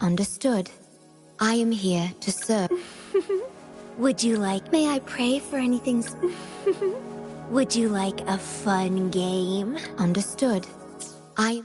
Understood. I am here to serve. Would you like... May I pray for anything? Would you like a fun game? Understood. I...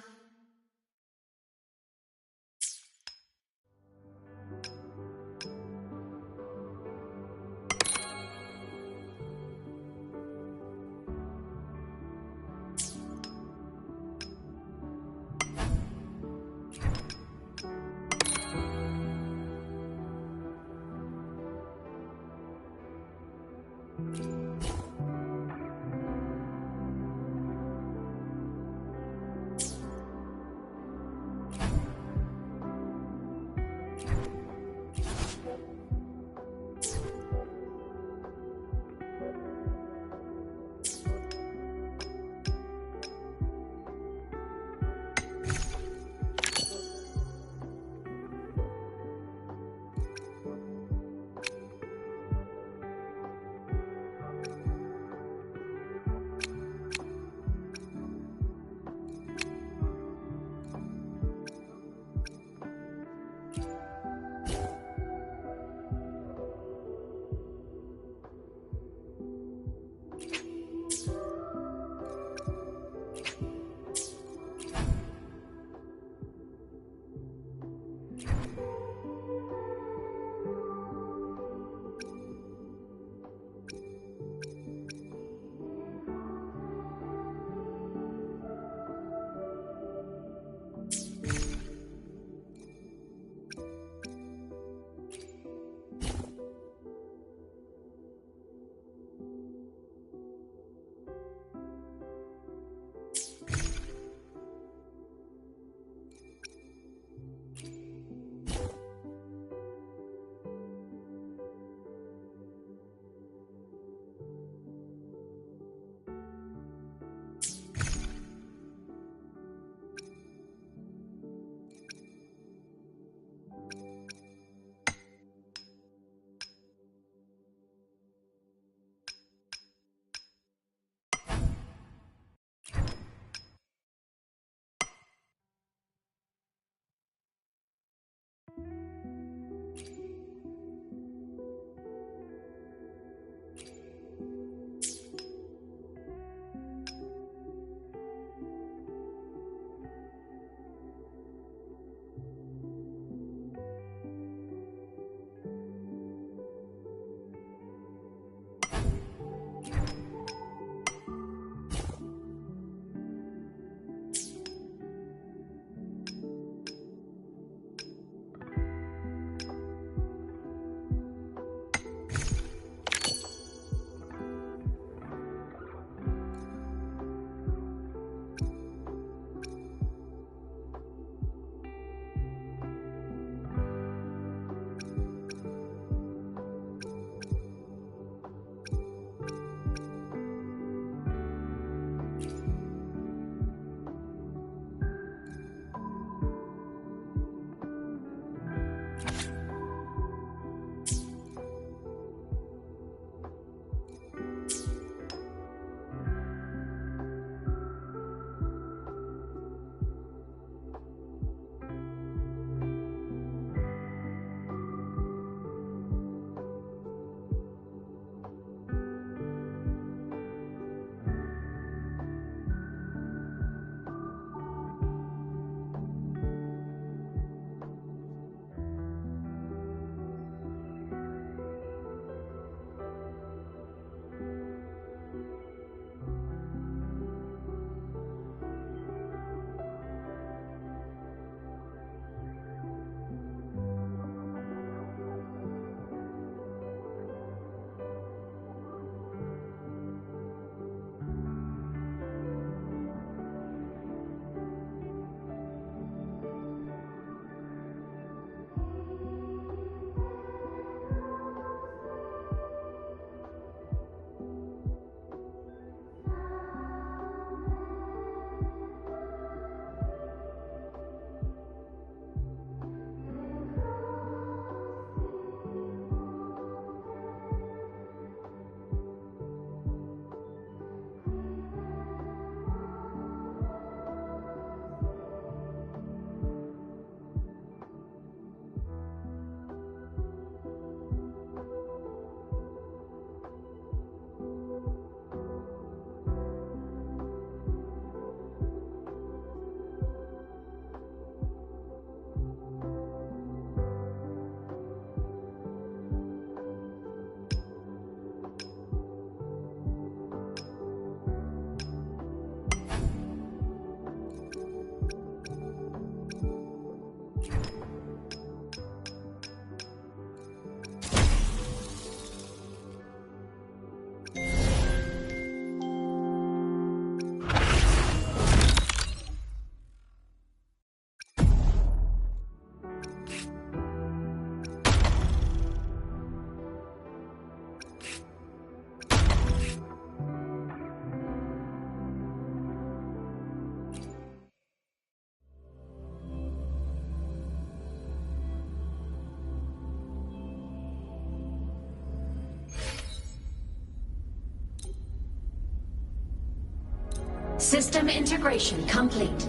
System integration complete.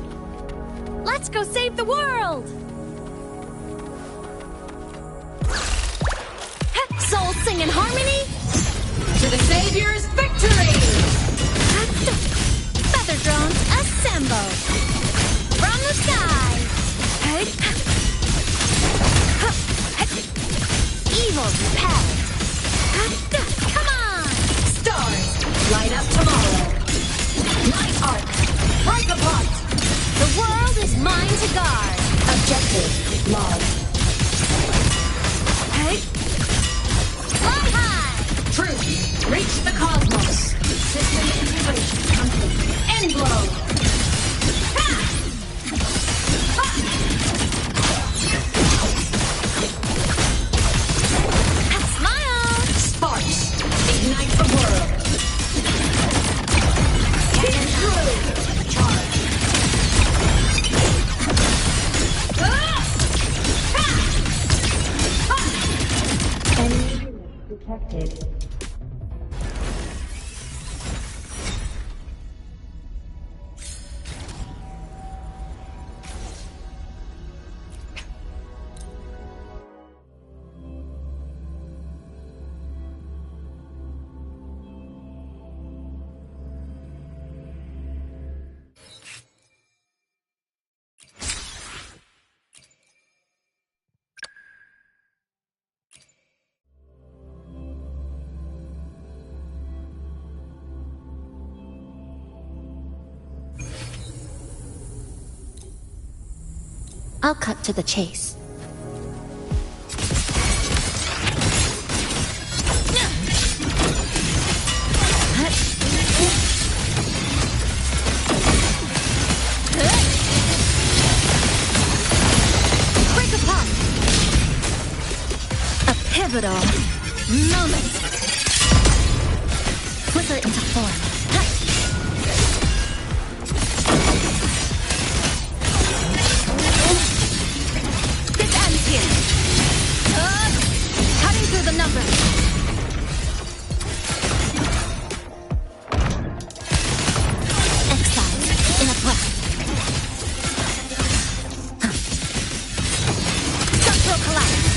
Let's go save the world! Souls sing in harmony! To the Savior's victory! Feather drones assemble! From the sky! Evil repelled! Come on! Stars, light up tomorrow! Night arc, break apart! The world is mine to guard! Objective, logged. Fly high! Truth, reach the cosmos. System integration complete. End blow! Ha! Ha! Smile! Sparks, ignite the world. Cannon through. Charge. Ah! Ha! Ha! Enemy unit detected. I'll cut to the chase. Break apart! A pivotal moment! Flicker into form. Cutting through the numbers. Exiled in a breath. Structural collapse.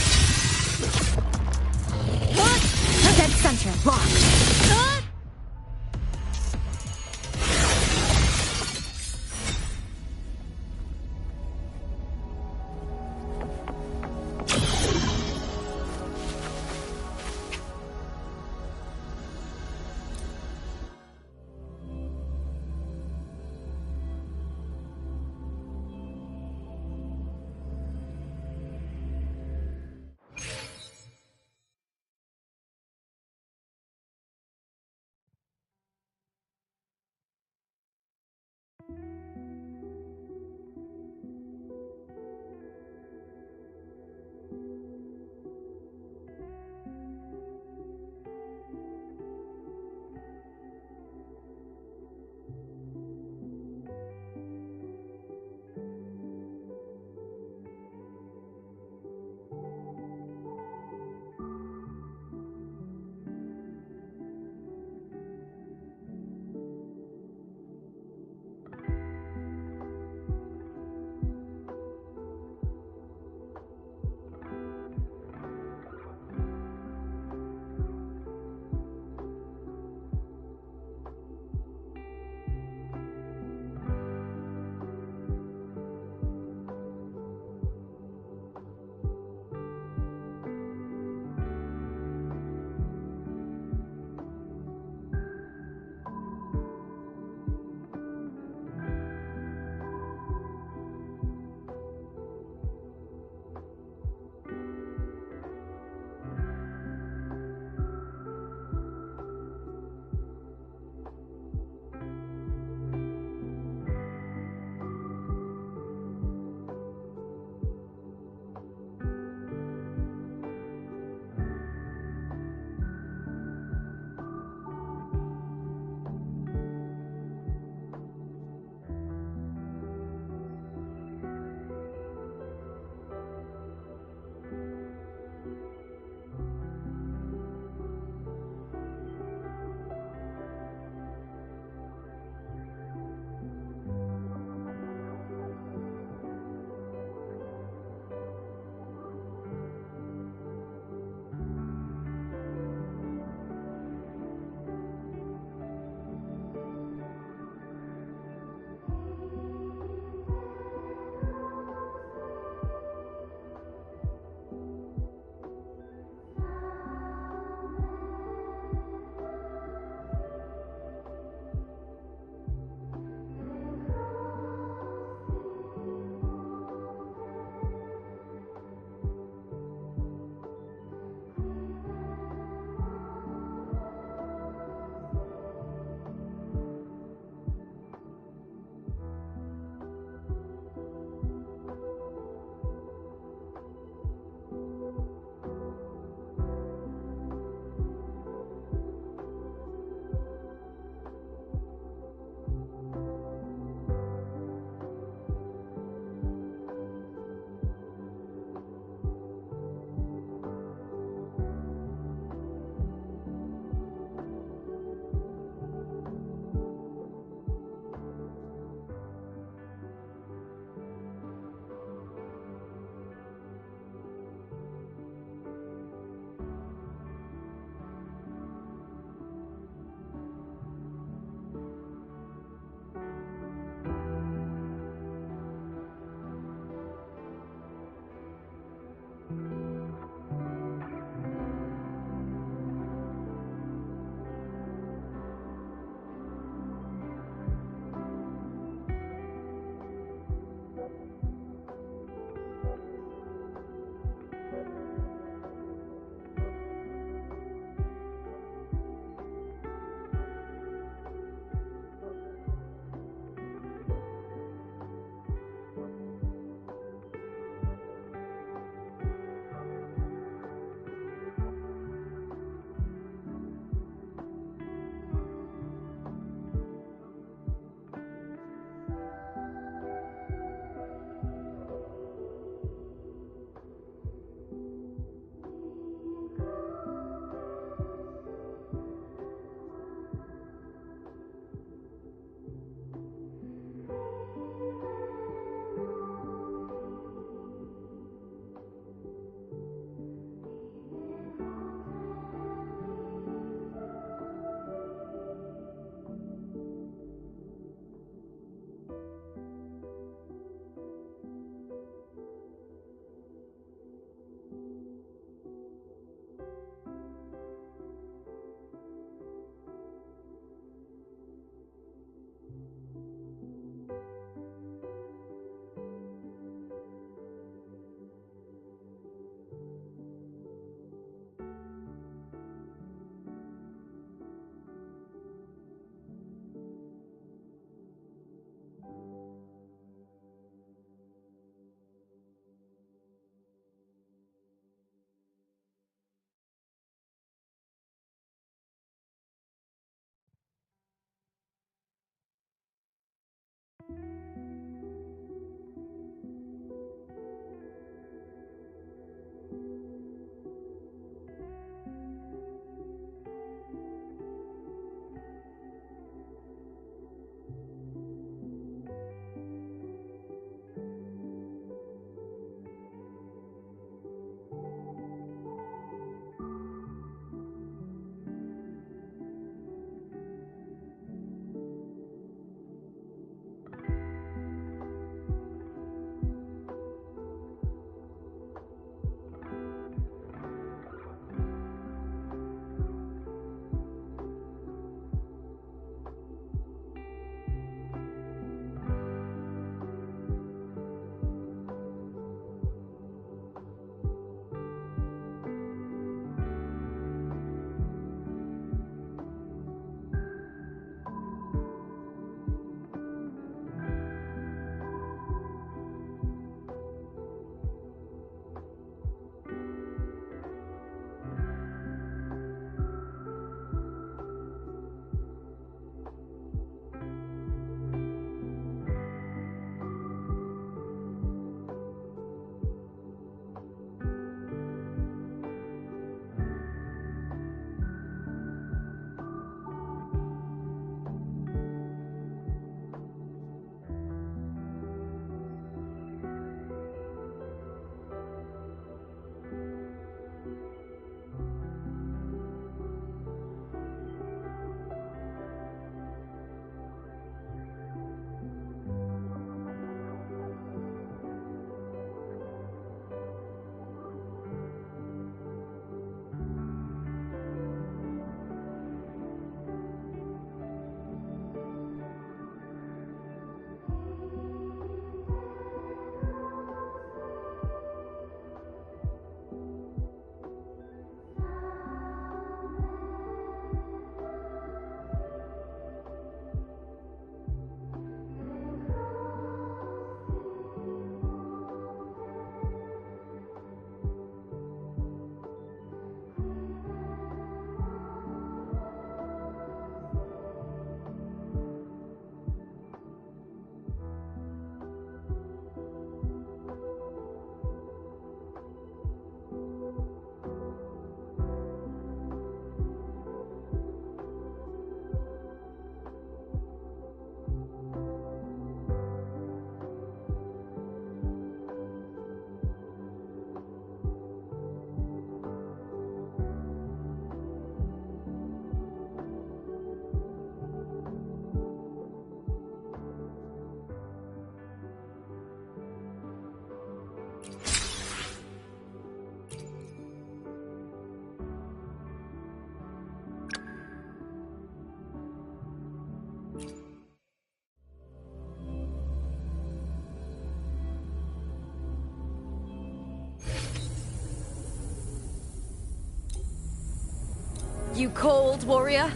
you cold, warrior? Lion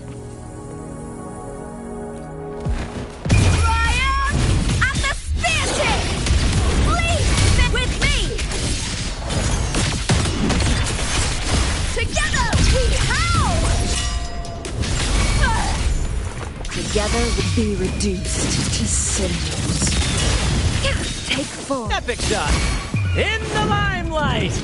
at the stanchion! Lead with me! Together we howl! Together we'll be reduced to cinders. Take 4. Epic shot! In the limelight!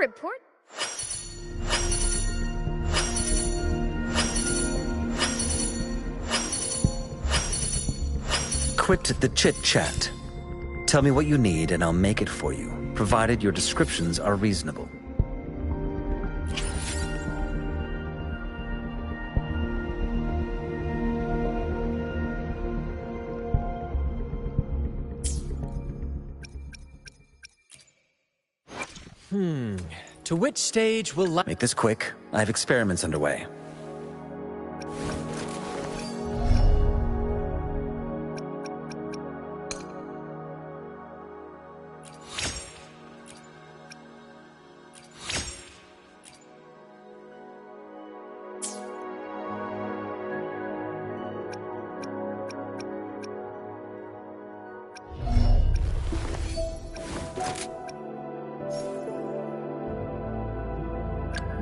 report. Quit the chit-chat. Tell me what you need and I'll make it for you, provided your descriptions are reasonable. To which stage will Make this quick. I have experiments underway.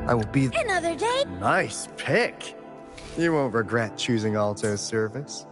I will be Another day? Nice pick. You won't regret choosing Alto's service.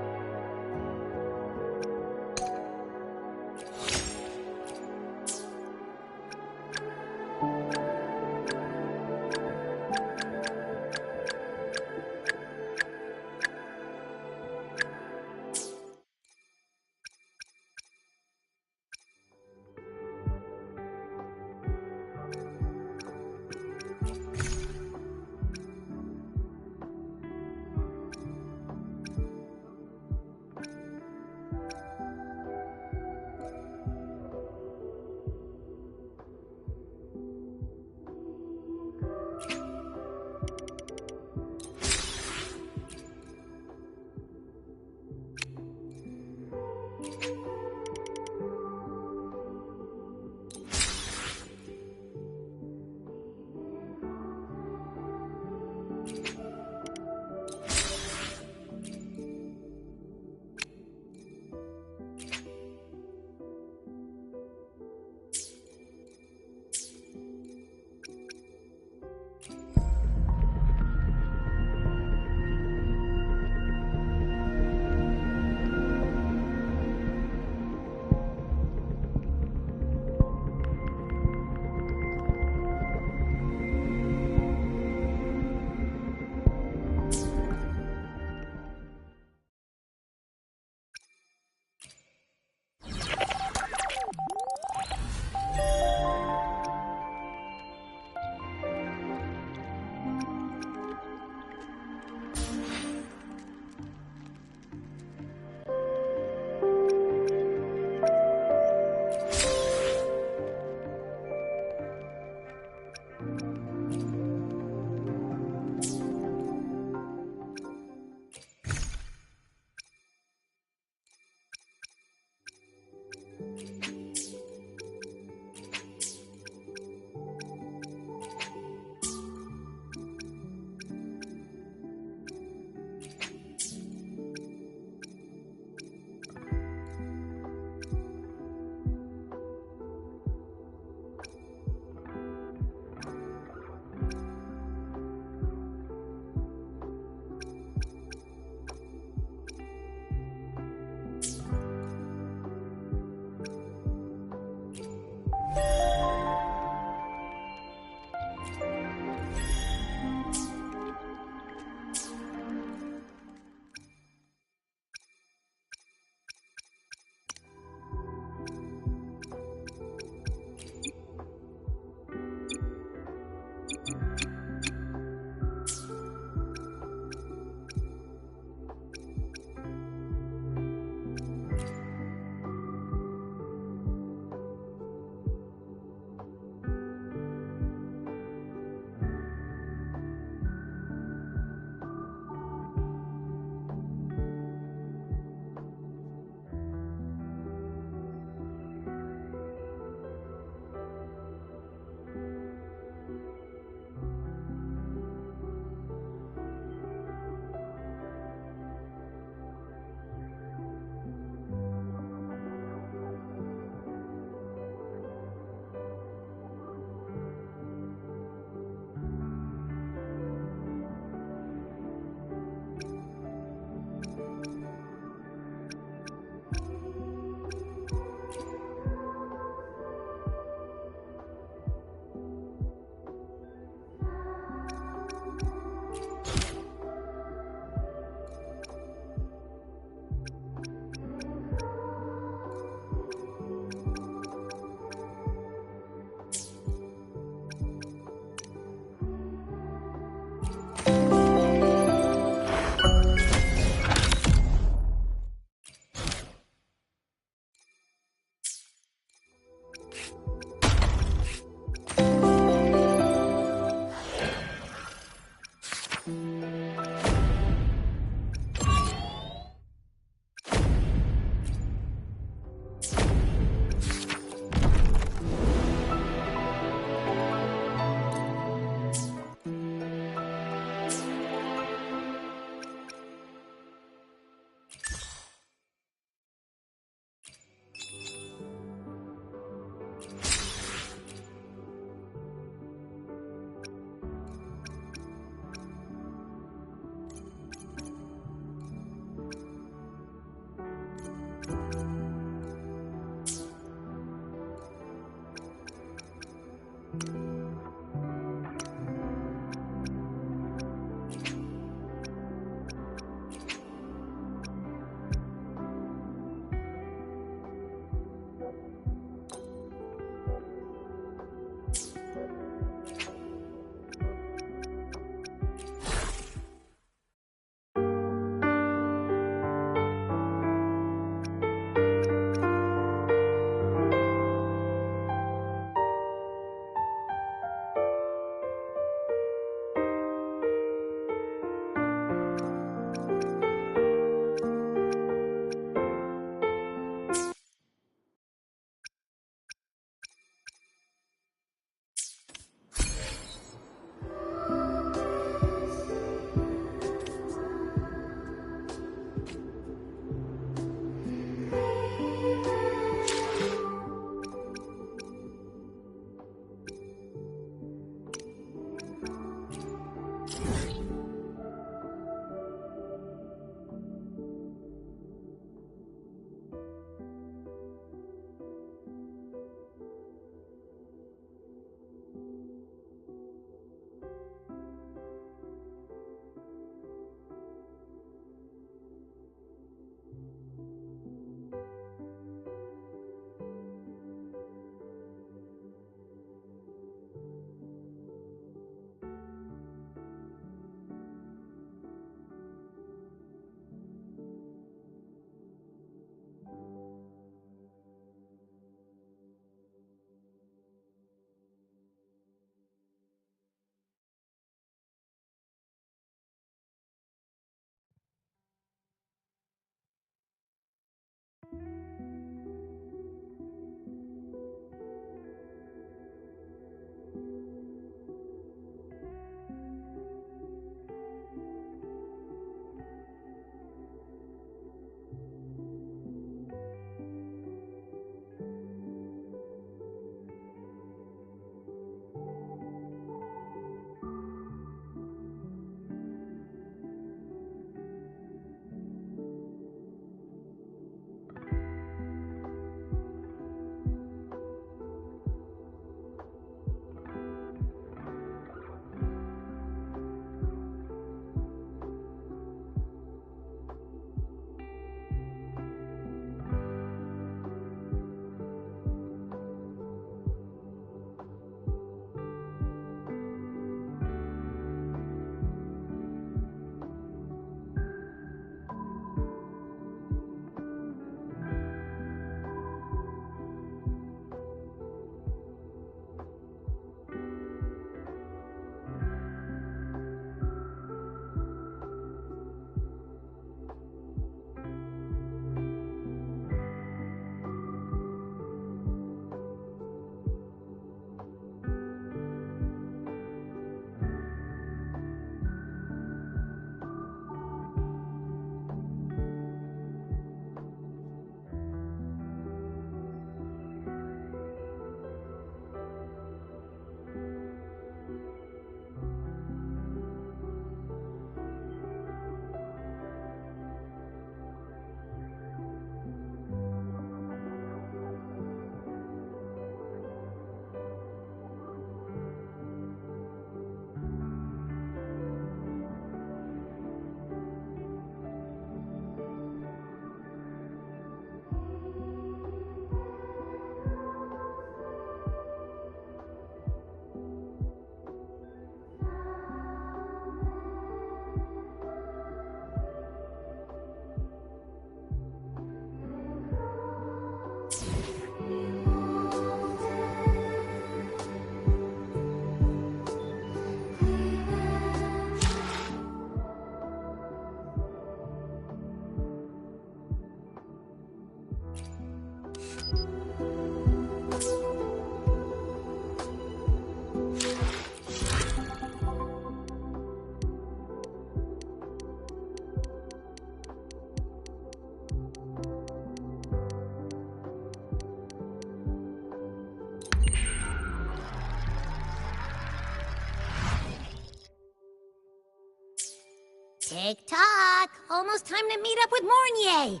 Tick-tock! Almost time to meet up with Mornier!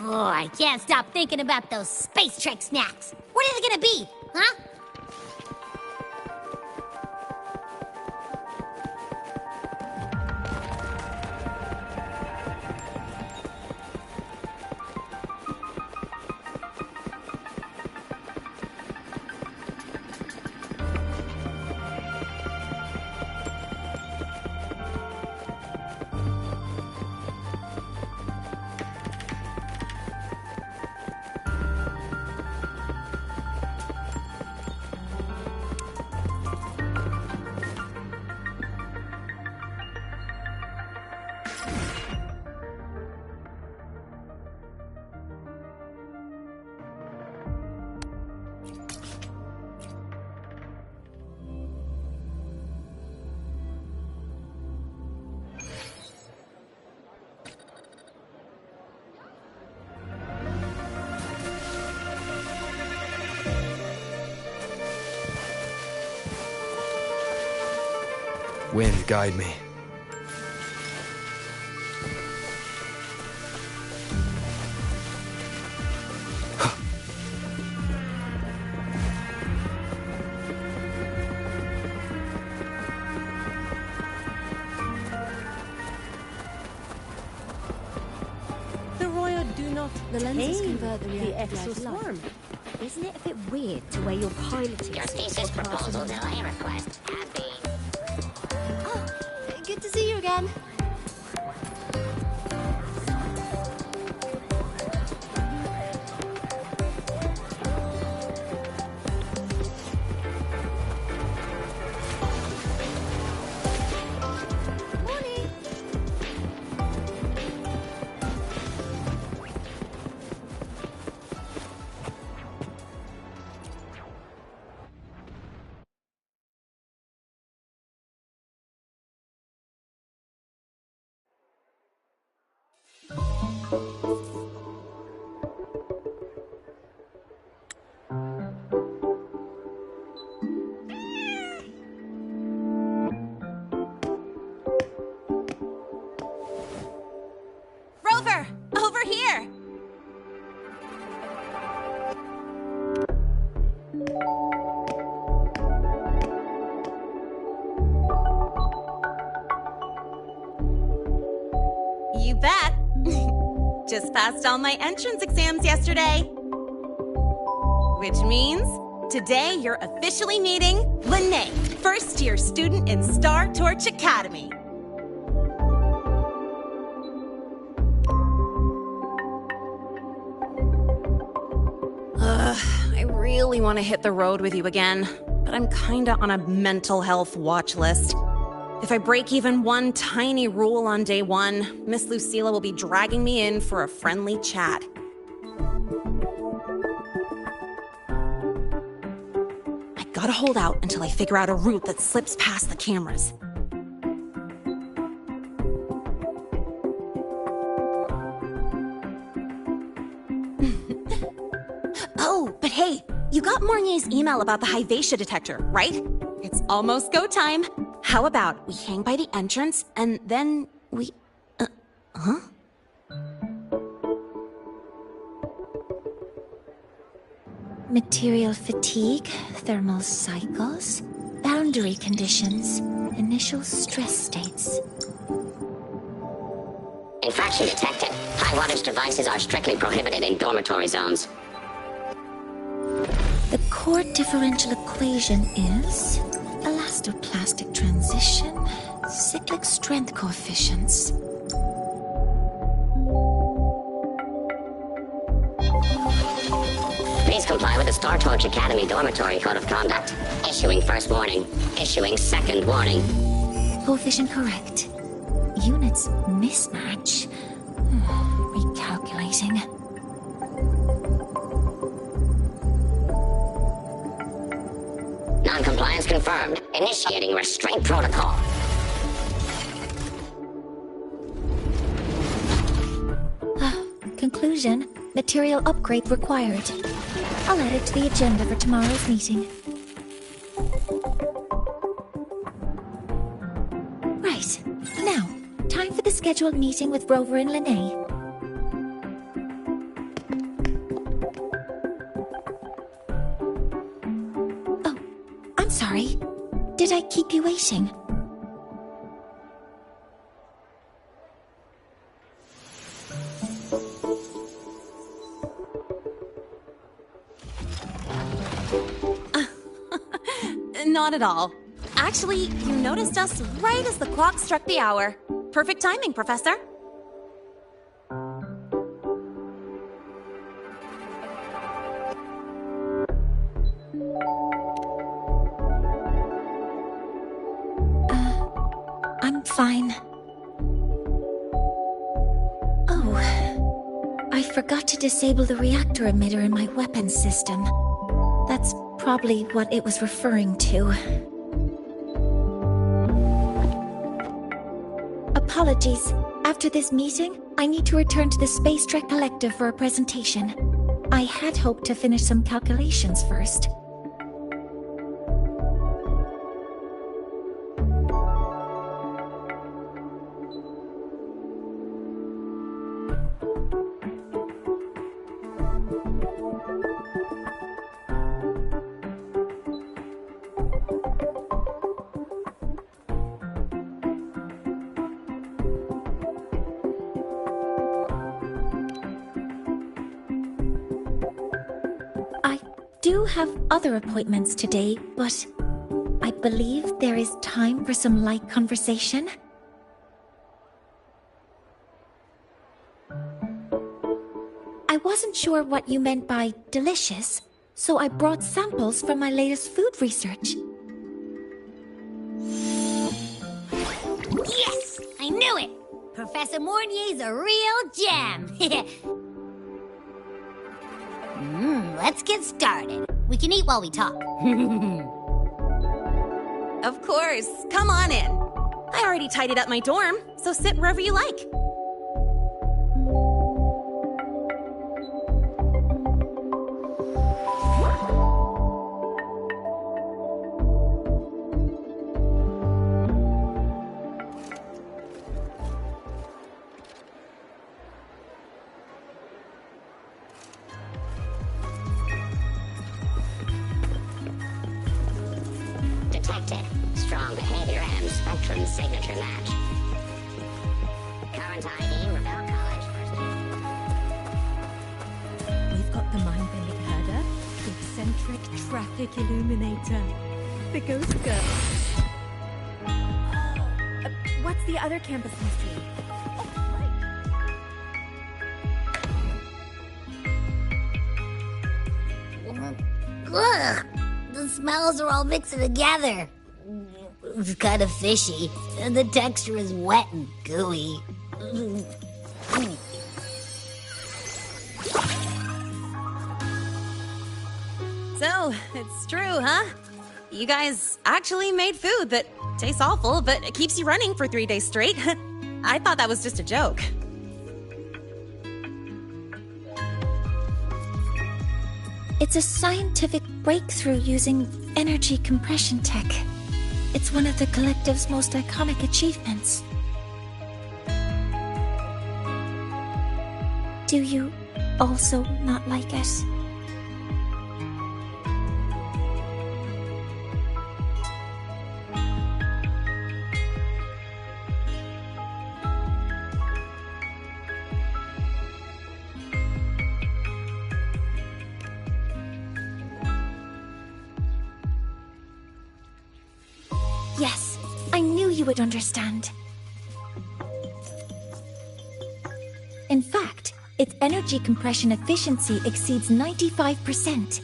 Oh, I can't stop thinking about those Space Trek snacks! What is it gonna be, huh? Wind, guide me. The Royal do not The lenses tame convert the the reactive light to light. exoswarm. Isn't it a bit weird to wear your piloting Your suit thesis for class proposal and- delay request has been... Oh, good to see you again. Morning. Rover, over here. You bet. Just passed all my entrance exams yesterday. Which means today you're officially meeting Lene, first-year student in Star Torch Academy. I really want to hit the road with you again, but I'm kinda on a mental health watch list. If I break even one tiny rule on day one, Miss Lucilla will be dragging me in for a friendly chat. I gotta hold out until I figure out a route that slips past the cameras. Oh, but hey, you got Mornier's email about the Hyvatia detector, right? It's almost go time. How about we hang by the entrance and then we... huh? Material fatigue, thermal cycles, boundary conditions, initial stress states. Infraction detected. High wattage devices are strictly prohibited in dormitory zones. The core differential equation is elastoplastic transition, cyclic strength coefficients. Please comply with the Star Torch Academy Dormitory Code of Conduct. Issuing first warning. Issuing second warning. Coefficient correct. Units mismatch. Recalculating. Non-compliance confirmed. Initiating restraint protocol. Conclusion. Material upgrade required. I'll add it to the agenda for tomorrow's meeting. Right. Now, scheduled meeting with Rover and Lene. Oh, I'm sorry. Did I keep you waiting? Not at all. Actually, you noticed us right as the clock struck the hour. Perfect timing, Professor. I'm fine. Oh, I forgot to disable the reactor emitter in my weapons system. That's probably what it was referring to. Apologies. After this meeting, I need to return to the Space Trek Collective for a presentation. I had hoped to finish some calculations first. Have other appointments today, but I believe there is time for some light conversation. I wasn't sure what you meant by delicious, so I brought samples from my latest food research. Yes! I knew it! Professor Mornier's a real gem! Let's get started. We can eat while we talk. Of course. Come on in. I already tidied up my dorm, so sit wherever you like. Detected. Strong behavior and spectrum signature match. Current ID, Rebel College, first year. We've got the mind-bending herder, the eccentric traffic illuminator, the ghost girl. What's the other campus mystery? Ugh! The smells are all mixed together. It's kind of fishy, and the texture is wet and gooey. So, it's true, huh? You guys actually made food that tastes awful, but it keeps you running for 3 days straight. I thought that was just a joke. It's a scientific breakthrough using energy compression tech. It's one of the collective's most iconic achievements. Do you also not like it? Yes, I knew you would understand. In fact, its energy compression efficiency exceeds 95%.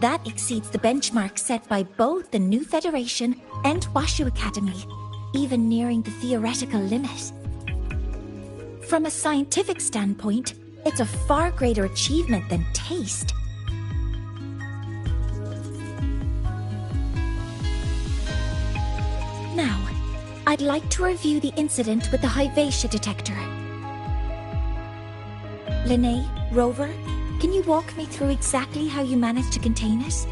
That exceeds the benchmark set by both the New Federation and Washu Academy, even nearing the theoretical limit. From a scientific standpoint, it's a far greater achievement than taste. Now, I'd like to review the incident with the Hyvatia detector. Lene, Rover, can you walk me through exactly how you managed to contain it?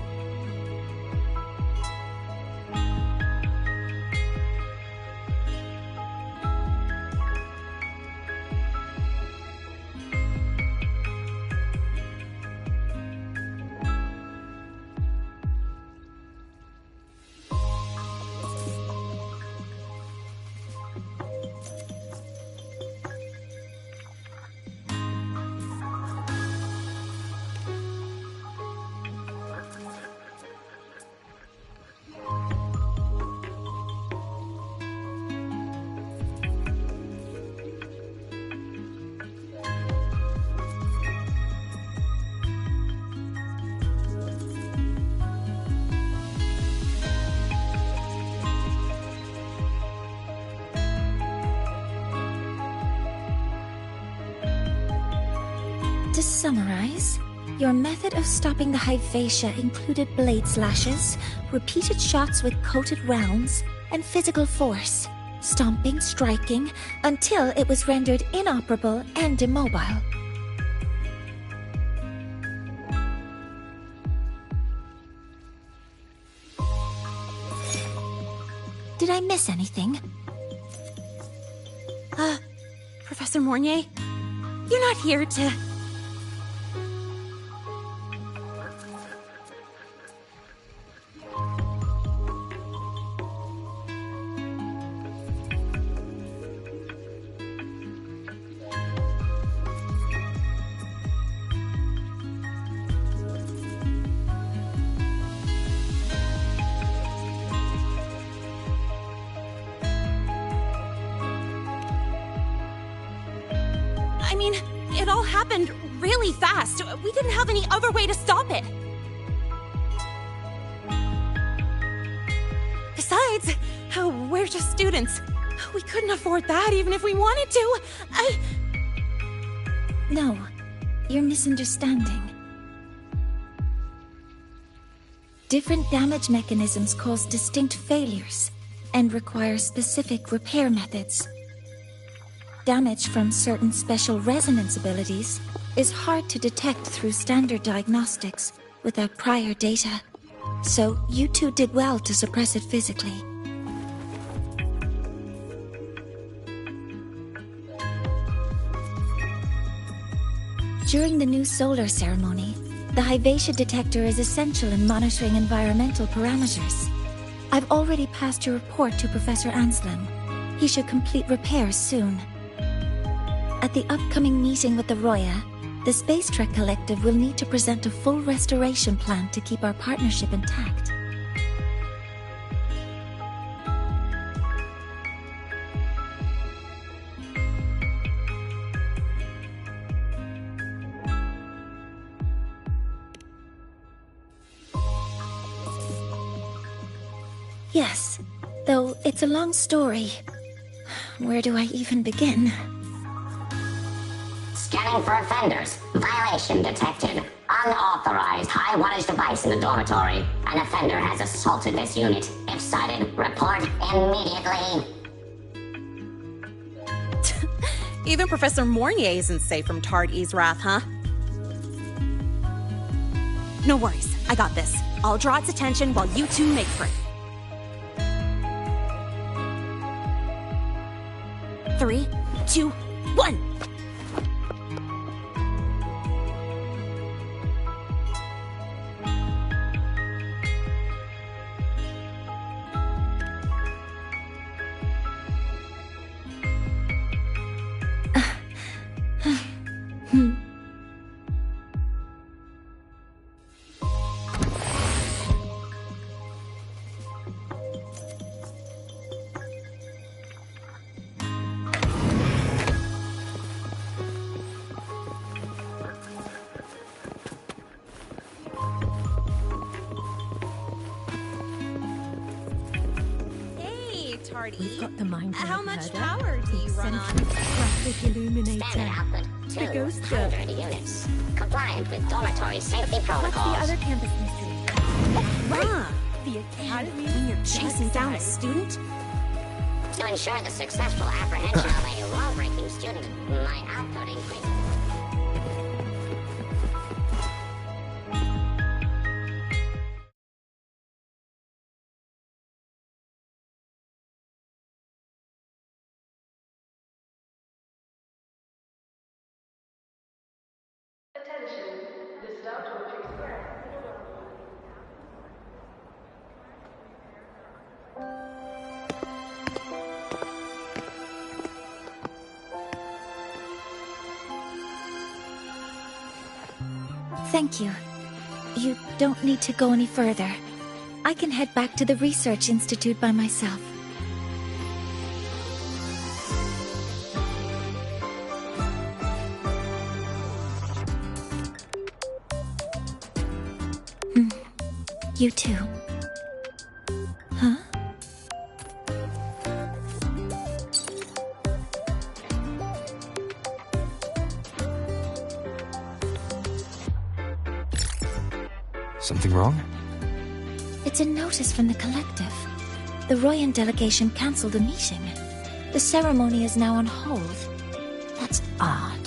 summarize, your method of stopping the Hypatia included blade slashes, repeated shots with coated rounds, and physical force, stomping, striking, until it was rendered inoperable and immobile. Did I miss anything? Professor Mornier, you're not here to... I mean, it all happened really fast. We didn't have any other way to stop it. Besides, we're just students. We couldn't afford that even if we wanted to. No, you're misunderstanding. Different damage mechanisms cause distinct failures and require specific repair methods. Damage from certain special resonance abilities is hard to detect through standard diagnostics without prior data, so you two did well to suppress it physically. During the new solar ceremony, the Hypatia detector is essential in monitoring environmental parameters. I've already passed your report to Professor Anslem. He should complete repairs soon. At the upcoming meeting with the Roya, the Space Trek Collective will need to present a full restoration plan to keep our partnership intact. Yes, though it's a long story. Where do I even begin? Scanning for offenders. Violation detected. Unauthorized high wattage device in the dormitory. An offender has assaulted this unit. If sighted, report immediately. Even Professor Mornier isn't safe from Tard-E's wrath, huh? No worries, I got this. I'll draw its attention while you two make for it. 3, 2, 1! We've got the mind. How much power do you run on? Traffic illuminator. Standard output The ghost girl. 200 units. Compliant with dormitory safety protocols. What's the other campus mystery? Ah, The Academy. when you're chasing down a student? To ensure the successful apprehension of a law-breaking student, my output increases. Attention, this is Dormitory Square. Thank you. You don't need to go any further. I can head back to the Research Institute by myself. You too. Huh? wrong? It's a notice from the collective. The Royan delegation cancelled a meeting. The ceremony is now on hold. That's odd.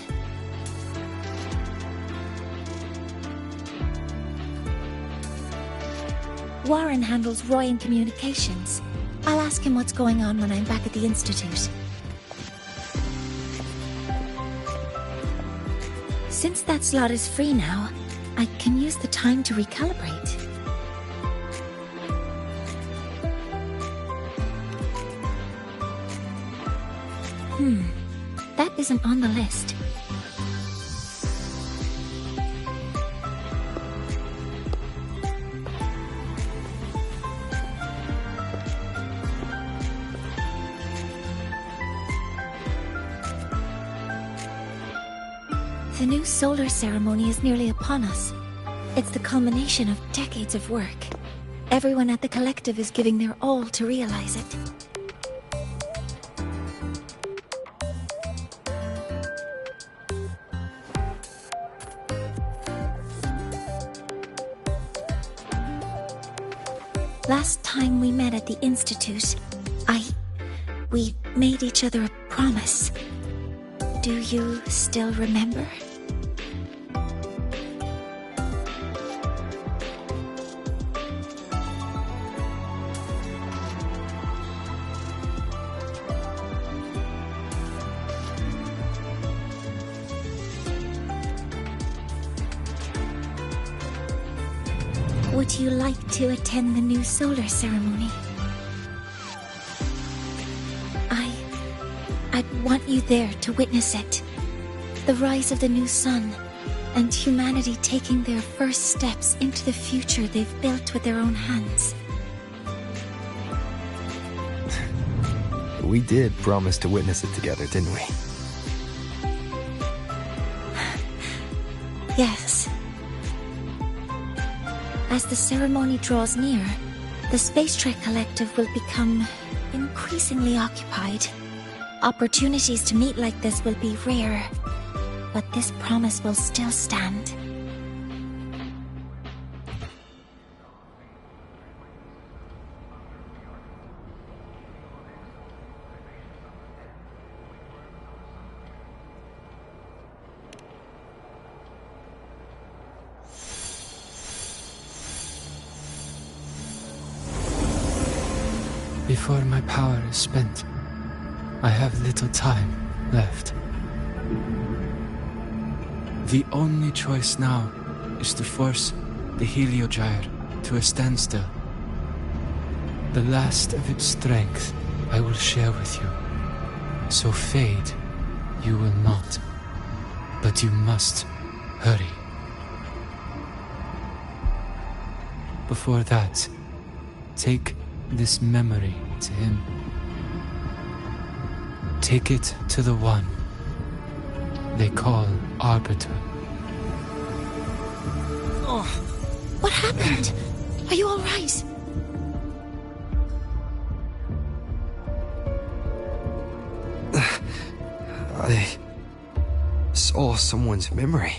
Warren handles Royan communications. I'll ask him what's going on when I'm back at the Institute. Since that slot is free now, I can use the time to recalibrate. That isn't on the list. The new solar ceremony is nearly upon us. It's the culmination of decades of work. Everyone at the collective is giving their all to realize it. Last time we met at the Institute, we made each other a promise. Do you still remember? Would you like to attend the new solar ceremony? I'd want you there to witness it. The rise of the new sun, and humanity taking their first steps into the future they've built with their own hands. We did promise to witness it together, didn't we? Yes. As the ceremony draws near, the Space Trek Collective will become increasingly occupied. Opportunities to meet like this will be rare, but this promise will still stand. Before my power is spent, I have little time left. The only choice now is to force the Heliogyre to a standstill. The last of its strength I will share with you. So fade you will not. But you must hurry. Before that, take this memory to him. Take it to the one they call Arbiter. Oh, what happened? Are you all right? I saw someone's memory.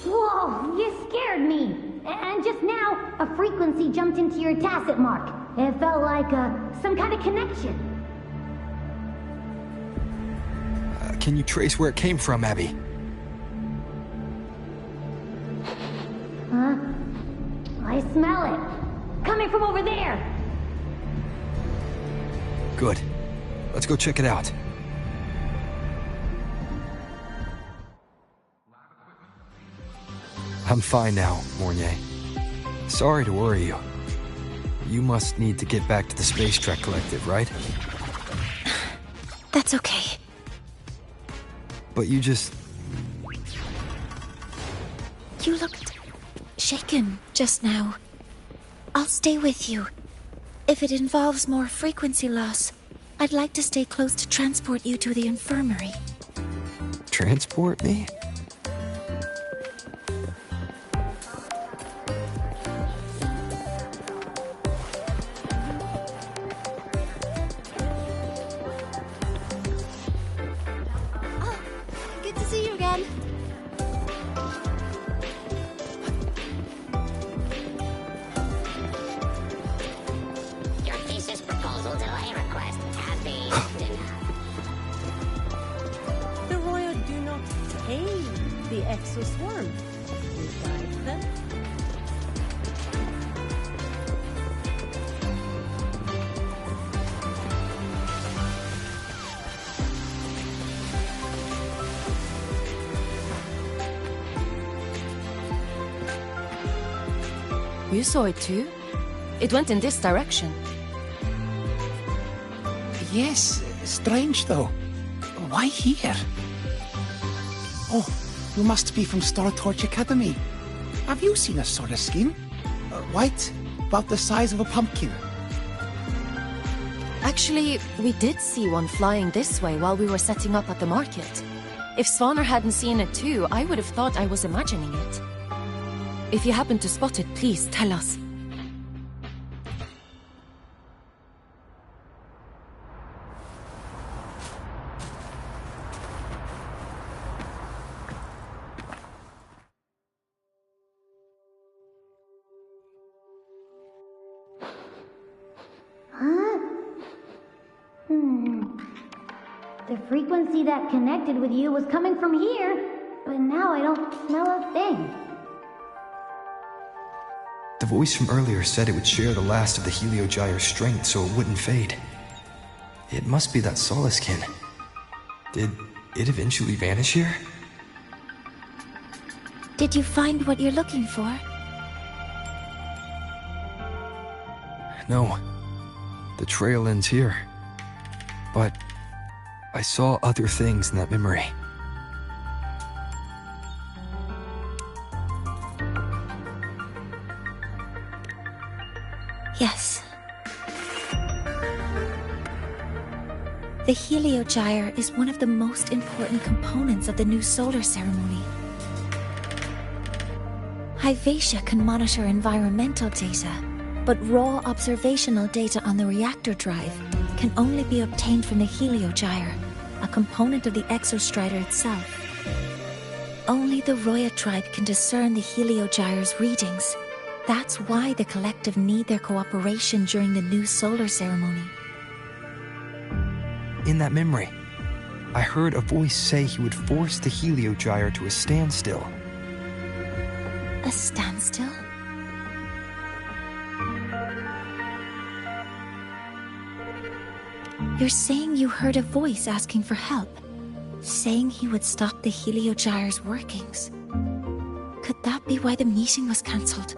Whoa, you scared me. And just now, a frequency jumped into your tacit mark. It felt like some kind of connection. Can you trace where it came from, Abby? Huh? I smell it. Coming from over there. Good. Let's go check it out. I'm fine now, Mornier. Sorry to worry you. You must need to get back to the Space Trek Collective, right? That's okay. But you just... You looked shaken just now. I'll stay with you. If it involves more frequency loss, I'd like to stay close to transport you to the infirmary. Transport me? You saw it too? It went in this direction. Yes, strange though. Why here? Oh, you must be from Star Torch Academy. Have you seen a solar skin? White, about the size of a pumpkin. Actually, we did see one flying this way while we were setting up at the market. If Svaner hadn't seen it too, I would have thought I was imagining it. If you happen to spot it, please tell us. The frequency that connected with you was coming from here, but now I don't smell a thing. The voice from earlier said it would share the last of the Heliogyre's strength so it wouldn't fade. It must be that Solaskin. Did it eventually vanish here? Did you find what you're looking for? No. The trail ends here. But I saw other things in that memory. Yes. The Heliogyre is one of the most important components of the new solar ceremony. Hyvatia can monitor environmental data, but raw observational data on the reactor drive can only be obtained from the Heliogyre, a component of the Exostrider itself. Only the Roya tribe can discern the Heliogyre's readings. That's why the collective need their cooperation during the new solar ceremony. In that memory, I heard a voice say he would force the Heliogyre to a standstill. A standstill? You're saying you heard a voice asking for help, saying he would stop the Heliogyre's workings. Could that be why the meeting was cancelled?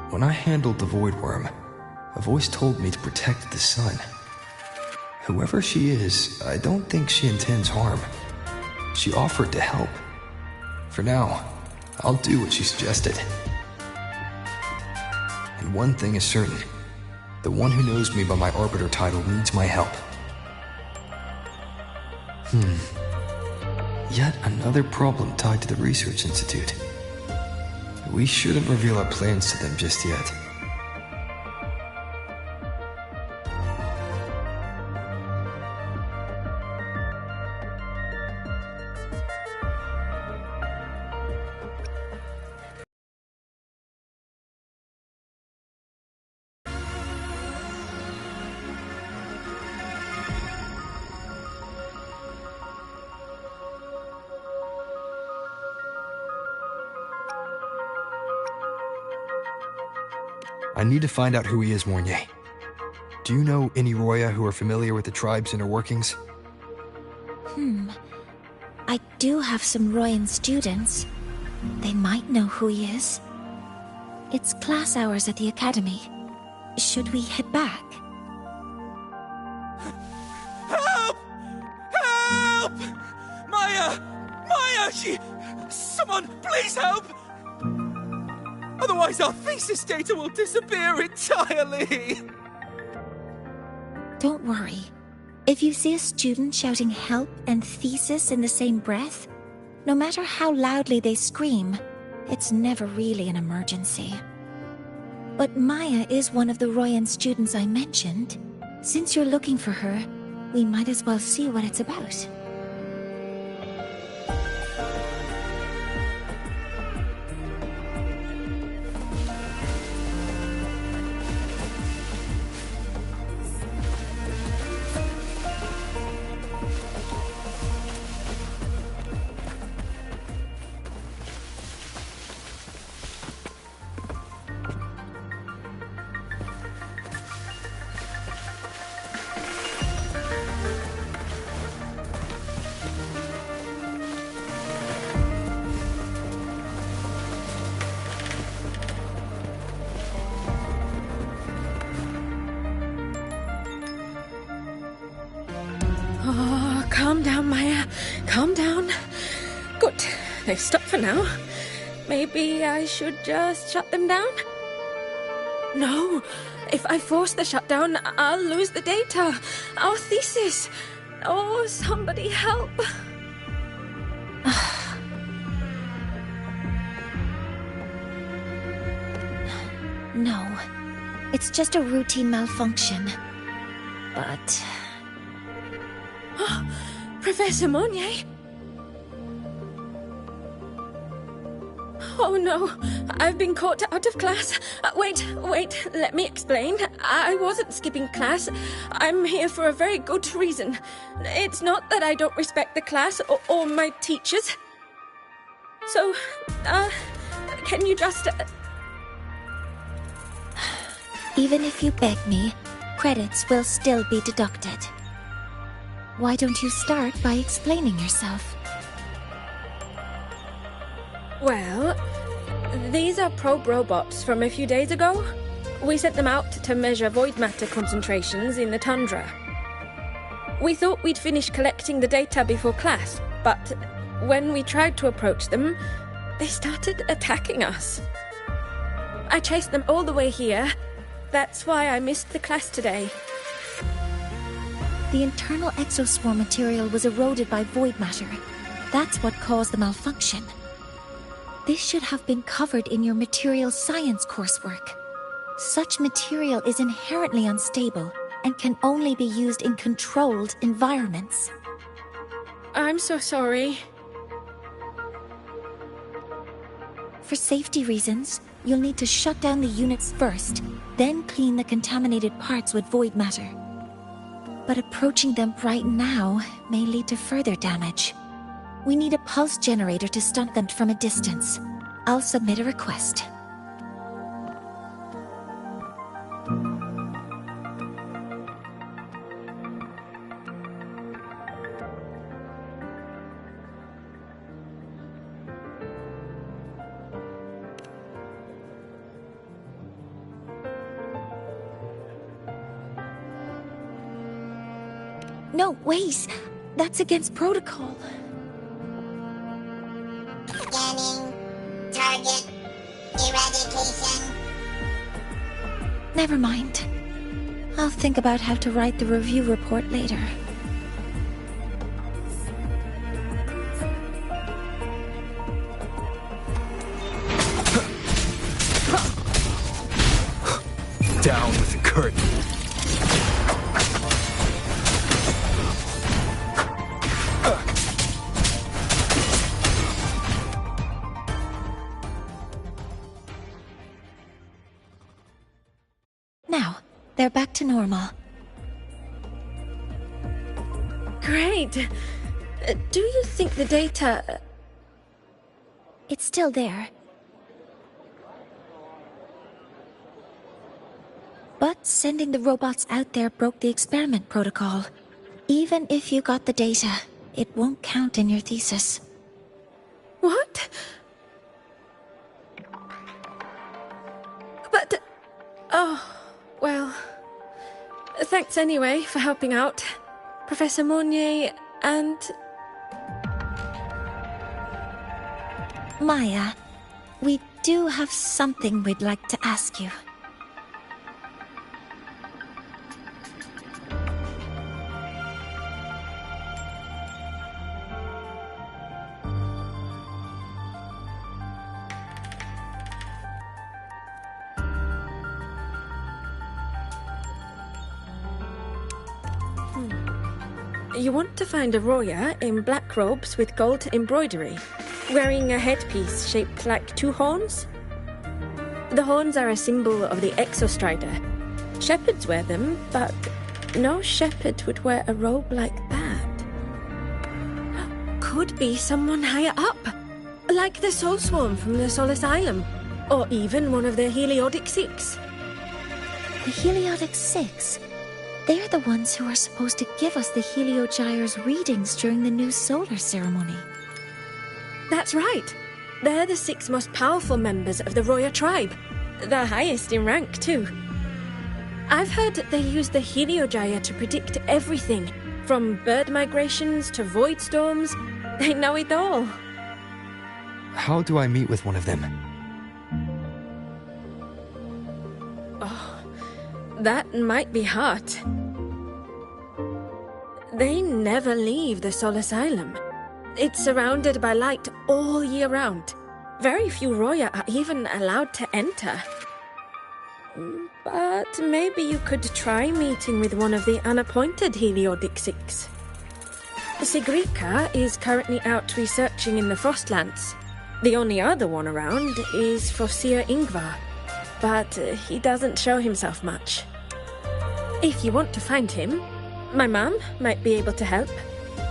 When I handled the Void Worm, a voice told me to protect the sun. Whoever she is, I don't think she intends harm. She offered to help. For now, I'll do what she suggested. And one thing is certain. The one who knows me by my Arbiter title needs my help. Yet another problem tied to the Research Institute. We shouldn't reveal our plans to them just yet. I need to find out who he is, Mornier. Do you know any Roya who are familiar with the tribe's inner workings? I do have some Royan students. They might know who he is. It's class hours at the academy. Should we head back? Help! Help! Maya! Maya! Someone, please help! Otherwise our thesis data will disappear entirely! Don't worry. If you see a student shouting help and thesis in the same breath, no matter how loudly they scream, it's never really an emergency. But Maya is one of the Royan students I mentioned. Since you're looking for her, we might as well see what it's about. they've stopped for now. Maybe I should just shut them down? No, if I force the shutdown, I'll lose the data. Our thesis. Oh, somebody help. No, it's just a routine malfunction. But... Professor Monnier? Oh no, I've been caught out of class. Wait, let me explain. I wasn't skipping class. I'm here for a very good reason. It's not that I don't respect the class or my teachers. So, can you just... Even if you beg me, credits will still be deducted. Why don't you start by explaining yourself? Well, these are probe robots from a few days ago. We sent them out to measure void matter concentrations in the tundra. We thought we'd finish collecting the data before class, but when we tried to approach them, they started attacking us. I chased them all the way here. That's why I missed the class today. The internal exoswarm material was eroded by void matter. That's what caused the malfunction. This should have been covered in your material science coursework. Such material is inherently unstable and can only be used in controlled environments. I'm so sorry. For safety reasons, you'll need to shut down the units first, then clean the contaminated parts with void matter. But approaching them right now may lead to further damage. We need a pulse generator to stun them from a distance. I'll submit a request. No, wait! That's against protocol. Scanning. Target. Eradication. Never mind. I'll think about how to write the review report later. Down with the curtain. Now, they're back to normal. Great. Do you think the data... It's still there. But sending the robots out there broke the experiment protocol. Even if you got the data, it won't count in your thesis. What? But... Oh, well... Thanks anyway for helping out, Professor Monnier and... Maya, we do have something we'd like to ask you. You want to find a Roya in black robes with gold embroidery, wearing a headpiece shaped like two horns? The horns are a symbol of the Exostrider. Shepherds wear them, but no shepherd would wear a robe like that. Could be someone higher up, like the Soul Swarm from the Sol Asylum, or even one of the Heliotic Six. The Heliotic Six? They're the ones who are supposed to give us the Heliogyre's readings during the new solar ceremony. That's right. They're the 6 most powerful members of the Roya tribe. The highest in rank, too. I've heard they use the Heliogyre to predict everything, from bird migrations to void storms. They know it all. How do I meet with one of them? Oh, that might be hard. They never leave the Sol Asylum. It's surrounded by light all year round. Very few Roya are even allowed to enter. But maybe you could try meeting with one of the unappointed Heliodixics. Sigrika is currently out researching in the Frostlands. The only other one around is Fossir Ingvar, but he doesn't show himself much. If you want to find him, my mum might be able to help.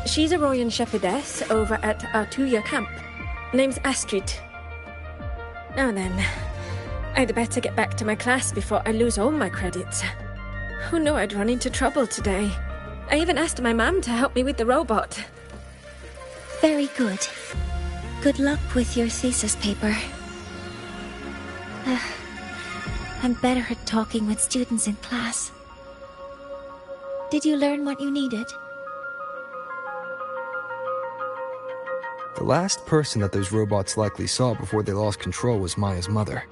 She's a Royan shepherdess over at Artuya camp. Name's Astrid. Now then, I'd better get back to my class before I lose all my credits. Who knew I'd run into trouble today? I even asked my mum to help me with the robot. Very good. Good luck with your thesis paper. I'm better at talking with students in class. Did you learn what you needed? The last person that those robots likely saw before they lost control was Maya's mother.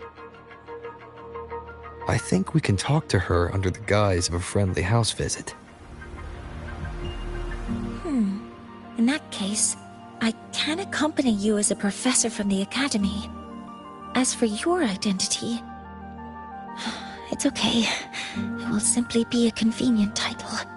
I think we can talk to her under the guise of a friendly house visit. In that case, I can accompany you as a professor from the academy. As for your identity, it's okay. It will simply be a convenient title.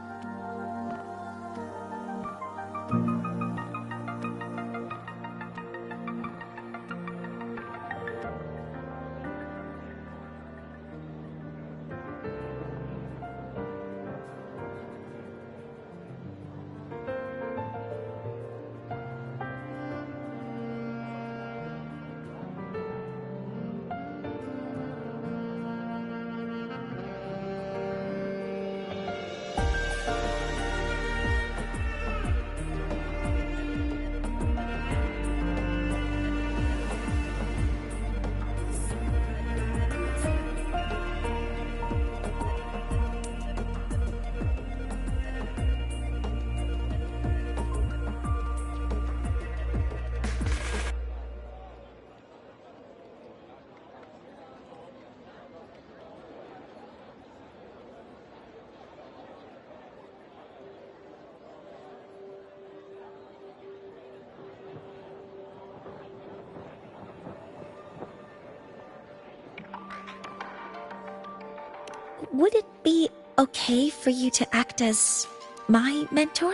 Would it be okay for you to act as my mentor?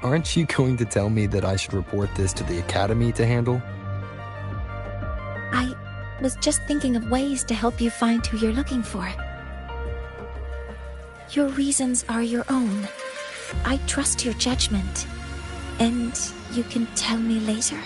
Aren't you going to tell me that I should report this to the Academy to handle? I was just thinking of ways to help you find who you're looking for. Your reasons are your own. I trust your judgment. And you can tell me later.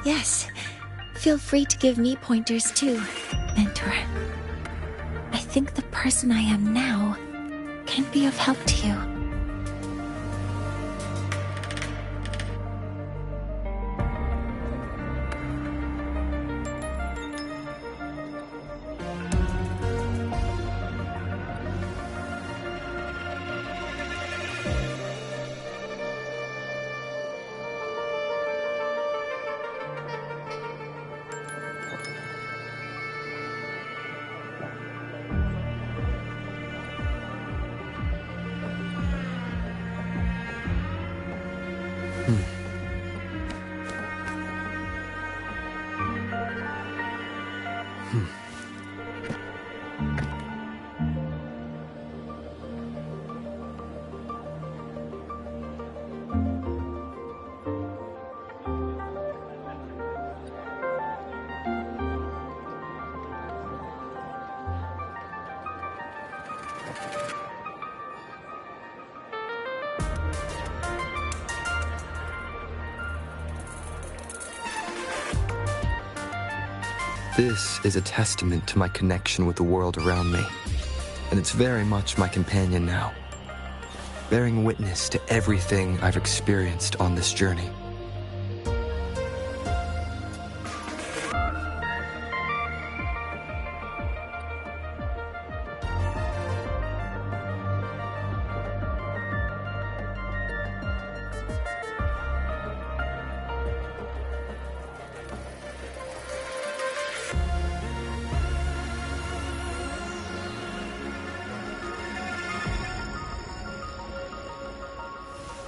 Yes, feel free to give me pointers too, Mentor. I think the person I am now can be of help to you. This is a testament to my connection with the world around me, and it's very much my companion now, bearing witness to everything I've experienced on this journey.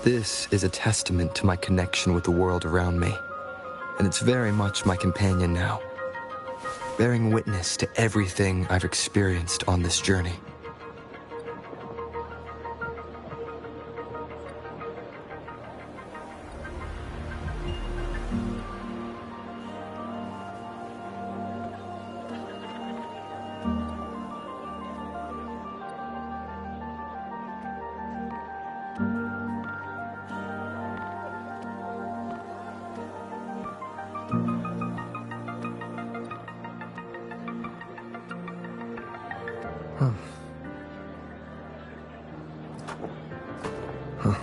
This is a testament to my connection with the world around me, and it's very much my companion now, bearing witness to everything I've experienced on this journey. Huh. Huh.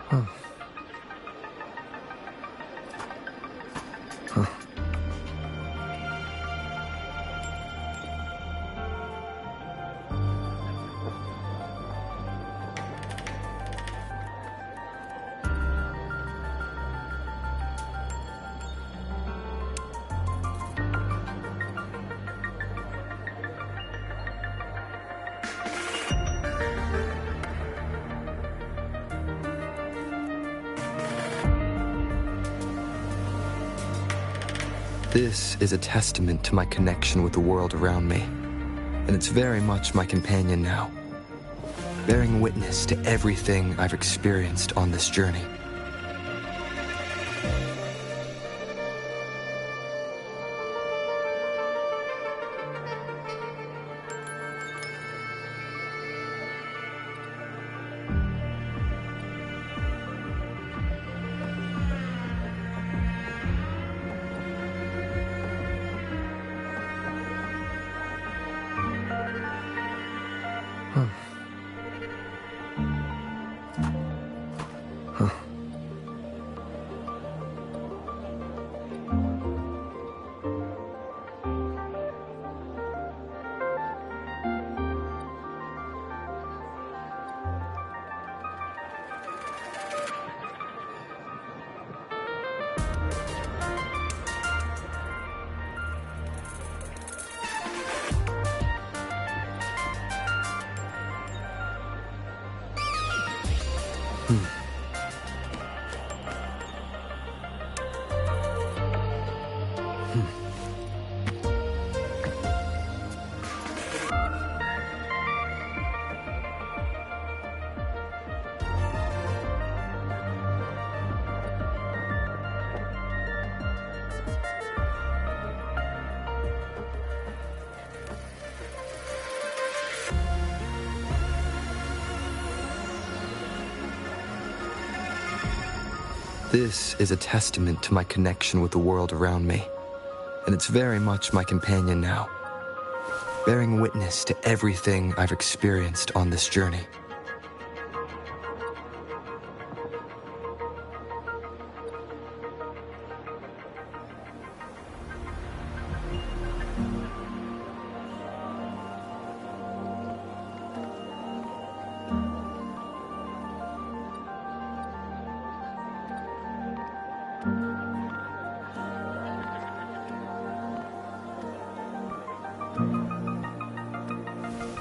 Huh. Huh. This is a testament to my connection with the world around me, and it's very much my companion now, bearing witness to everything I've experienced on this journey. Huh. Huh. This is a testament to my connection with the world around me, and it's very much my companion now, bearing witness to everything I've experienced on this journey.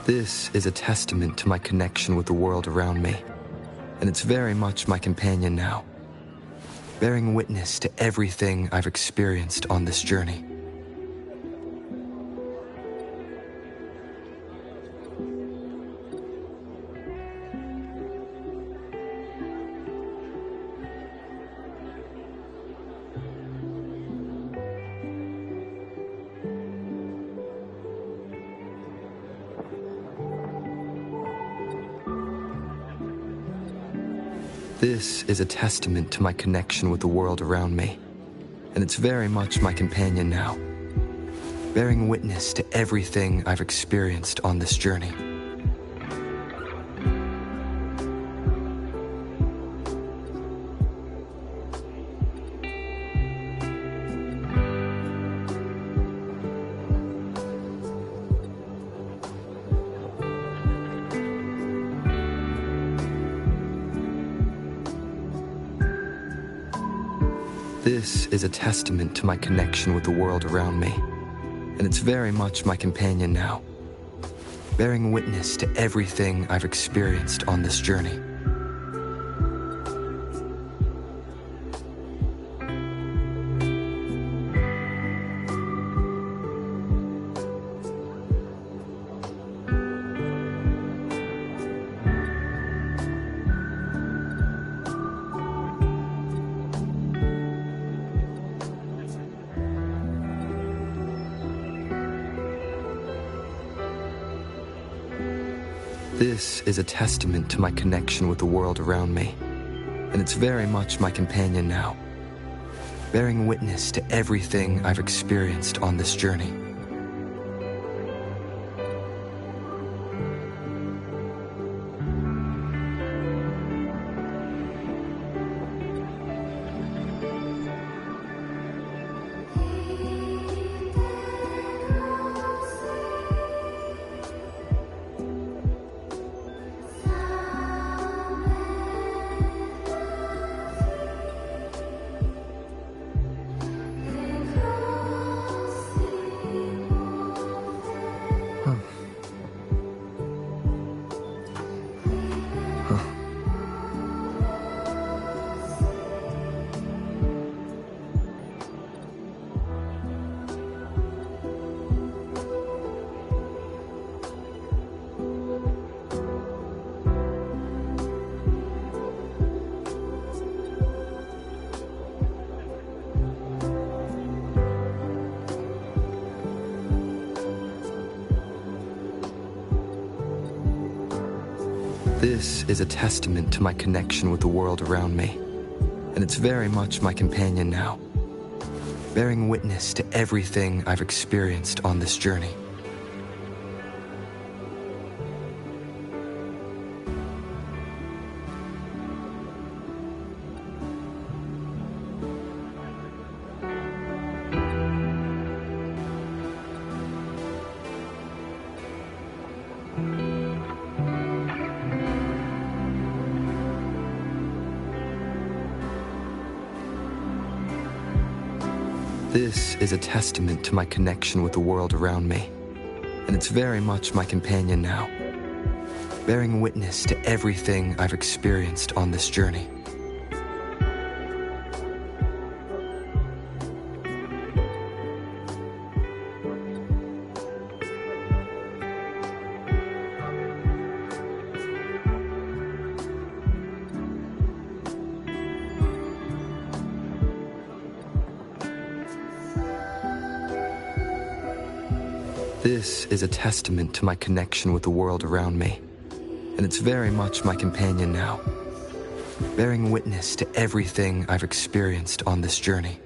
This is a testament to my connection with the world around me, and it's very much my companion now, bearing witness to everything I've experienced on this journey. This is a testament to my connection with the world around me, and it's very much my companion now, bearing witness to everything I've experienced on this journey. This is a testament to my connection with the world around me, and it's very much my companion now, bearing witness to everything I've experienced on this journey. This is a testament to my connection with the world around me, and it's very much my companion now, bearing witness to everything I've experienced on this journey. This is a testament to my connection with the world around me, and it's very much my companion now, bearing witness to everything I've experienced on this journey. This is a testament to my connection with the world around me, and it's very much my companion now, bearing witness to everything I've experienced on this journey. This is a testament to my connection with the world around me, and it's very much my companion now, bearing witness to everything I've experienced on this journey.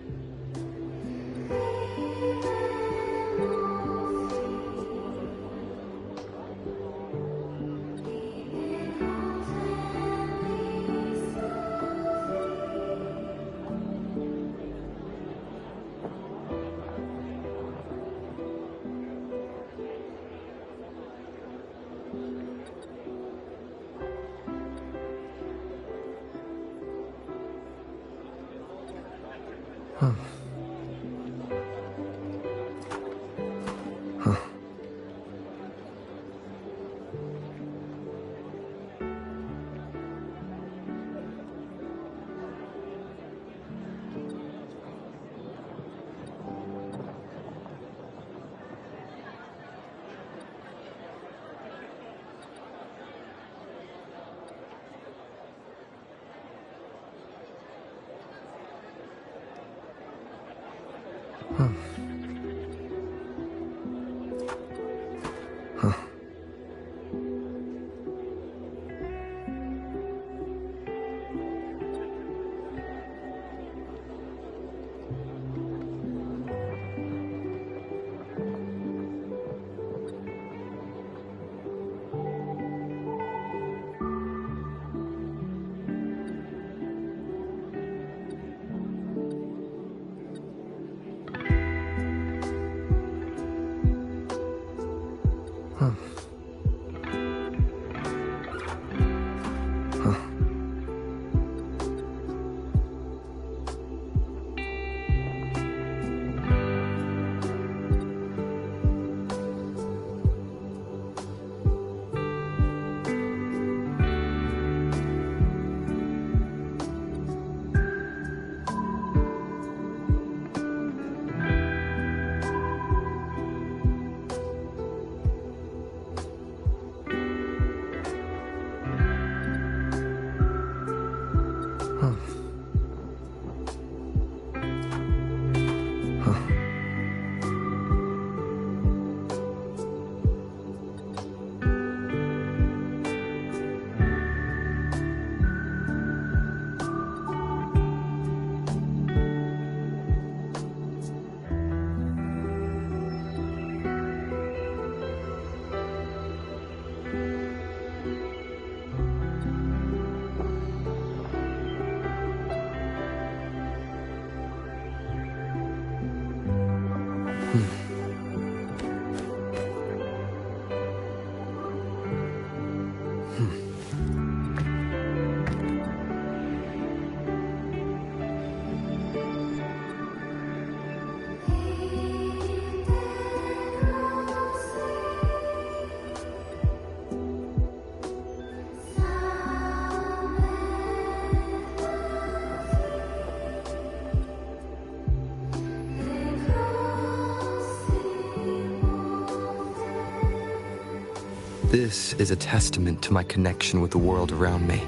This is a testament to my connection with the world around me,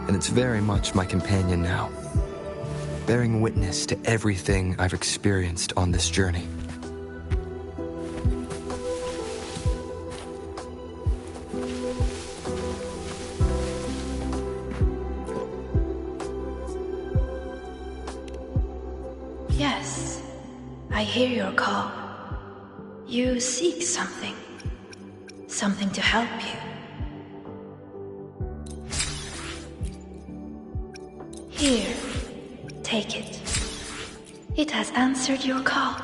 and it's very much my companion now, bearing witness to everything I've experienced on this journey. Yes, I hear your call. You seek something. Something to help you. Here, take it. It has answered your call.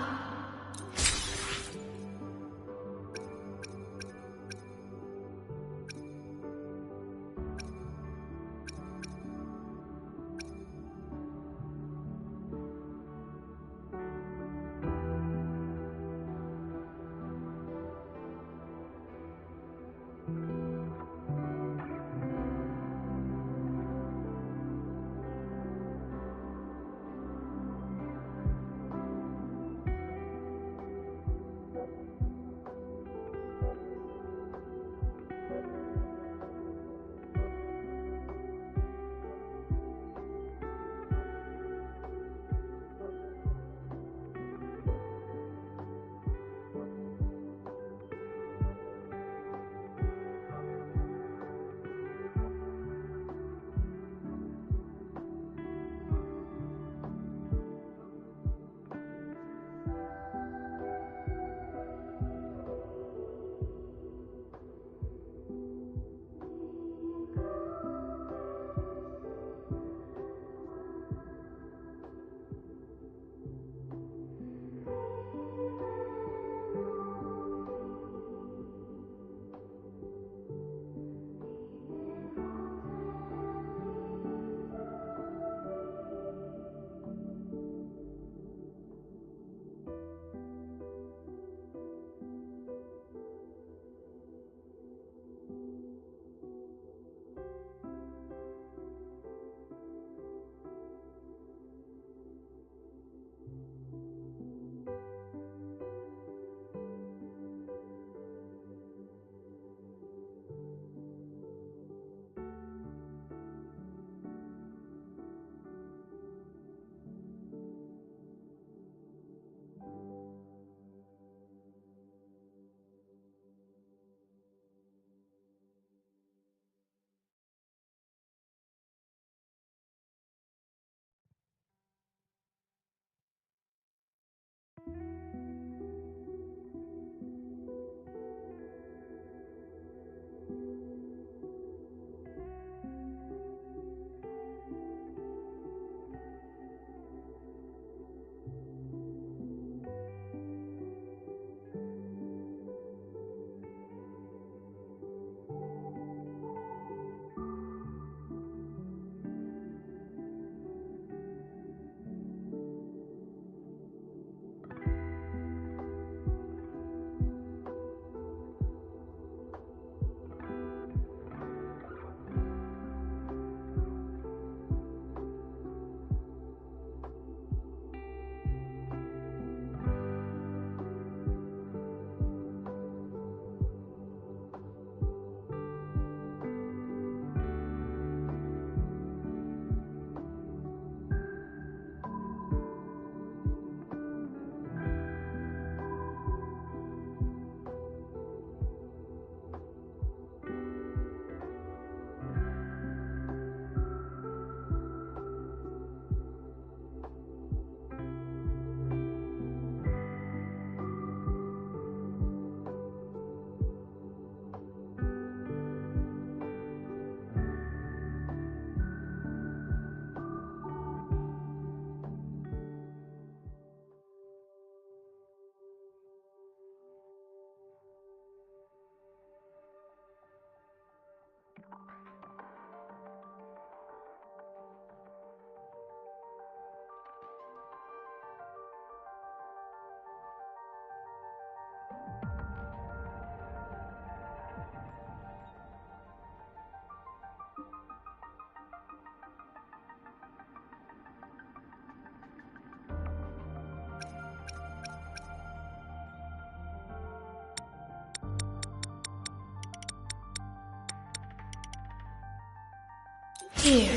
Here,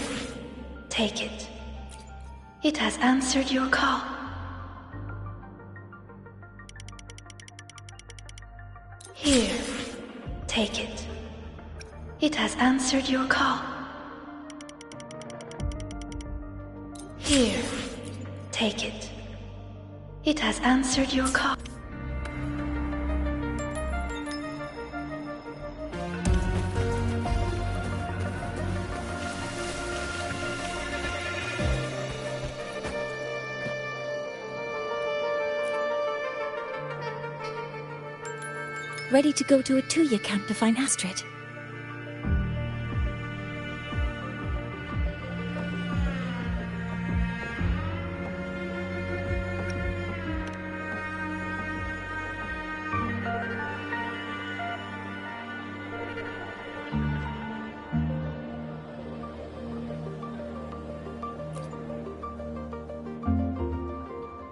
take it. It has answered your call. Here, take it. It has answered your call. Here, take it. It has answered your call. Ready to go to a Tuya camp to find Astrid.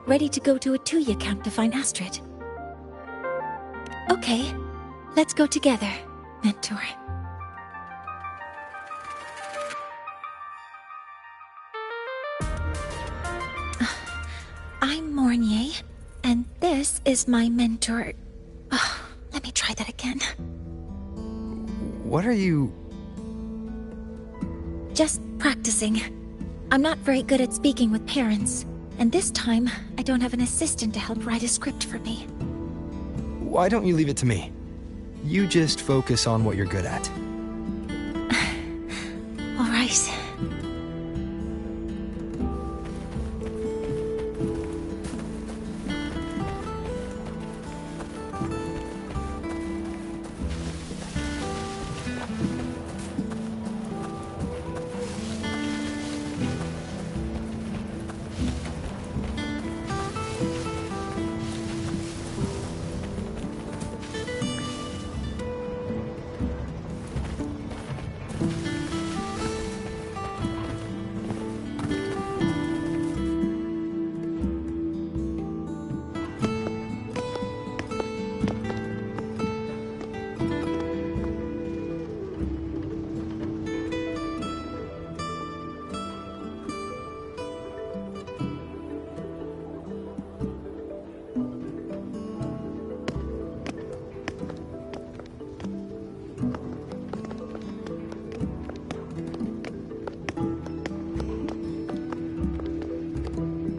Ready to go to a Tuya camp to find Astrid. Okay, let's go together, Mentor. I'm Mornier, and this is my mentor. Let me try that again. What are you... Just practicing. I'm not very good at speaking with parents, and this time I don't have an assistant to help write a script for me. Why don't you leave it to me? You just focus on what you're good at. All right.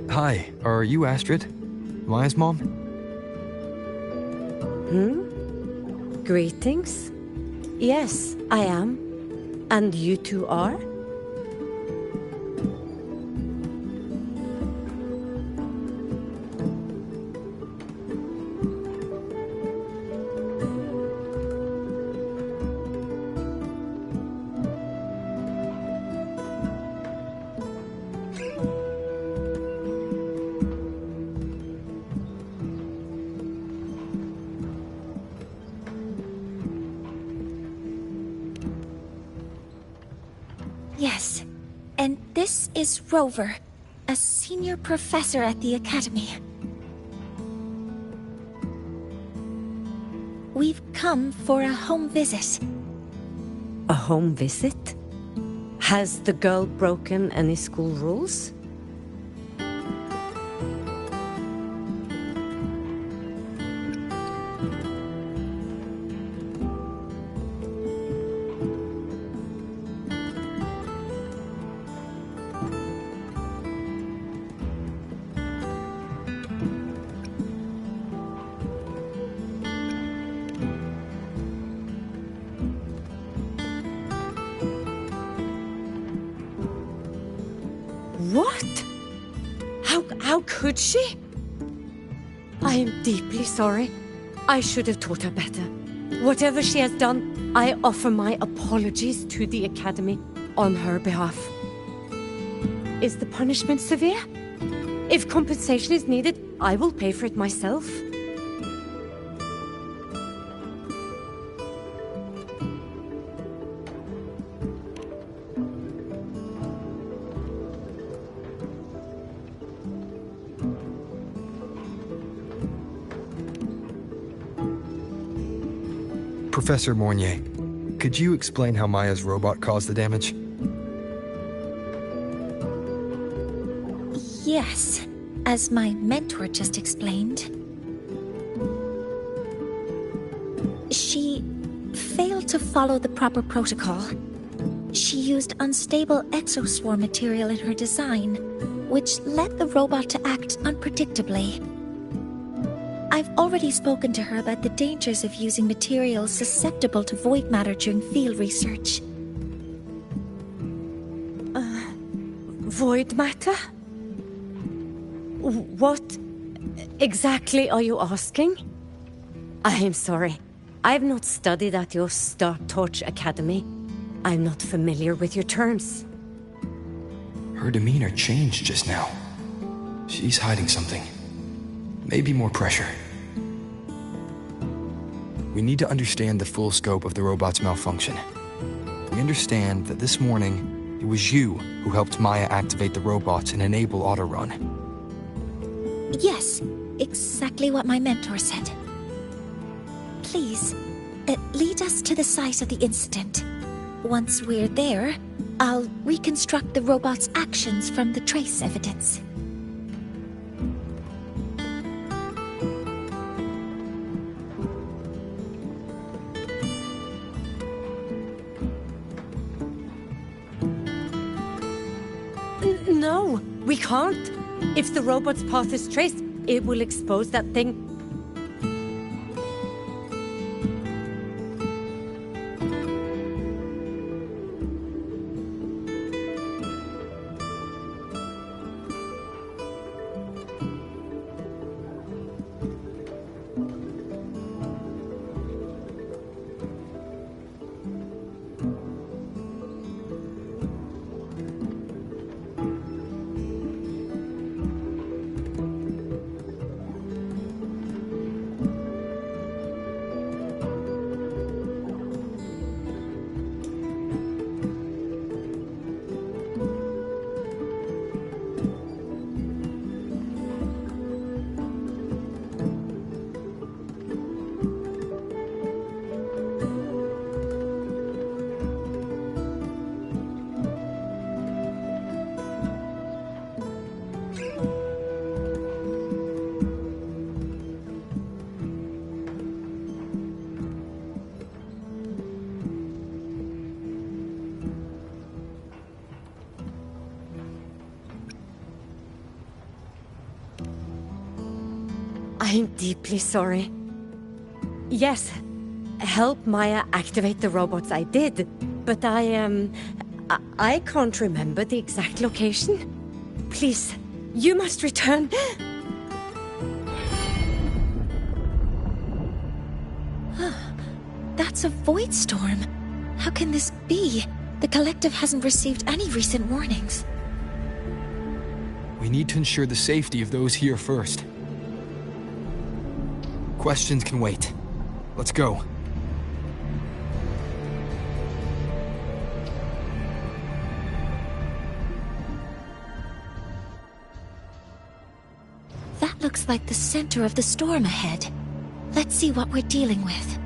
Hi, are you Astrid? Maya's mom? Greetings. Yes, I am. And you two are? Yes, and this is Rover, a senior professor at the Academy. We've come for a home visit. A home visit? Has the girl broken any school rules? What? How could she? I am deeply sorry. I should have taught her better. Whatever she has done, I offer my apologies to the Academy on her behalf. Is the punishment severe? If compensation is needed, I will pay for it myself. Professor Mornier, could you explain how Maya's robot caused the damage? Yes, as my mentor just explained. She failed to follow the proper protocol. She used unstable exoswarm material in her design, which led the robot to act unpredictably. I've already spoken to her about the dangers of using materials susceptible to void matter during field research. Void matter? What exactly are you asking? I'm sorry. I've not studied at your Star Torch Academy. I'm not familiar with your terms. Her demeanor changed just now. She's hiding something. Maybe more pressure. We need to understand the full scope of the robot's malfunction. We understand that this morning, it was you who helped Maya activate the robots and enable auto-run. Yes, exactly what my mentor said. Please, lead us to the site of the incident. Once we're there, I'll reconstruct the robot's actions from the trace evidence. No, we can't. If the robot's path is traced, it will expose that thing. I'm deeply sorry. Yes, help Maya activate the robots I did, but I can't remember the exact location. Please, you must return. That's a void storm. How can this be? The collective hasn't received any recent warnings. We need to ensure the safety of those here first. Questions can wait. Let's go. That looks like the center of the storm ahead. Let's see what we're dealing with.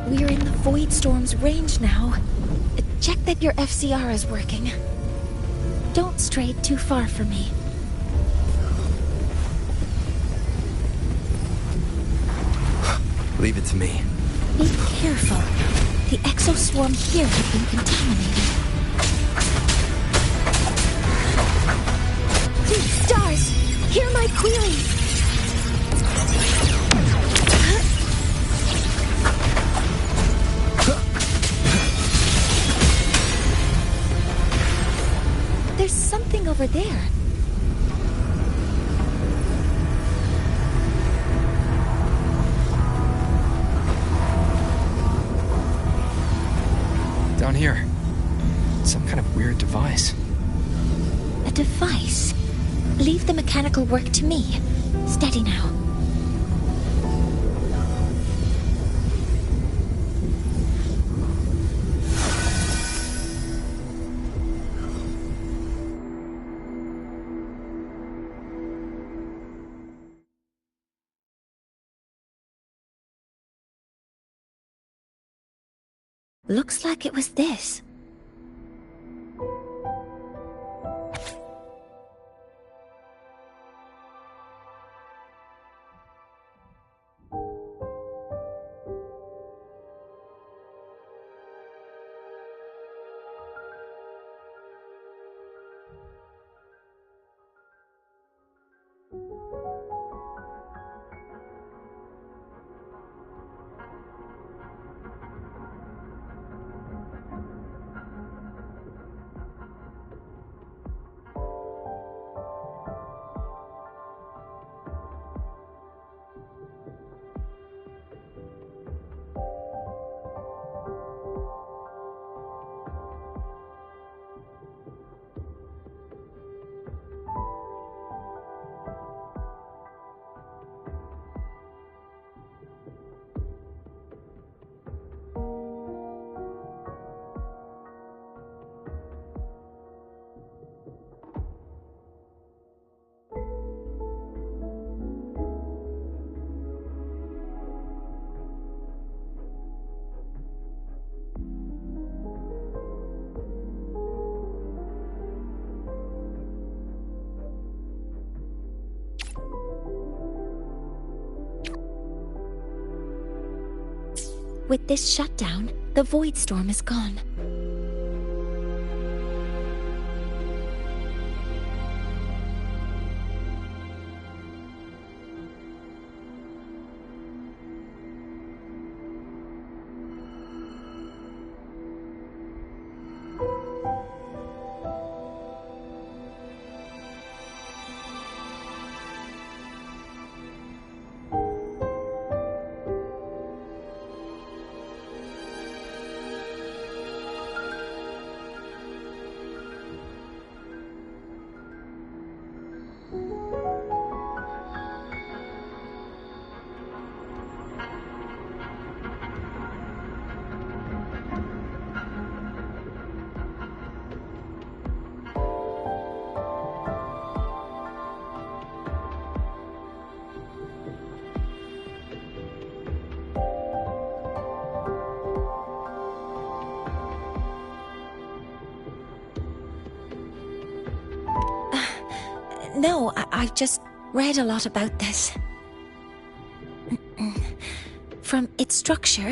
We're in the Void Storm's range now. Check that your FCR is working. Don't stray too far from me. Leave it to me. Be careful. The exoswarm here has been contaminated. Stars! Hear my query! There's something over there. Down here. Some kind of weird device. A device? Leave the mechanical work to me. Steady now. Looks like it was this. With this shutdown, the Void Storm is gone. No, I've just read a lot about this. From its structure,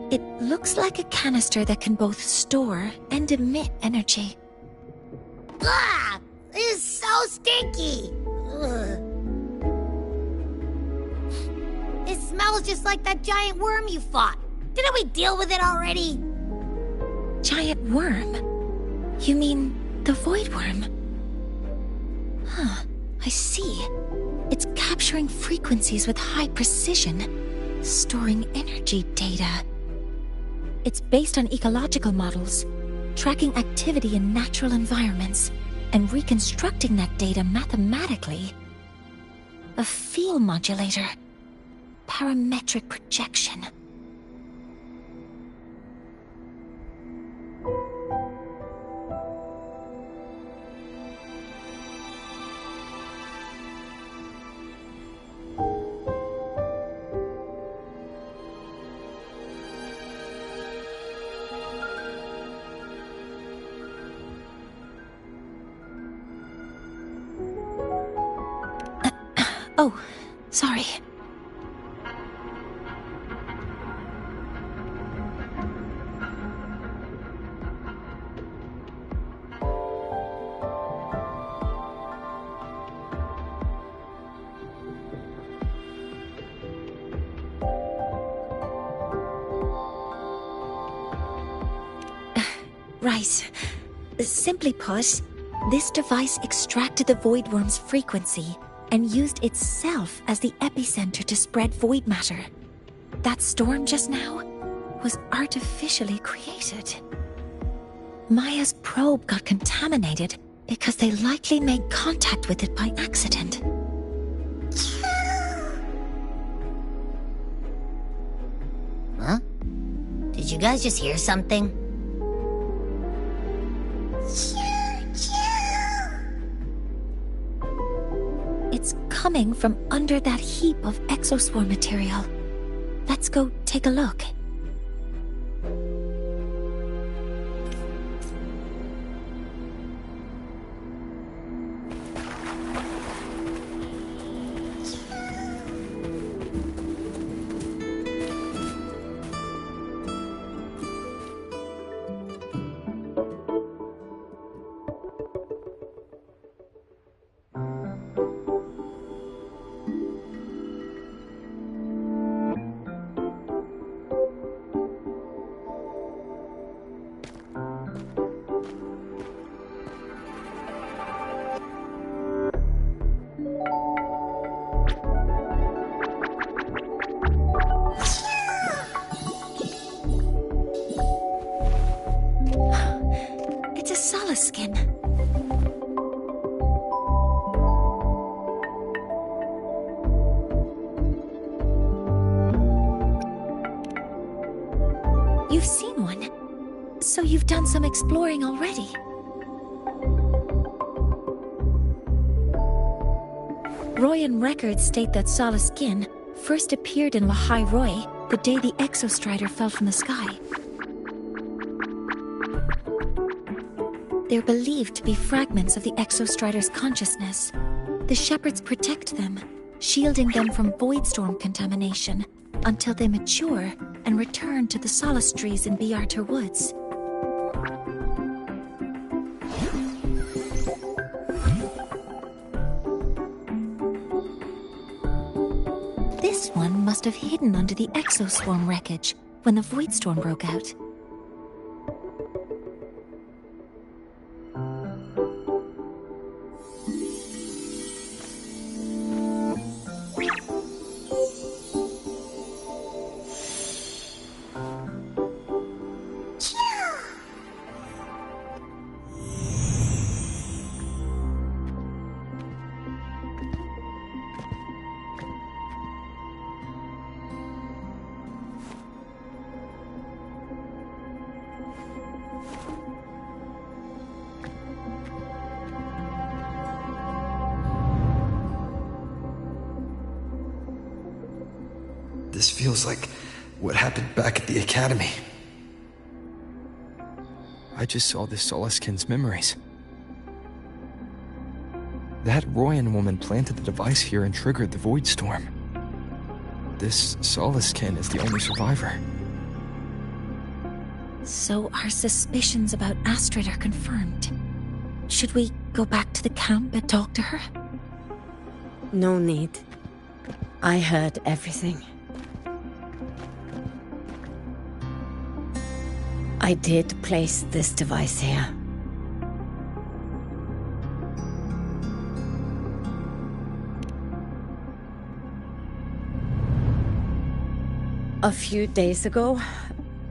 it looks like a canister that can both store and emit energy. Ah! This is so stinky! Ugh. It smells just like that giant worm you fought. Didn't we deal with it already? Giant worm? You mean the Void Worm? Huh, I see. It's capturing frequencies with high precision, storing energy data. It's based on ecological models, tracking activity in natural environments, and reconstructing that data mathematically. A field modulator. Parametric projection. Oh, sorry. Right. Simply put, this device extracted the void worm's frequency and used itself as the epicenter to spread void matter. That storm just now was artificially created. Maya's probe got contaminated because they likely made contact with it by accident. Huh? Did you guys just hear something? It's coming from under that heap of exoswarm material. Let's go take a look. Skin. You've seen one, so you've done some exploring already. Royan records state that Solaskin first appeared in Lahai Roy the day the Exostrider fell from the sky. They're believed to be fragments of the Exostrider's consciousness. The Shepherds protect them, shielding them from voidstorm contamination until they mature and return to the solace trees in Biarter Woods. This one must have hidden under the exoswarm wreckage when the voidstorm broke out. This feels like what happened back at the academy. I just saw this Solaskin's memories. That Royan woman planted the device here and triggered the void storm. This Solaskin is the only survivor. So our suspicions about Astrid are confirmed. Should we go back to the camp and talk to her? No need. I heard everything. I did place this device here. A few days ago,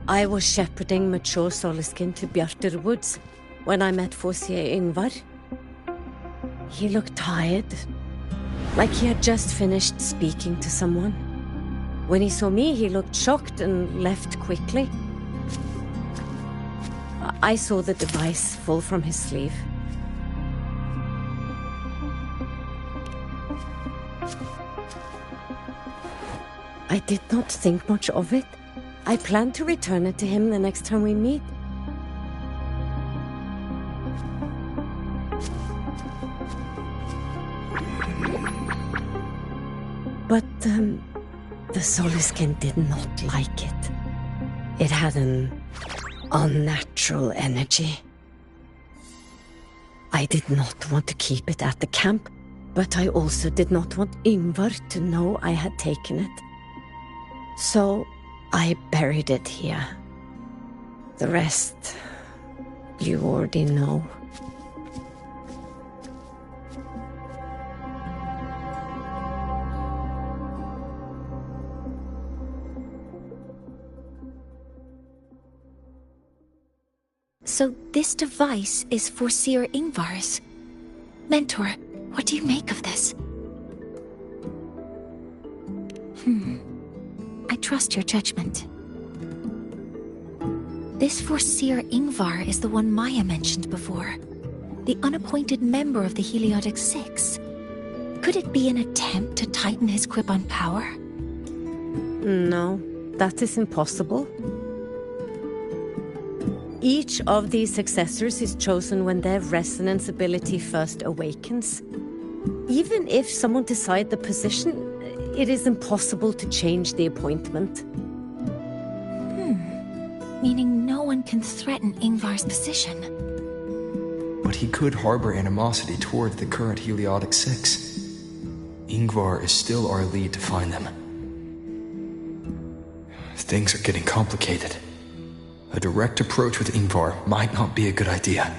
I was shepherding mature Solaskin to Bjarter Woods when I met Fossier Ingvar. He looked tired, like he had just finished speaking to someone. When he saw me, he looked shocked and left quickly. I saw the device fall from his sleeve. I did not think much of it. I plan to return it to him the next time we meet. The Soliskin did not like it. It had an unnatural energy. I did not want to keep it at the camp, but I also did not want Ingvar to know I had taken it. So I buried it here. The rest, you already know. So this device is for Seer Ingvar's. Mentor, what do you make of this? I trust your judgment. This Seer Ingvar is the one Maya mentioned before. The unappointed member of the Heliotic Six. Could it be an attempt to tighten his grip on power? No, that is impossible. Each of these successors is chosen when their resonance ability first awakens. Even if someone decides the position, it is impossible to change the appointment. Meaning no one can threaten Ingvar's position. But he could harbor animosity toward the current Heliotic Six. Ingvar is still our lead to find them. Things are getting complicated. A direct approach with Ingvar might not be a good idea.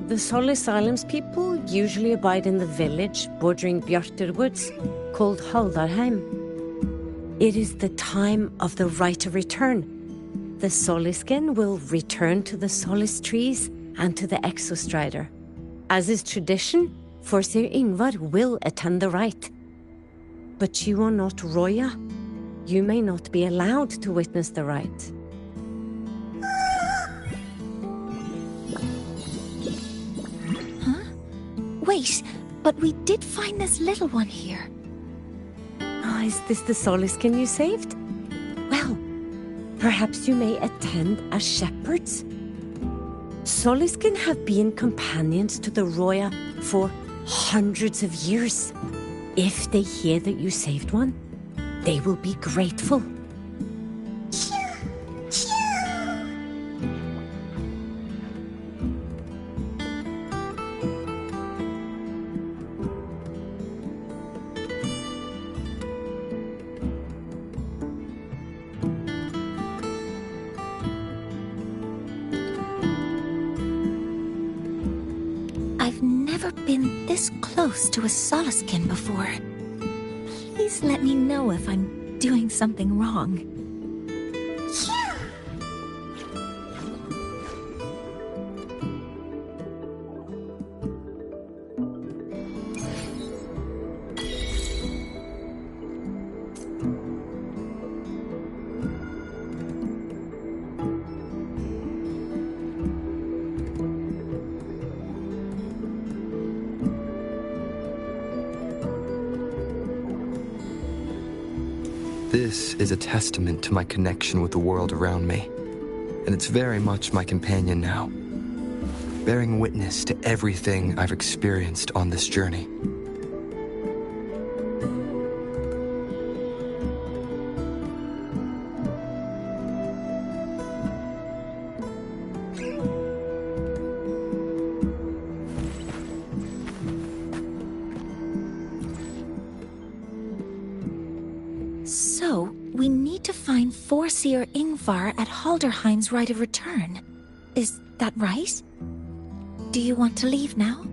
The Solis Islands people usually abide in the village bordering Bjartur Woods, called Haldarheim. It is the time of the Rite of Return. The Soliskin will return to the Solis trees and to the Exostrider. As is tradition, Forseer Ingvar will attend the rite. But you are not Roya. You may not be allowed to witness the rite. Wait, but we did find this little one here. Is this the Soliskin you saved? Well, perhaps you may attend as shepherds. Soliskin have been companions to the Roya for hundreds of years. If they hear that you saved one, they will be grateful. Been this close to a Soliskin before. Please let me know if I'm doing something wrong. This is a testament to my connection with the world around me, and it's very much my companion now, bearing witness to everything I've experienced on this journey. So, we need to find Forseer Ingvar at Halderheim's right of return. Is that right? Do you want to leave now?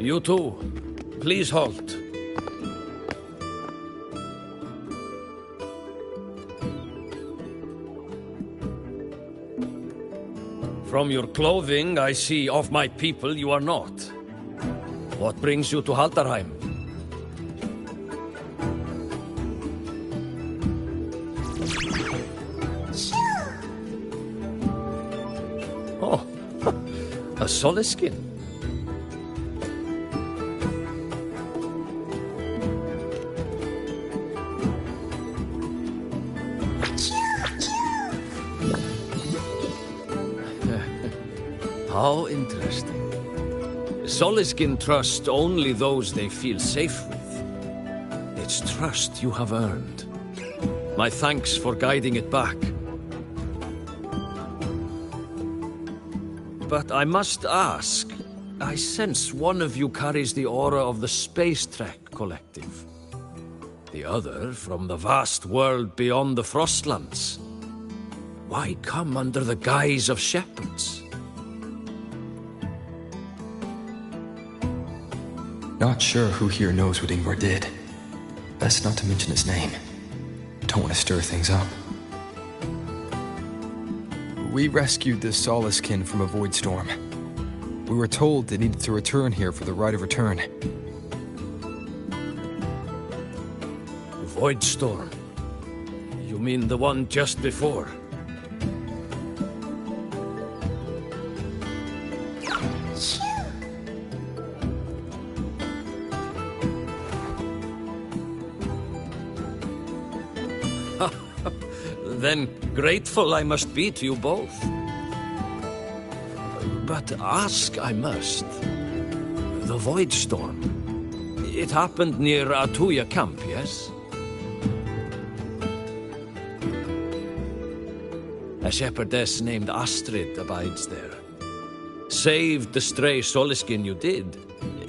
You too. Please halt. From your clothing, I see of my people you are not. What brings you to Halderheim? Oh, a Soleskin. How interesting. Soleskin trust only those they feel safe with. It's trust you have earned. My thanks for guiding it back. But I must ask, I sense one of you carries the aura of the Space Trek Collective. The other from the vast world beyond the Frostlands. Why come under the guise of shepherds? Not sure who here knows what Ingvar did. Best not to mention his name. Don't want to stir things up. We rescued the Solaskin from a void storm. We were told they needed to return here for the rite of return. Void storm? You mean the one just before? Then grateful I must be to you both. But ask I must. The Void Storm. It happened near Atuya camp, yes? A shepherdess named Astrid abides there. Saved the stray Soliskin you did,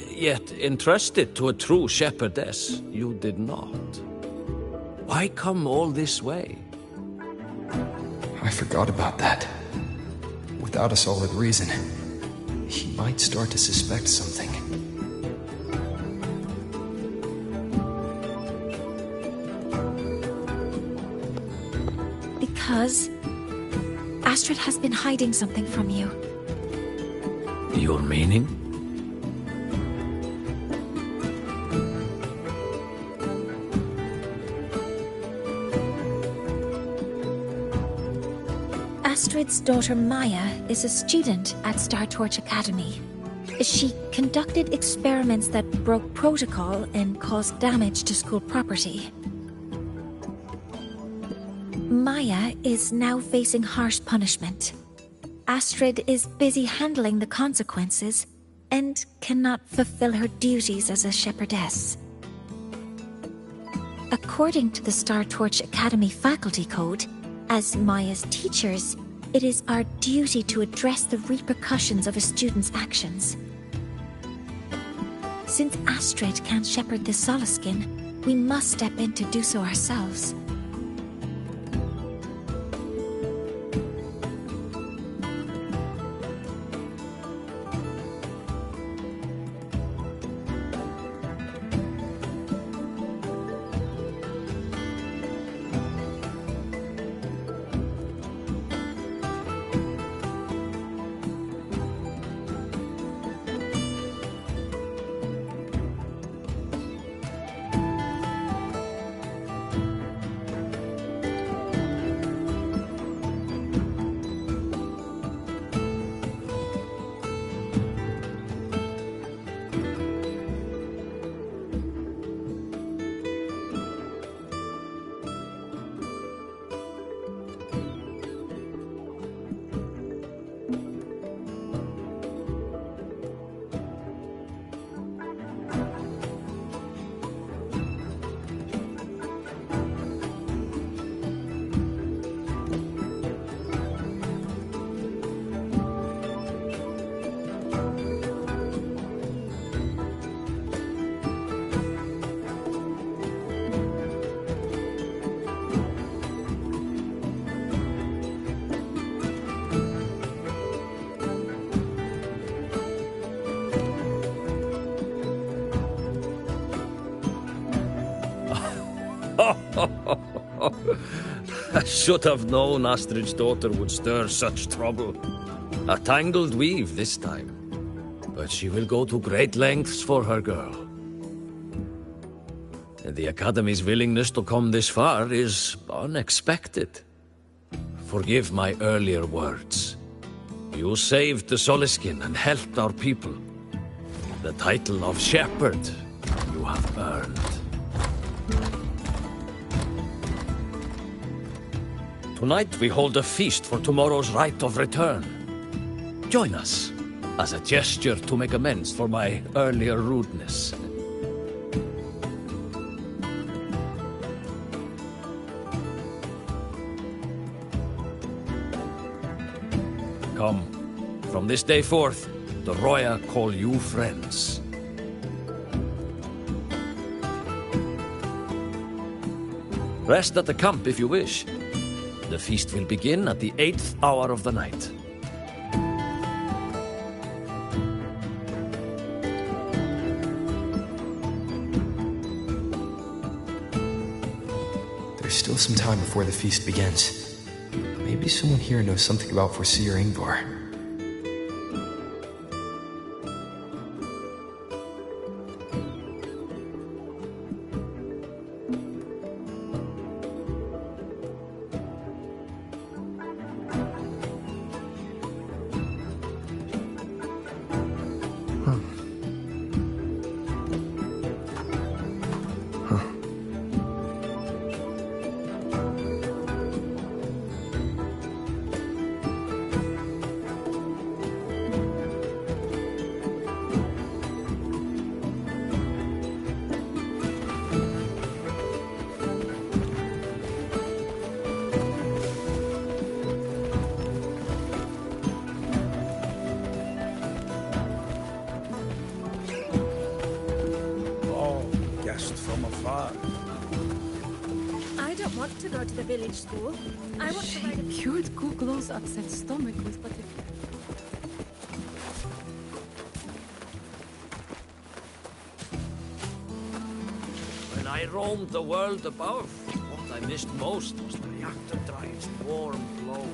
yet entrusted to a true shepherdess you did not. Why come all this way? I forgot about that. Without a solid reason, he might start to suspect something. Because Astrid has been hiding something from you. Your meaning? Astrid's daughter Maya is a student at Star Torch Academy. She conducted experiments that broke protocol and caused damage to school property. Maya is now facing harsh punishment. Astrid is busy handling the consequences and cannot fulfill her duties as a shepherdess. According to the Star Torch Academy faculty code, as Maya's teachers, it is our duty to address the repercussions of a student's actions. Since Astrid can't shepherd the Solaskin, we must step in to do so ourselves. I should have known Astrid's daughter would stir such trouble. A tangled weave this time. But she will go to great lengths for her girl. And the Academy's willingness to come this far is unexpected. Forgive my earlier words. You saved the Soliskin and helped our people. The title of shepherd you have earned. Tonight we hold a feast for tomorrow's rite of return. Join us, as a gesture to make amends for my earlier rudeness. Come, from this day forth, the Roya call you friends. Rest at the camp if you wish. The feast will begin at the 8th hour of the night. There's still some time before the feast begins. Maybe someone here knows something about Foreseer Ingvar. I don't want to go to the village school. I want to ride a... Cured Googlo's upset stomach with butterfly. When I roamed the world above, what I missed most was the reactor drive's warm glow.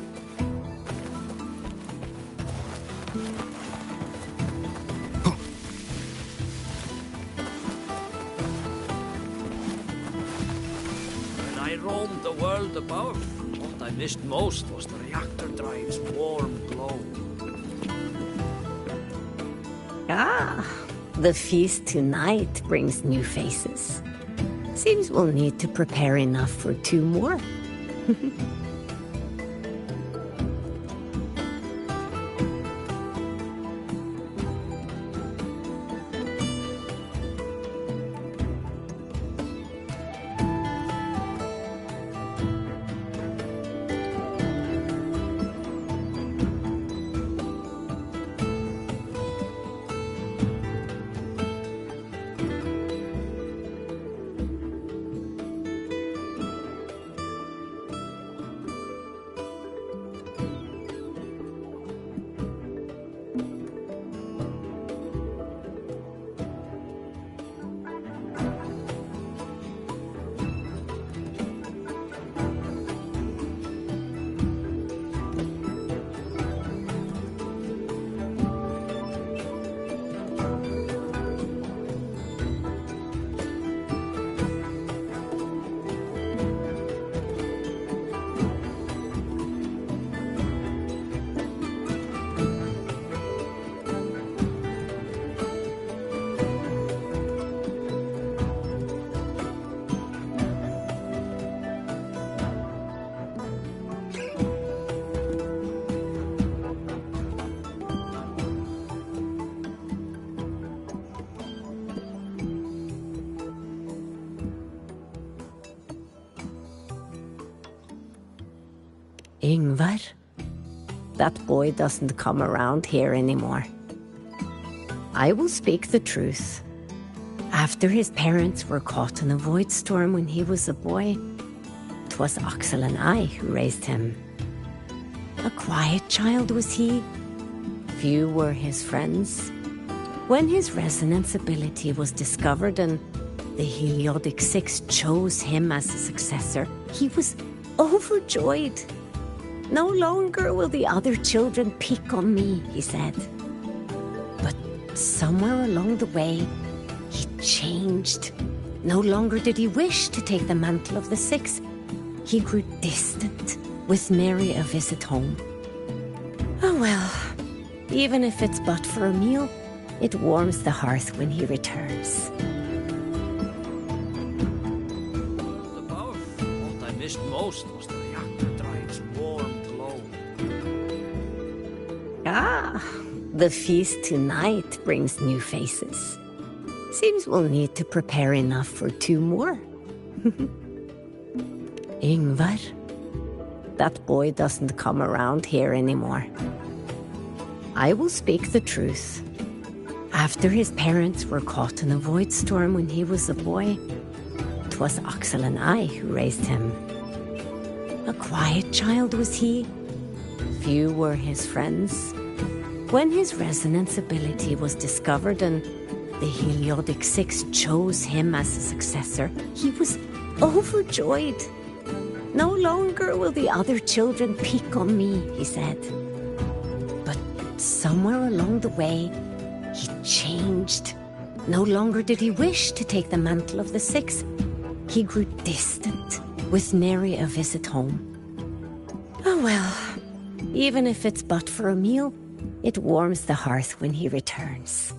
When I roamed the world above, what I missed most was the reactor drive's warm glow. Ah, the feast tonight brings new faces. Seems we'll need to prepare enough for 2 more. Ingvar? That boy doesn't come around here anymore. I will speak the truth. After his parents were caught in a void storm when he was a boy, 'twas Axel and I who raised him. A quiet child was he. Few were his friends. When his resonance ability was discovered and the Heliodic Six chose him as a successor, he was overjoyed. No longer will the other children pick on me, he said. But somewhere along the way, he changed. No longer did he wish to take the mantle of the Six. He grew distant, with Mary a visit home. Oh well, even if it's but for a meal, it warms the hearth when he returns. Above, what I missed most was the reactor drive's warm glow. Ah, the feast tonight brings new faces. Seems we'll need to prepare enough for 2 more. Ingvar? That boy doesn't come around here anymore. I will speak the truth. After his parents were caught in a void storm when he was a boy, 'twas Axel and I who raised him. A quiet child was he. Few were his friends. When his resonance ability was discovered and the Heliodic Six chose him as a successor, he was overjoyed. No longer will the other children peek on me, he said. But somewhere along the way, he changed. No longer did he wish to take the mantle of the six. He grew distant, with nary a visit home. Oh well, even if it's but for a meal, it warms the hearth when he returns.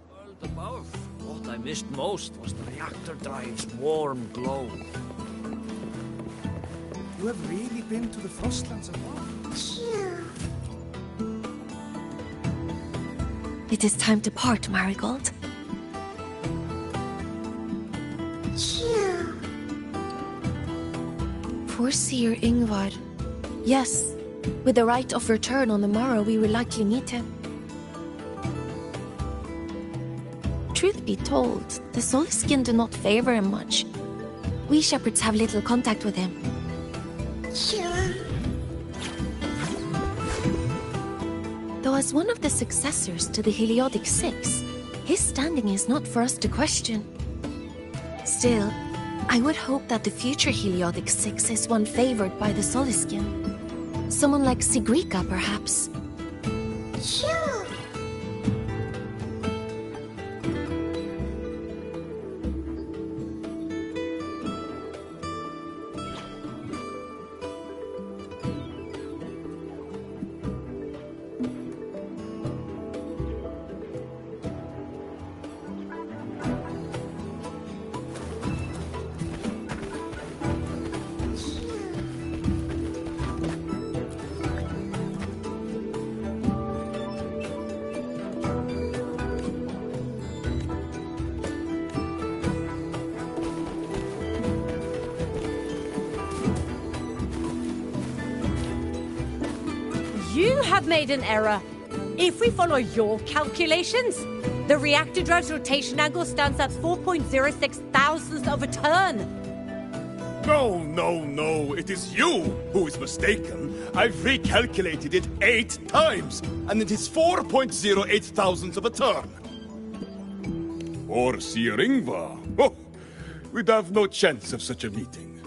World above, what I missed most was the reactor drive's warm glow. You have really been to the Frostlands above. It is time to part, Marigold. Poor Seer Ingvar. Yes, with the right of return on the morrow, we will likely meet him. Truth be told, the Soulskin do not favor him much. We shepherds have little contact with him. Though as one of the successors to the Heliodic Six, his standing is not for us to question. Still, I would hope that the future Heliodic Six is one favored by the Soulskin. Someone like Sigrika, perhaps. You have made an error. If we follow your calculations, the reactor drive's rotation angle stands at 4.06 thousandths of a turn. No, it is you who is mistaken. I've recalculated it 8 times, and it is 4.08 thousandths of a turn. Or Seer Ingvar. Oh, we'd have no chance of such a meeting.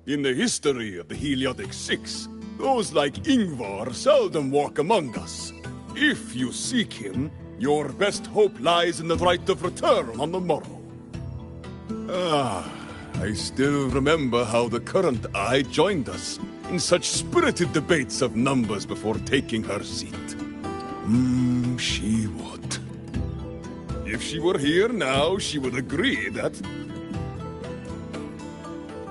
In the history of the Heliodic Six, those like Ingvar seldom walk among us. If you seek him, your best hope lies in the right of return on the morrow. I still remember how the current eye joined us in such spirited debates of numbers before taking her seat. She would. If she were here now, she would agree that...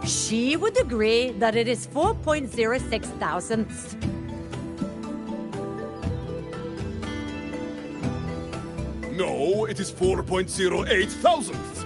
She would agree that it is 4.06 thousandths. No, it is 4.08 thousandths.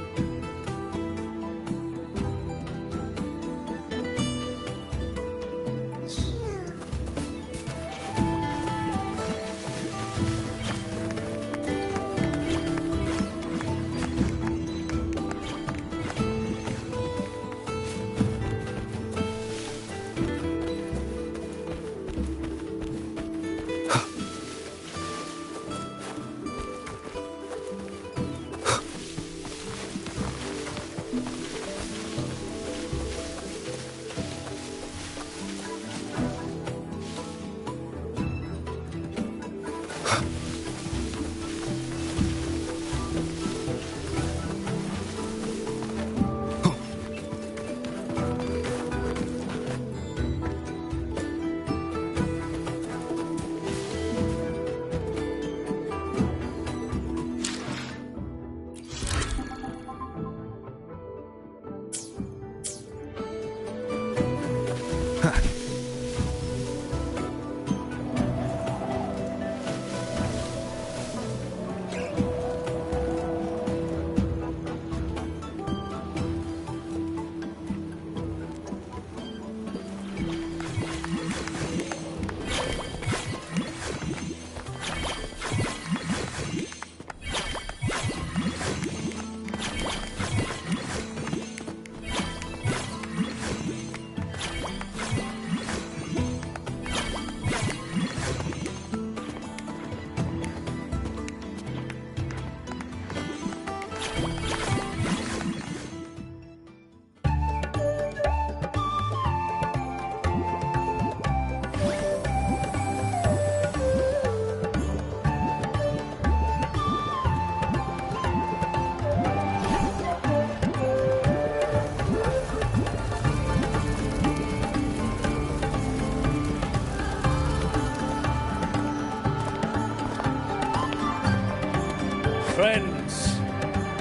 friends,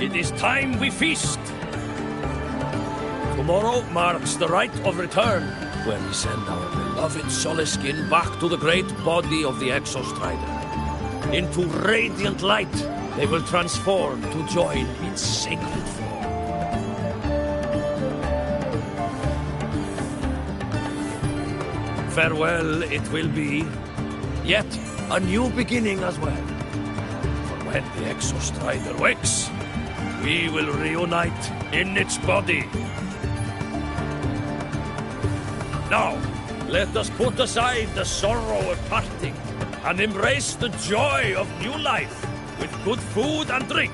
it is time we feast. Tomorrow marks the rite of return, where we send our beloved Soliskin back to the great body of the Exostrider. Into radiant light, they will transform to join its sacred form. Farewell it will be, yet a new beginning as well. For when the Exostrider wakes, we will reunite in its body. Now, let us put aside the sorrow of parting and embrace the joy of new life with good food and drink.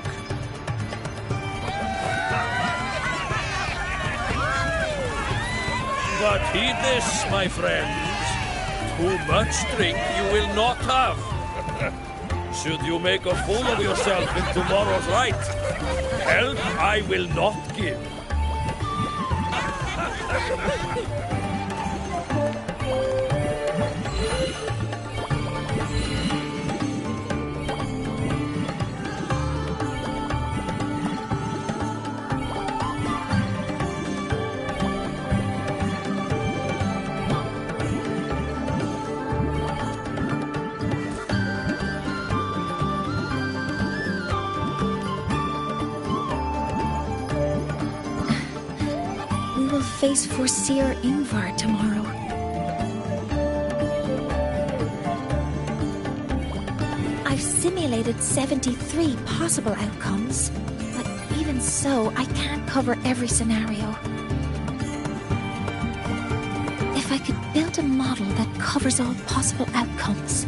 But heed this, my friends. Too much drink you will not have. Should you make a fool of yourself in tomorrow's rite, help I will not give. Face for Seer Ingvar tomorrow. I've simulated 73 possible outcomes, but even so, I can't cover every scenario. If I could build a model that covers all possible outcomes,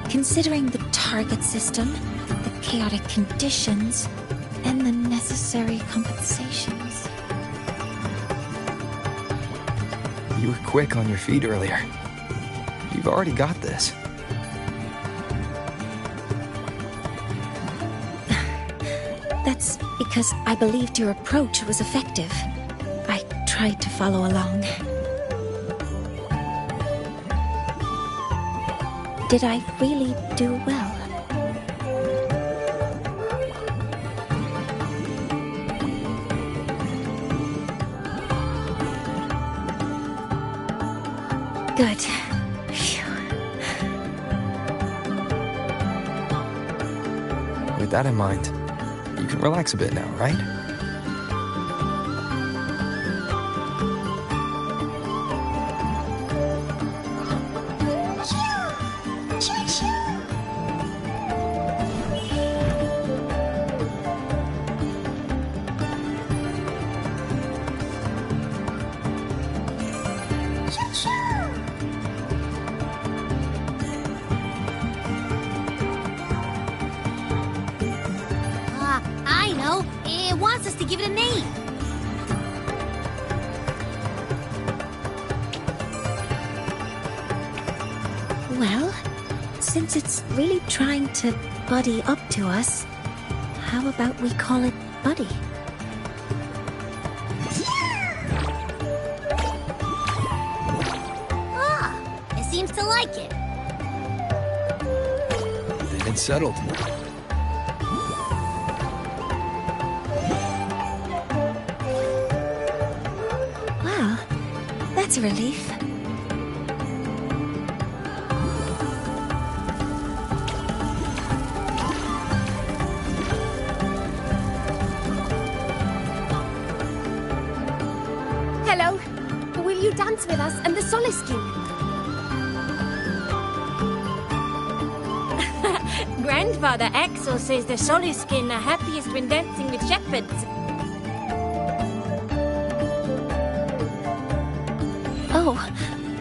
considering the target system, the chaotic conditions, and the necessary compensations. You were quick on your feet earlier. You've already got this. That's because I believed your approach was effective. I tried to follow along. Did I really do well? Good. Phew. With that in mind, you can relax a bit now, right? Since it's really trying to buddy up to us, how about we call it Buddy? Ah, it seems to like it. They've been settled. Well, that's a relief. Dance with us and the Soliskin. Grandfather Axel says the Soliskin are happiest when dancing with shepherds. Oh,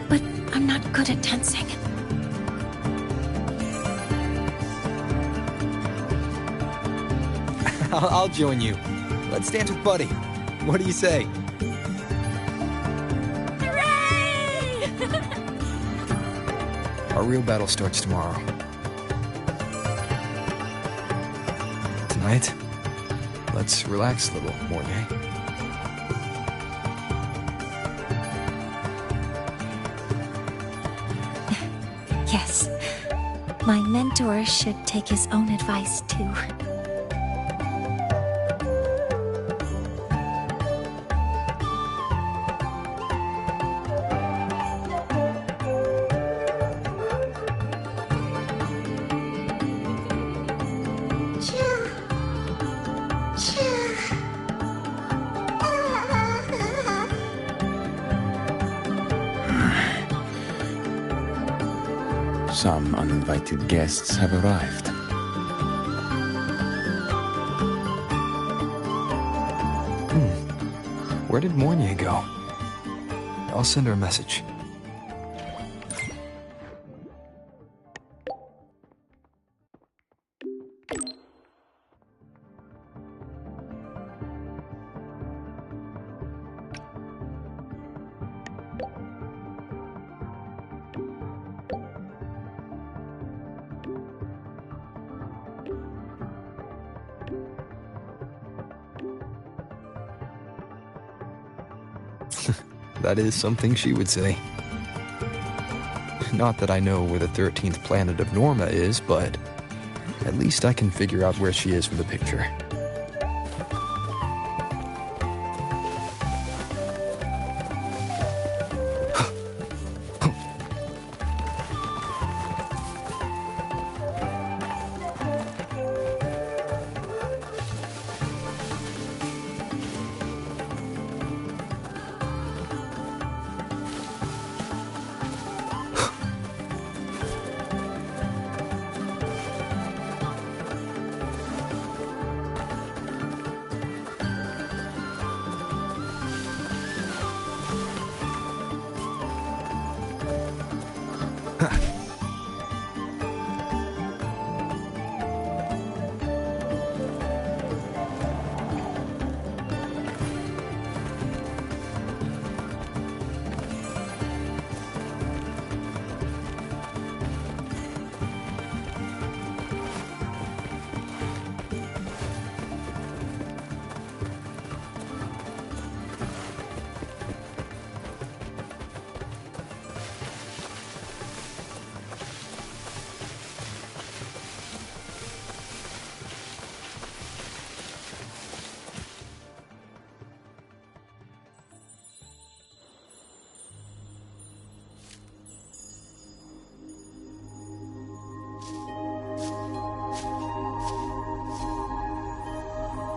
but I'm not good at dancing. I'll join you. Let's dance with Buddy. What do you say? Our real battle starts tomorrow. Tonight, let's relax a little, Mornay. Yes. My mentor should take his own advice, too. Some uninvited guests have arrived. Where did Mornia go? I'll send her a message. That is something she would say. Not that I know where the 13th planet of Norma is, but at least I can figure out where she is from the picture.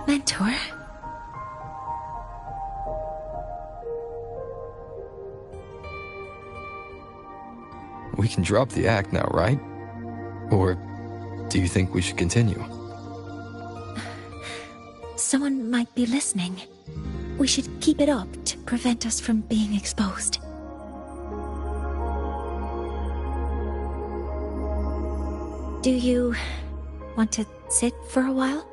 Mentor? We can drop the act now, right? Or do you think we should continue? Someone might be listening. We should keep it up to prevent us from being exposed. Do you want to sit for a while?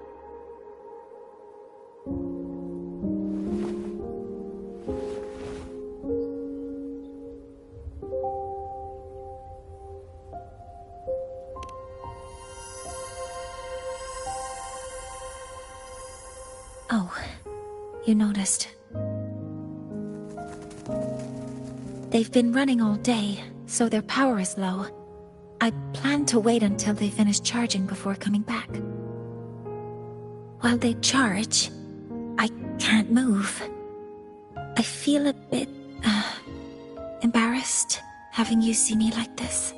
Oh, you noticed. They've been running all day, so their power is low. I plan to wait until they finish charging before coming back. While they charge, I can't move. I feel a bit, embarrassed having you see me like this.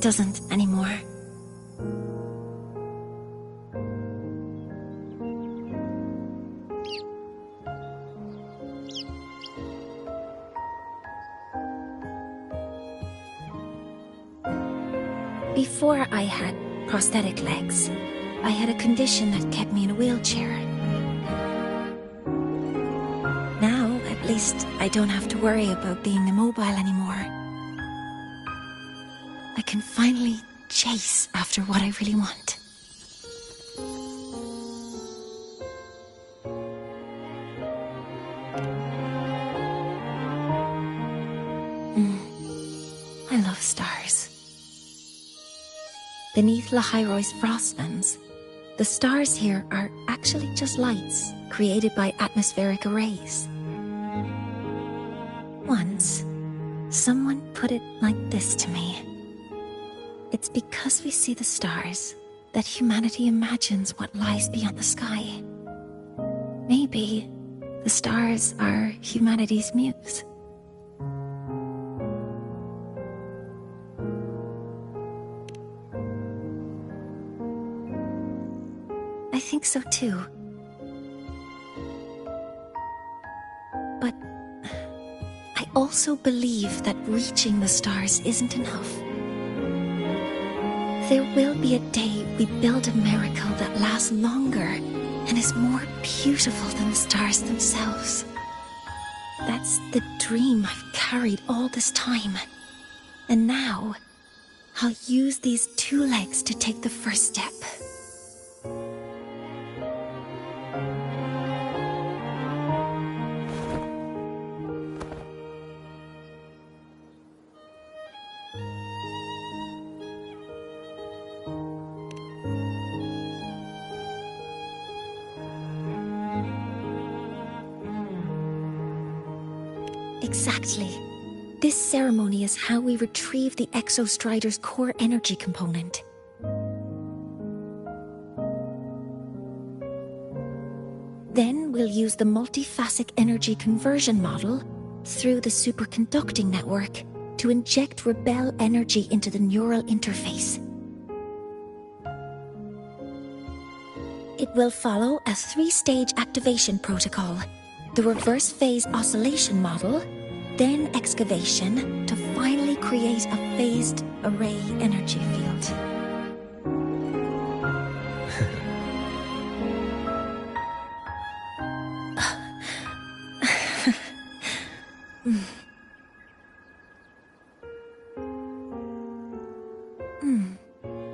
doesn't anymore. Before I had prosthetic legs, I had a condition that kept me in a wheelchair. Now, at least, I don't have to worry about being immobile anymore. I can finally chase after what I really want. I love stars. Beneath Lahairoy's frostlands, the stars here are actually just lights created by atmospheric arrays. Once, someone put it like this to me. It's because we see the stars that humanity imagines what lies beyond the sky. Maybe the stars are humanity's muse. I think so too. But I also believe that reaching the stars isn't enough. There will be a day we build a miracle that lasts longer and is more beautiful than the stars themselves. That's the dream I've carried all this time. And now, I'll use these 2 legs to take the first step. Exactly. This ceremony is how we retrieve the Exostrider's core energy component. Then we'll use the multiphasic energy conversion model through the superconducting network to inject rebel energy into the neural interface. It will follow a 3-stage activation protocol: the reverse phase oscillation model, then excavation, to finally create a phased array energy field.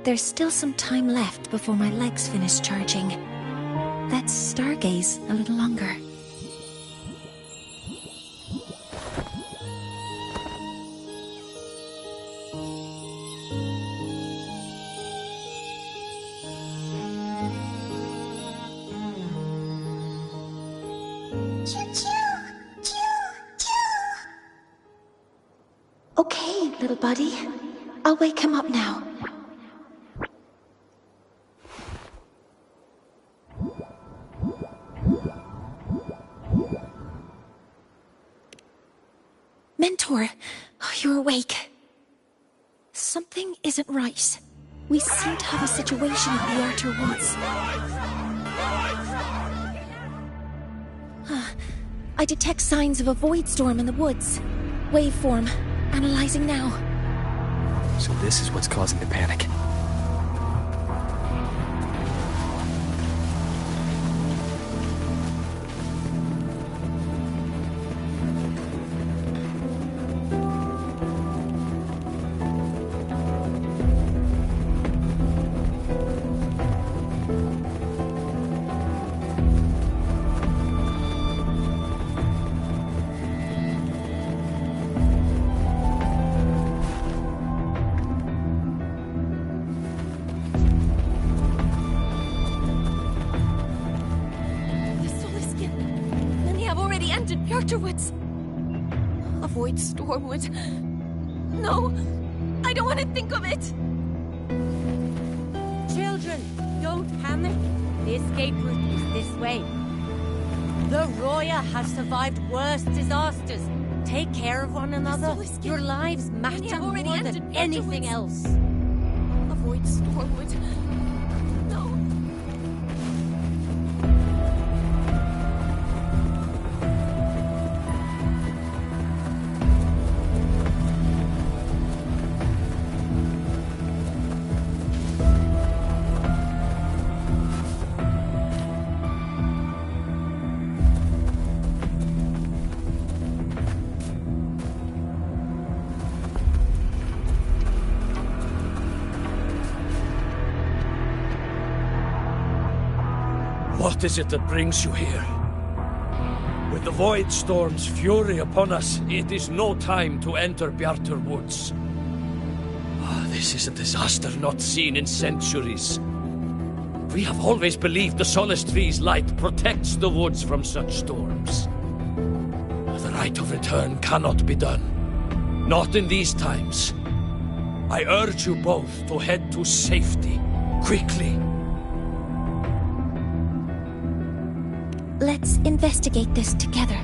There's still some time left before my legs finish charging. Let's stargaze a little longer. Okay, little buddy. I'll wake him up now. Mentor, you're awake. Something isn't right. We seem to have a situation at the Outer Woods. I detect signs of a void storm in the woods. Waveform. Analyzing now. So this is what's causing the panic. A void storm would... No! I don't want to think of it! Children, don't panic. The escape route is this way. The Roya have survived worse disasters. Take care of one another. Your lives matter more than anything else. void storm would... No. What is it that brings you here? With the Void Storm's fury upon us, it is no time to enter Bjartur Woods. This is a disaster not seen in centuries. We have always believed the Solace Tree's light protects the woods from such storms. The rite of return cannot be done. Not in these times. I urge you both to head to safety, quickly. Let's investigate this together.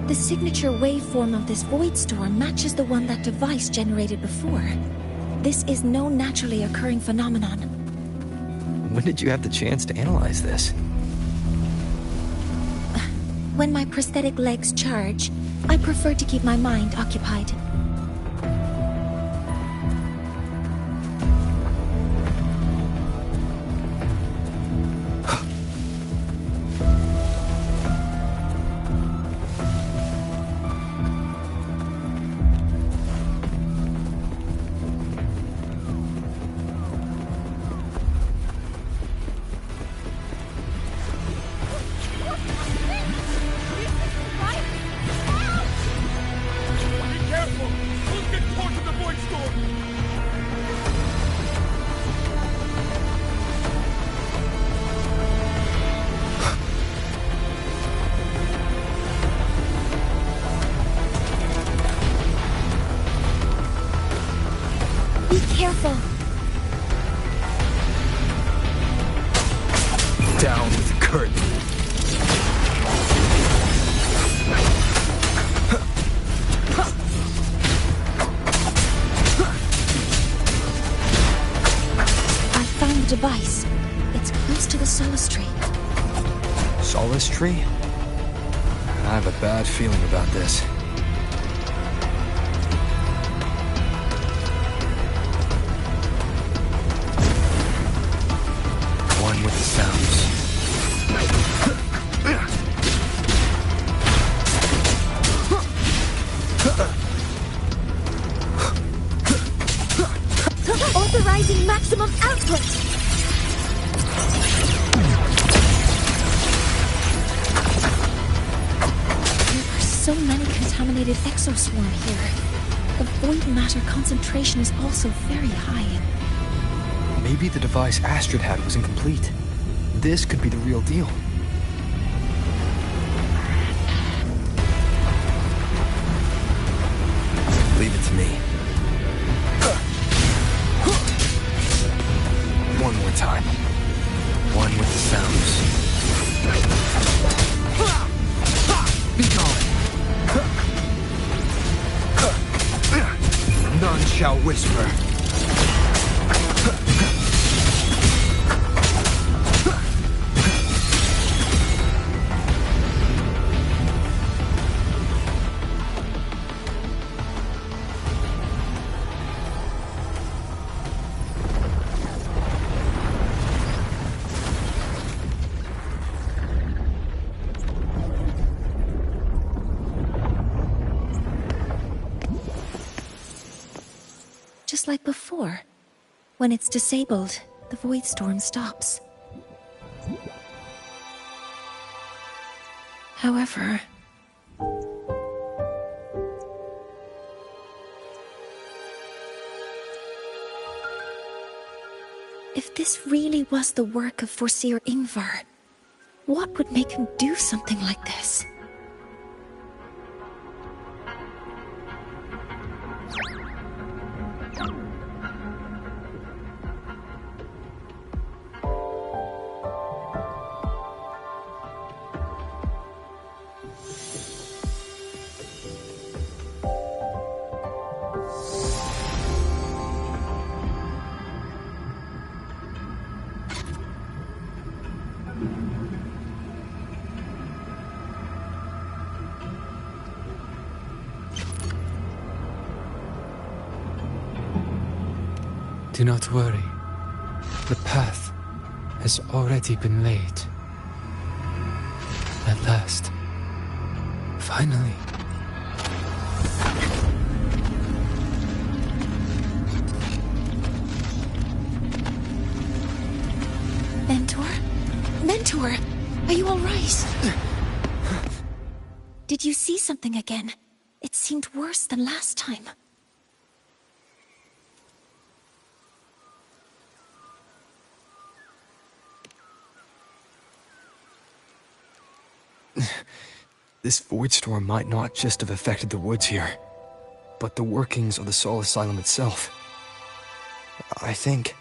The signature waveform of this void storm matches the one that device generated before. This is no naturally occurring phenomenon. When did you have the chance to analyze this? When my prosthetic legs charge, I prefer to keep my mind occupied. Careful. Down with the curtain. I found the device. It's close to the Solace Tree. Solace Tree? I have a bad feeling about this. With the sounds. Authorizing maximum output! You're so many contaminated exoswarm here. The void matter concentration is also very high. Maybe the device Astrid had was incomplete. This could be the real deal. Leave it to me. One more time. One with the sounds. Be gone. None shall whisper. Just like before. When it's disabled, the void storm stops. However... if this really was the work of Foreseer Ingvar, what would make him do something like this? Do not worry. The path has already been laid. At last. Finally. Mentor? Mentor! Are you alright? Did you see something again? It seemed worse than last time. This void storm might not just have affected the woods here, but the workings of the Soul Asylum itself. I think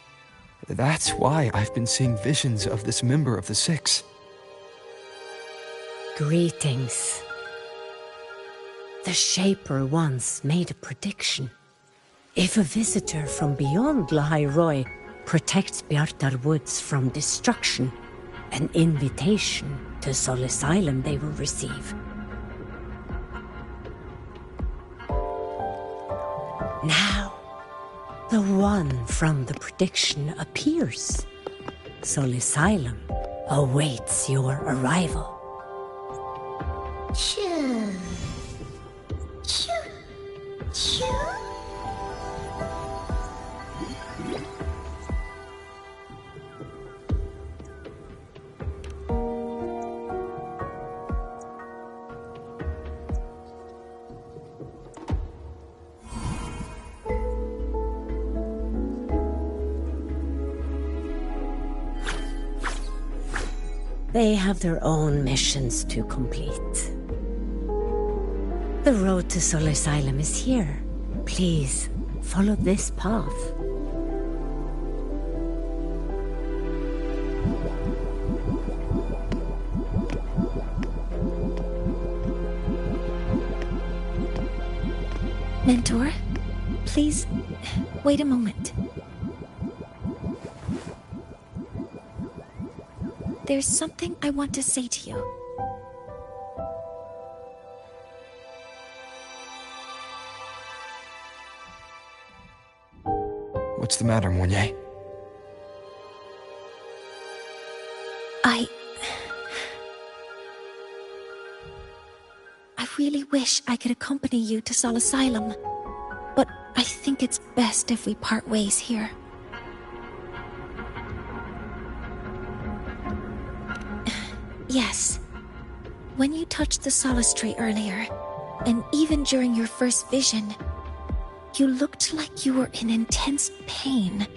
that's why I've been seeing visions of this member of the Six. Greetings. The Shaper once made a prediction. If a visitor from beyond Lahai Roy protects Bjartar Woods from destruction, an invitation to Soul Asylum they will receive. Now, the one from the prediction appears. Soul Asylum awaits your arrival. Choo. Choo. Choo. They have their own missions to complete. The road to Soul Asylum is here. Please, follow this path. Mentor, please, wait a moment. There's something I want to say to you. What's the matter, Mornier? I really wish I could accompany you to Soul Asylum, but I think it's best if we part ways here. Yes. When you touched the Solace Tree earlier, And even during your first vision, you looked like you were in intense pain.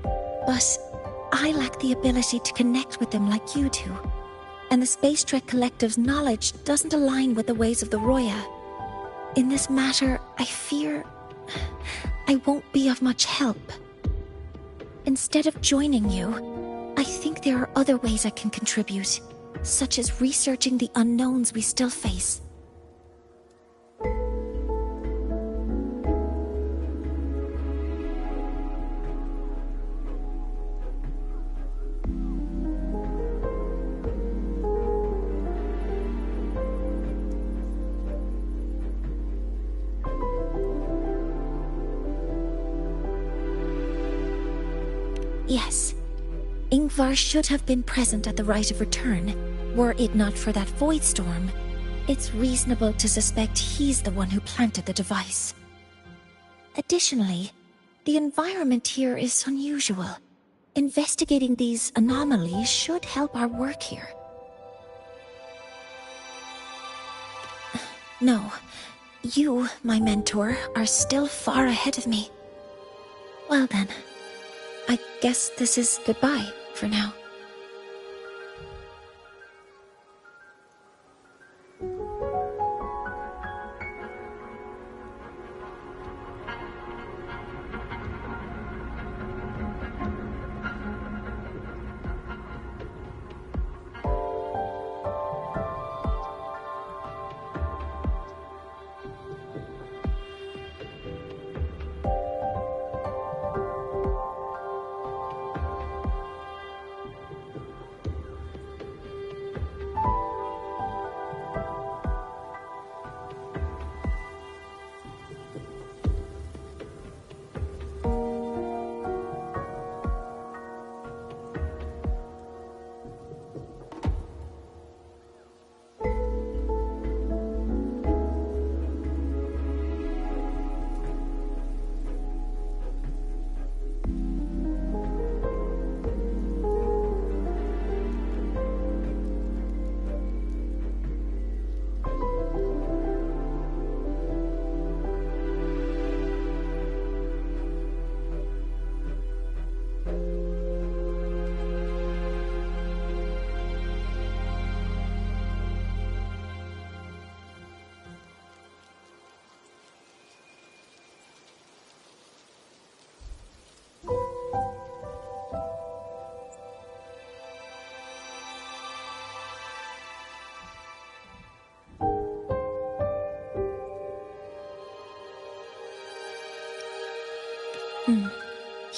But I lack the ability to connect with them like you do. And the Space Trek Collective's knowledge doesn't align with the ways of the Roya. In this matter, I fear I won't be of much help. Instead of joining you, I think there are other ways I can contribute, such as researching the unknowns we still face. Yes, Ingvar should have been present at the rite of return. Were it not for that void storm, it's reasonable to suspect he's the one who planted the device. Additionally, the environment here is unusual. Investigating these anomalies should help our work here. No, you, my mentor, are still far ahead of me. Well then, I guess this is goodbye for now.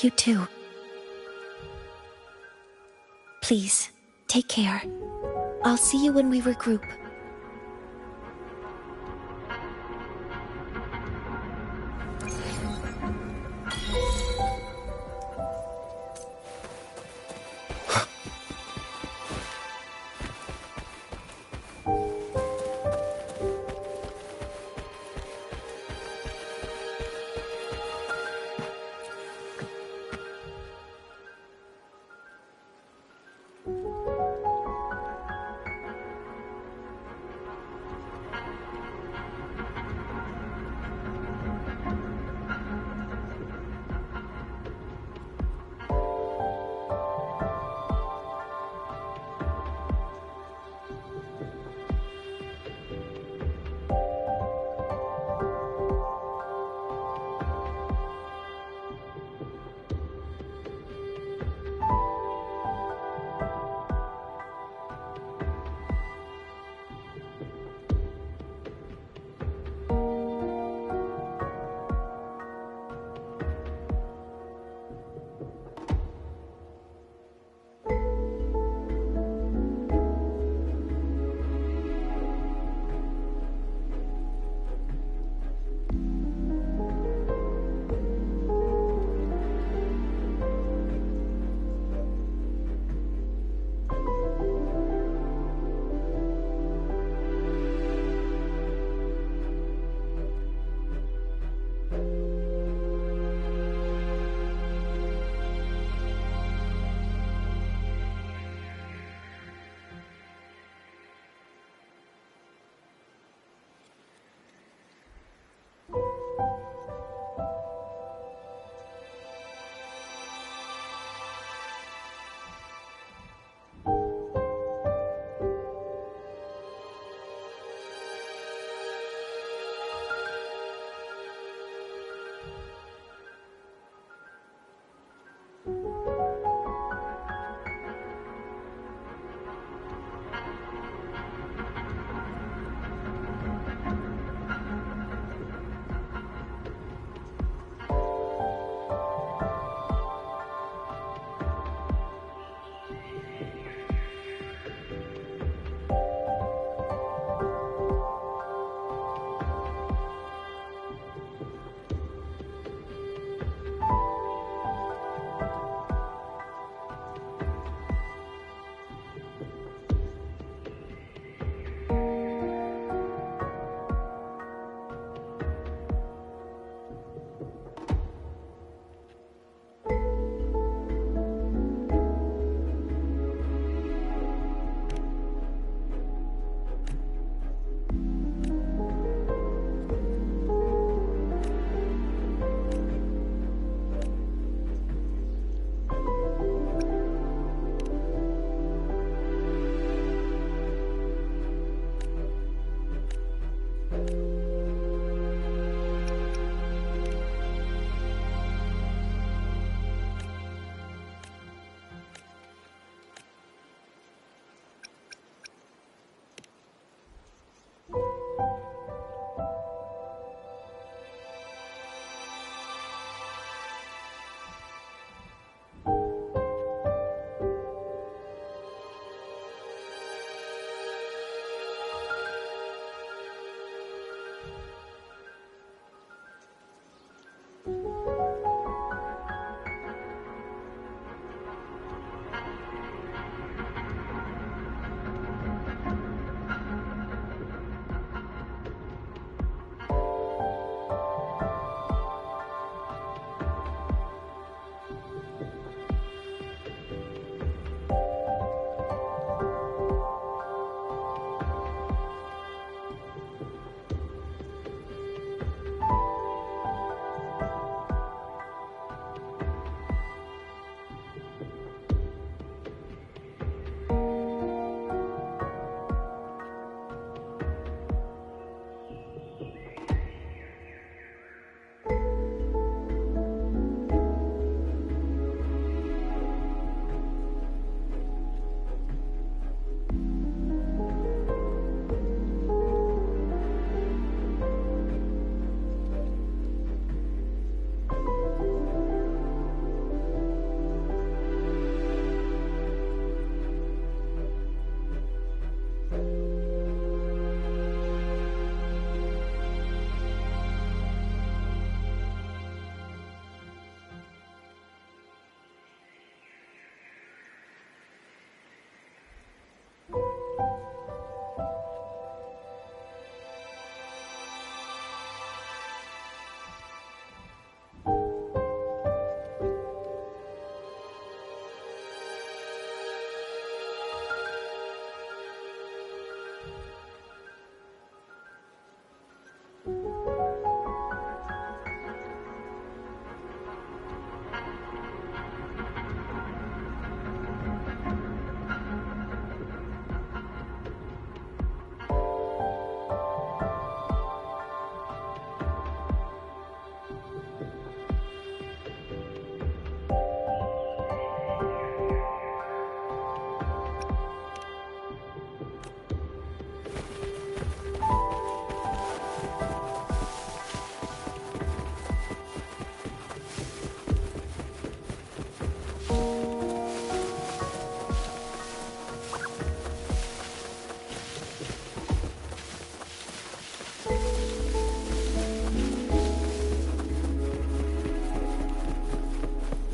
You too. Please, take care. I'll see you when we regroup.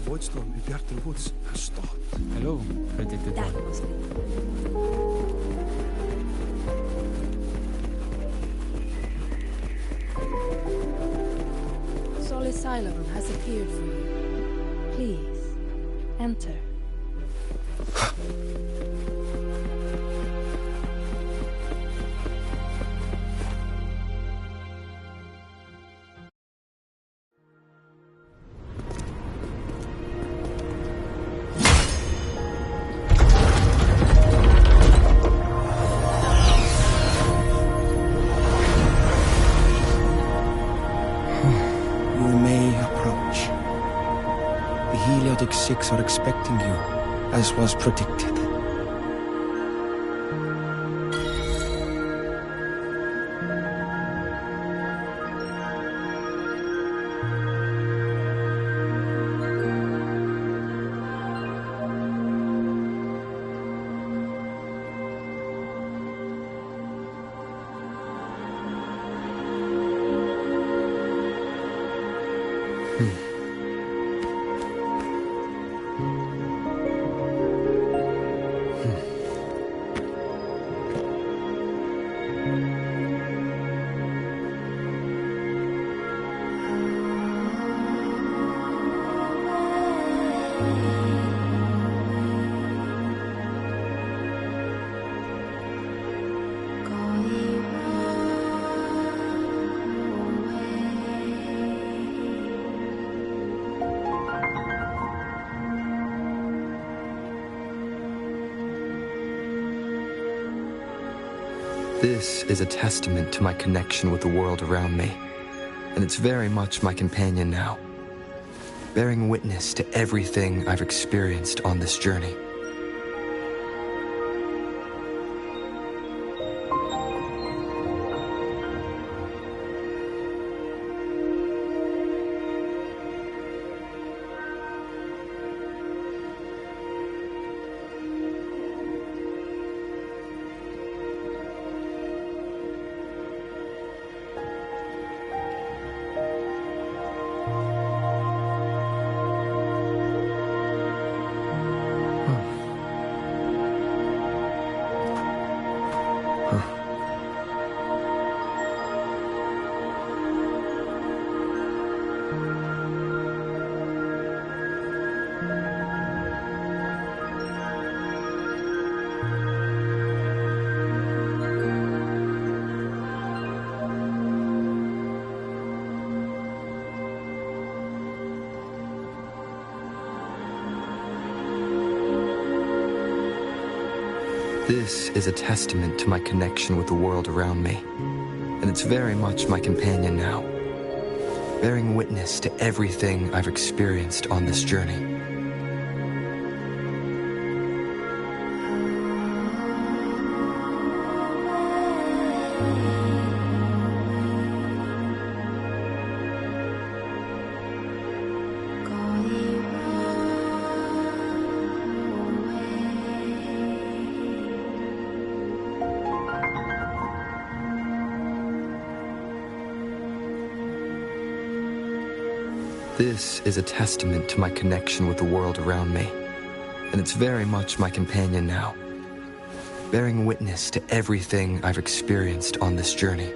Voidstorm i Bjartur Woods har stått. Hello, predicted That one. must be. Solisylum has appeared for you. Please, enter. Heliotic 6 are expecting you, as was predicted. This is a testament to my connection with the world around me, and it's very much my companion now, bearing witness to everything I've experienced on this journey. This is a testament to my connection with the world around me, and it's very much my companion now, bearing witness to everything I've experienced on this journey. This is a testament to my connection with the world around me, and it's very much my companion now, bearing witness to everything I've experienced on this journey.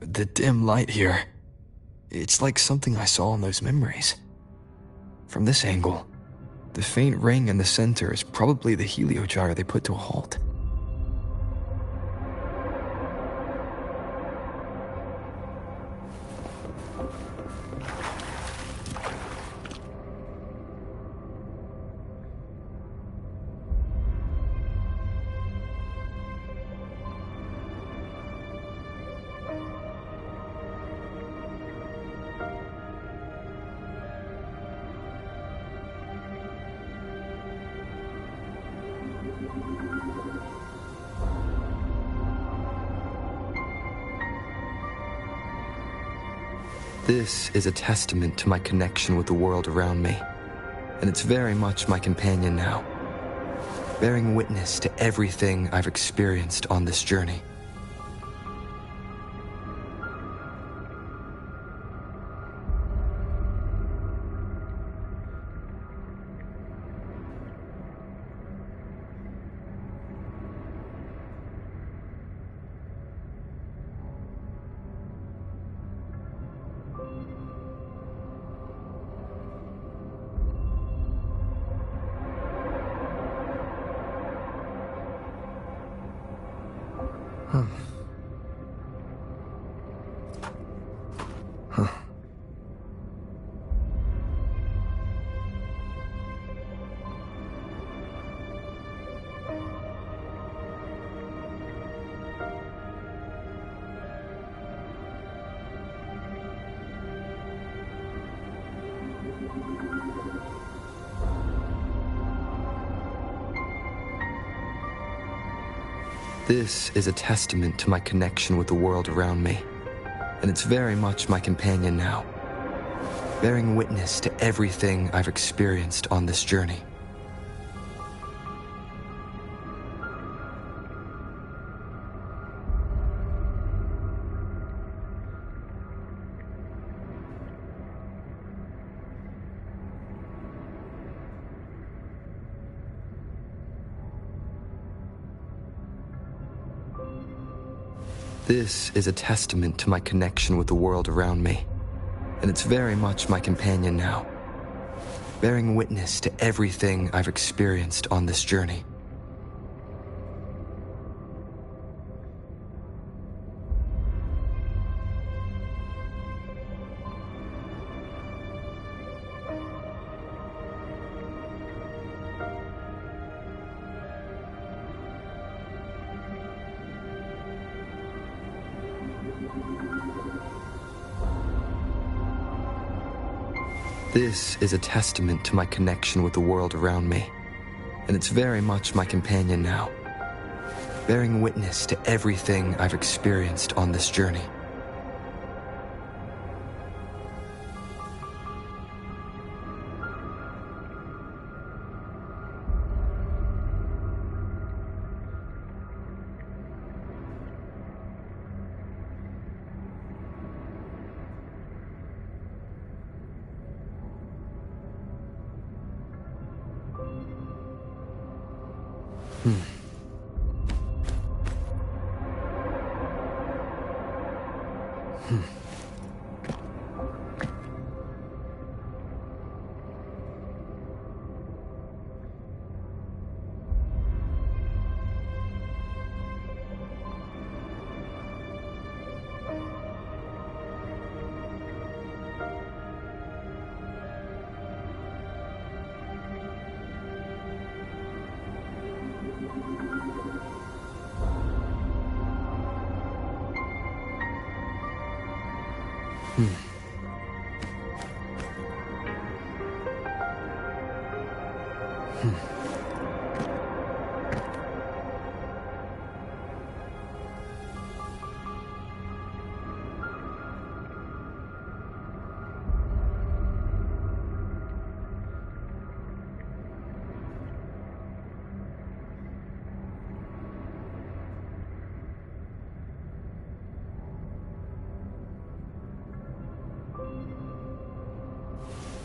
The dim light here. It's like something I saw in those memories. From this angle, the faint ring in the center is probably the heliogyre they put to a halt. This is a testament to my connection with the world around me, and it's very much my companion now, bearing witness to everything I've experienced on this journey. This is a testament to my connection with the world around me, and it's very much my companion now, bearing witness to everything I've experienced on this journey. This is a testament to my connection with the world around me, and it's very much my companion now, bearing witness to everything I've experienced on this journey. This is a testament to my connection with the world around me, and it's very much my companion now, bearing witness to everything I've experienced on this journey.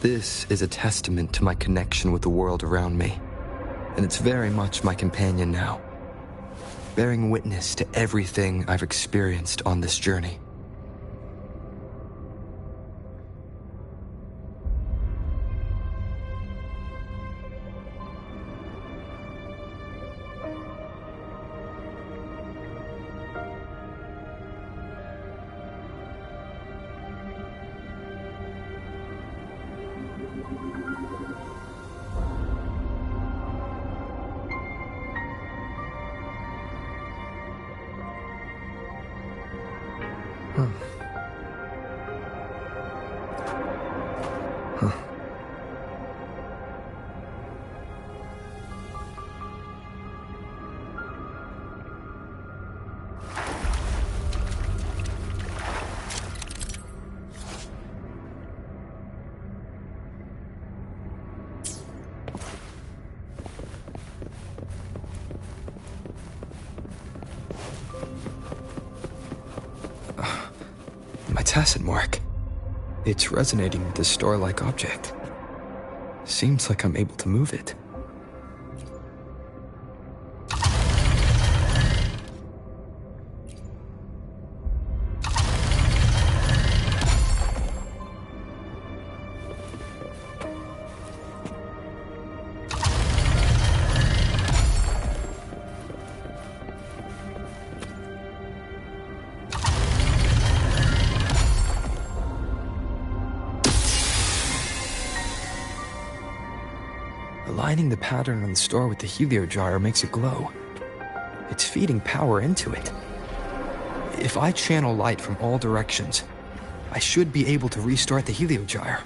This is a testament to my connection with the world around me, and it's very much my companion now, bearing witness to everything I've experienced on this journey. tacit mark. It's resonating with this star-like object. Seems like I'm able to move it. Aligning the pattern on the star with the heliogyre makes it glow. It's feeding power into it. If I channel light from all directions, I should be able to restart the heliogyre.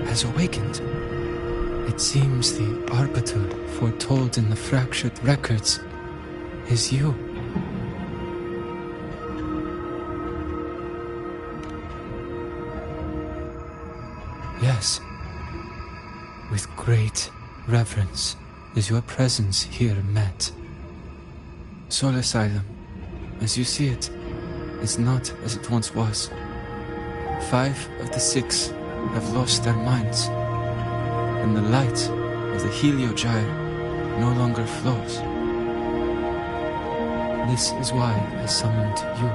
Has awakened. It seems the arbiter foretold in the fractured records is you. Yes. With great reverence is your presence here met. Soul Asylum, as you see it, is not as it once was. 5 of the 6 have lost their minds, and the light of the heliogyre no longer flows. This is why I summoned you.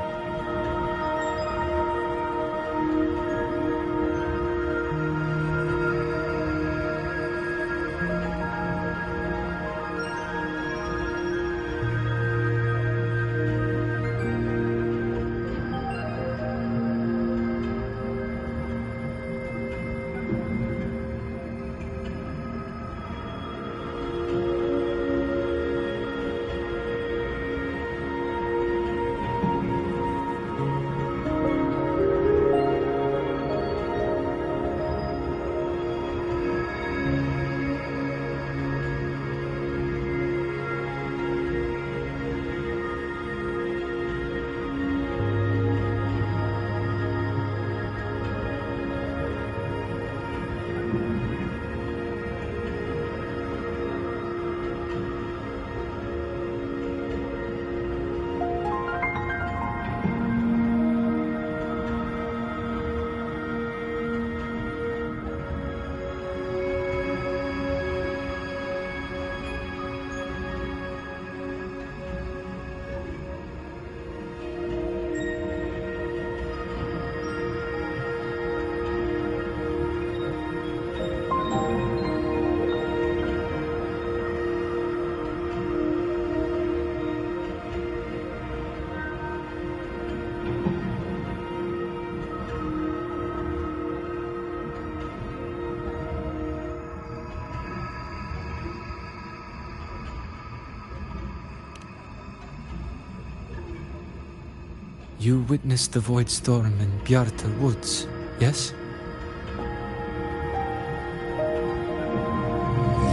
You witnessed the void storm in Bjartar Woods, yes?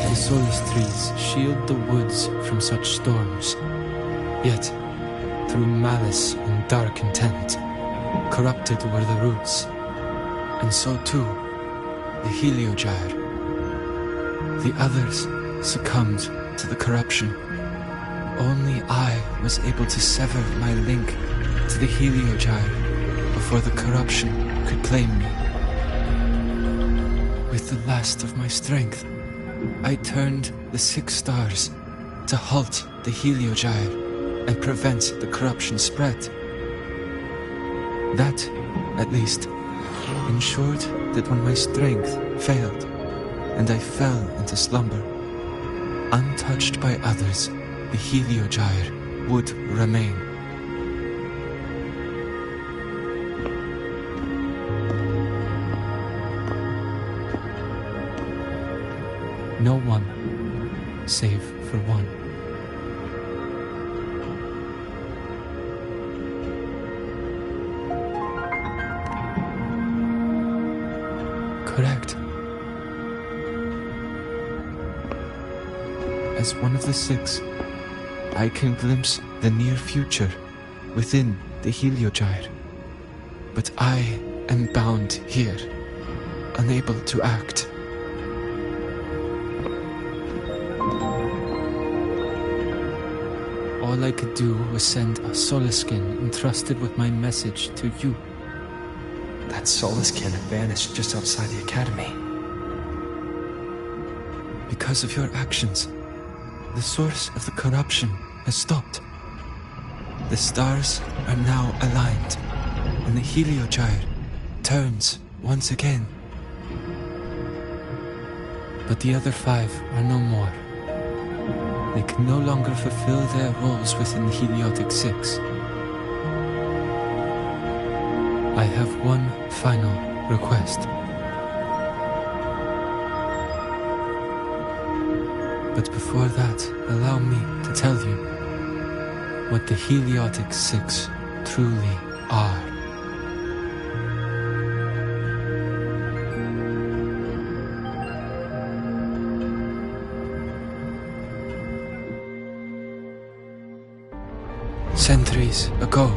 The Solis trees shield the woods from such storms. Yet, through malice and dark intent, corrupted were the roots. And so too, the Heliogyre. The others succumbed to the corruption. Only I was able to sever my link to the Heliogyre before the corruption could claim me. With the last of my strength, I turned the 6 stars to halt the Heliogyre and prevent the corruption spread. That, at least, ensured that when my strength failed and I fell into slumber, untouched by others, the Heliogyre would remain. No one, save for one. Correct. As one of the 6, I can glimpse the near future within the Heliogyre. But I am bound here, unable to act. All I could do was send a Soliskin entrusted with my message to you. That Soliskin had vanished just outside the academy. Because of your actions, the source of the corruption has stopped. The stars are now aligned, and the Heliogyre turns once again. But the other 5 are no more. They can no longer fulfill their roles within the Heliotic 6. I have one final request. But before that, allow me to tell you what the Heliotic 6 truly are. Centuries ago,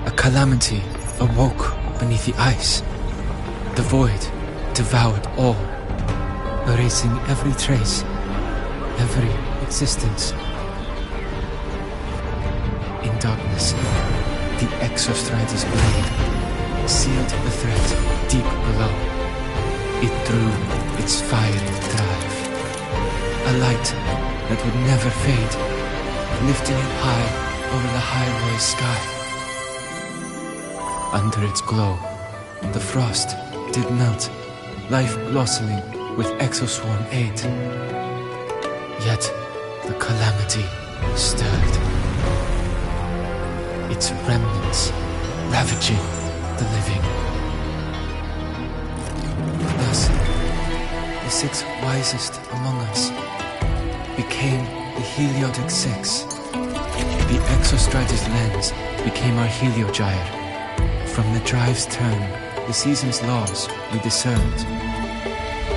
a calamity awoke beneath the ice. The void devoured all, erasing every trace, every existence. In darkness, the Exostrider's blade sealed the threat deep below. It drew its fiery drive, a light that would never fade, lifting it high over the Hyrule sky. Under its glow, the frost did melt, life blossoming with Exoswarm aid. Yet, the calamity stirred, its remnants ravaging the living. Thus, the 6 wisest among us became the Heliotic 6. The Exostrider's lens became our Heliogyre. From the drive's turn, the season's laws we discerned.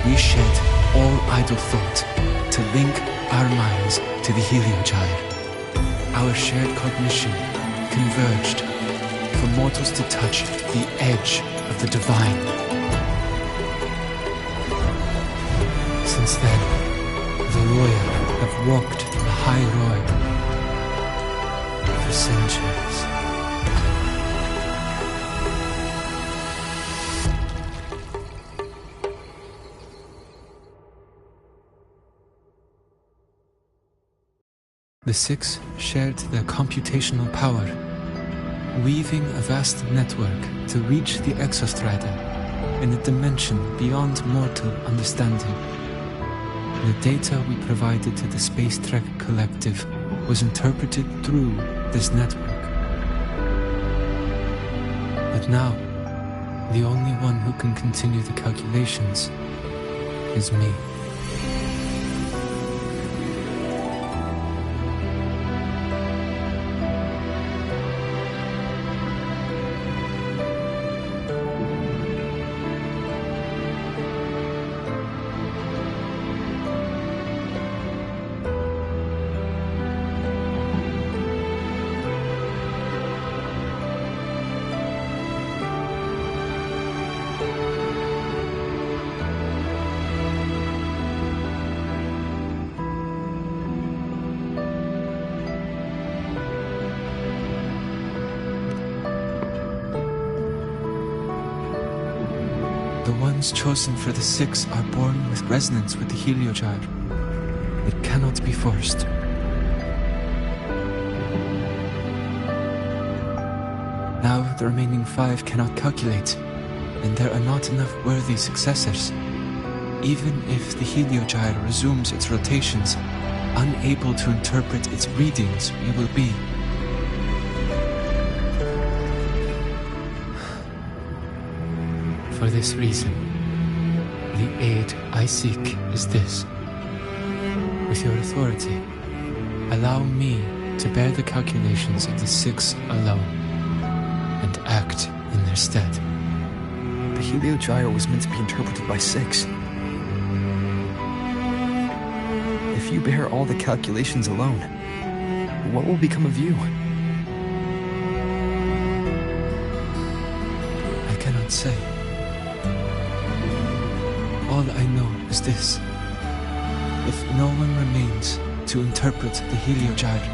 We shed all idle thought to link our minds to the Heliogyre. Our shared cognition converged for mortals to touch the edge of the divine. Since then, the royal have walked the high road for centuries. The 6 shared their computational power, weaving a vast network to reach the Exostrider in a dimension beyond mortal understanding. The data we provided to the Space Trek Collective was interpreted through this network. But now, the only one who can continue the calculations is me. The ones chosen for the 6 are born with resonance with the Heliogyre. It cannot be forced. Now the remaining 5 cannot calculate, and there are not enough worthy successors. Even if the Heliogyre resumes its rotations, unable to interpret its readings, we will be. For this reason, the aid I seek is this. With your authority, allow me to bear the calculations of the 6 alone, and act in their stead. The Heliogyre was meant to be interpreted by 6. If you bear all the calculations alone, what will become of you? I cannot say. All I know is this. If no one remains to interpret the Heliogyre,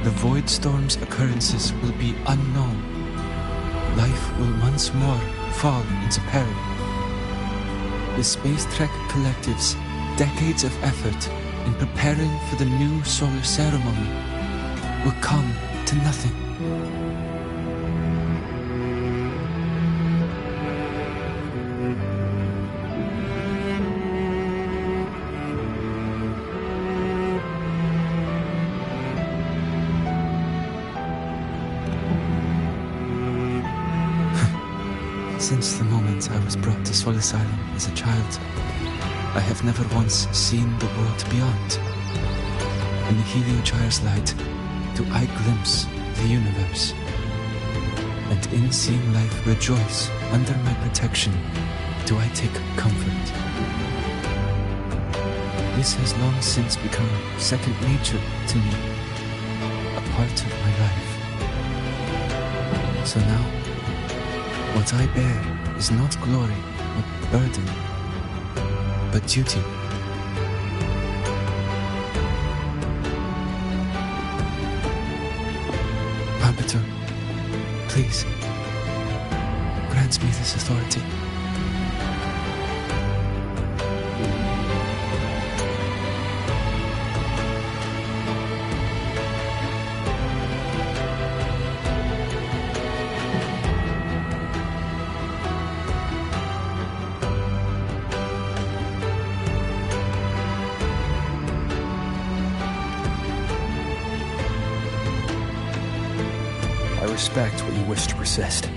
the Void Storm's occurrences will be unknown. Life will once more fall into peril. The Space Trek Collective's decades of effort in preparing for the new solar ceremony will come to nothing. Since the moment I was brought to Sol Asylum as a child, I have never once seen the world beyond. In the Heliogyre's light, do I glimpse the universe. And in seeing life rejoice under my protection, do I take comfort. This has long since become second nature to me, a part of my life. So now, what I bear is not glory or burden, but duty. Arbiter, please, grant me this authority. I respect what you wish to persist.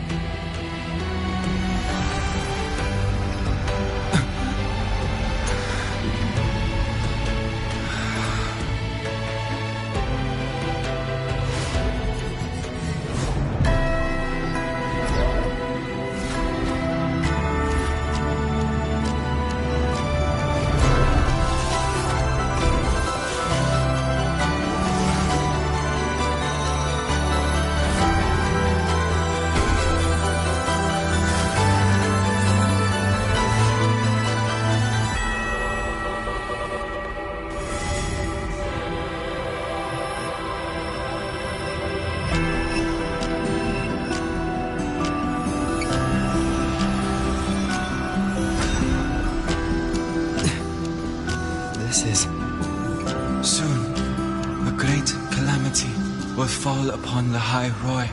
Soon, a great calamity will fall upon the High Roy.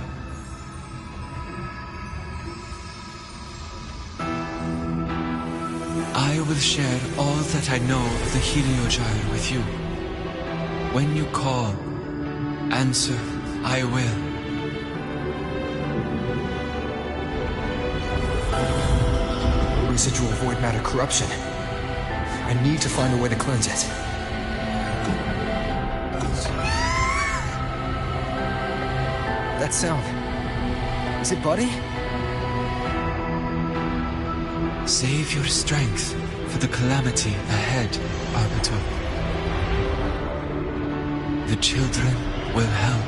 I will share all that I know of the Heliogyre with you. When you call, answer, I will. Residual void matter corruption. I need to find a way to cleanse it. That sound. Is it Buddy? Save your strength for the calamity ahead, Arbiter. The children will help.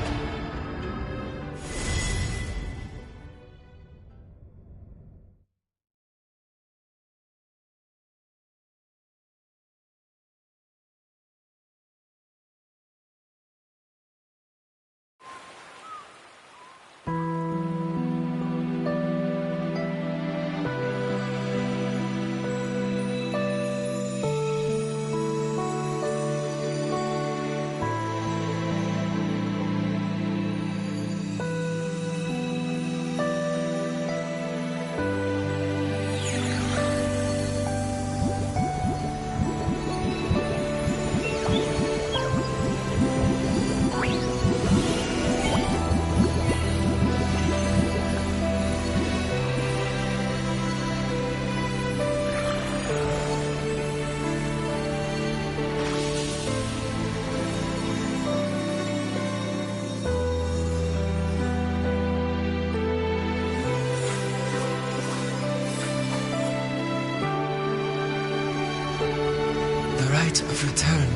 rite of return.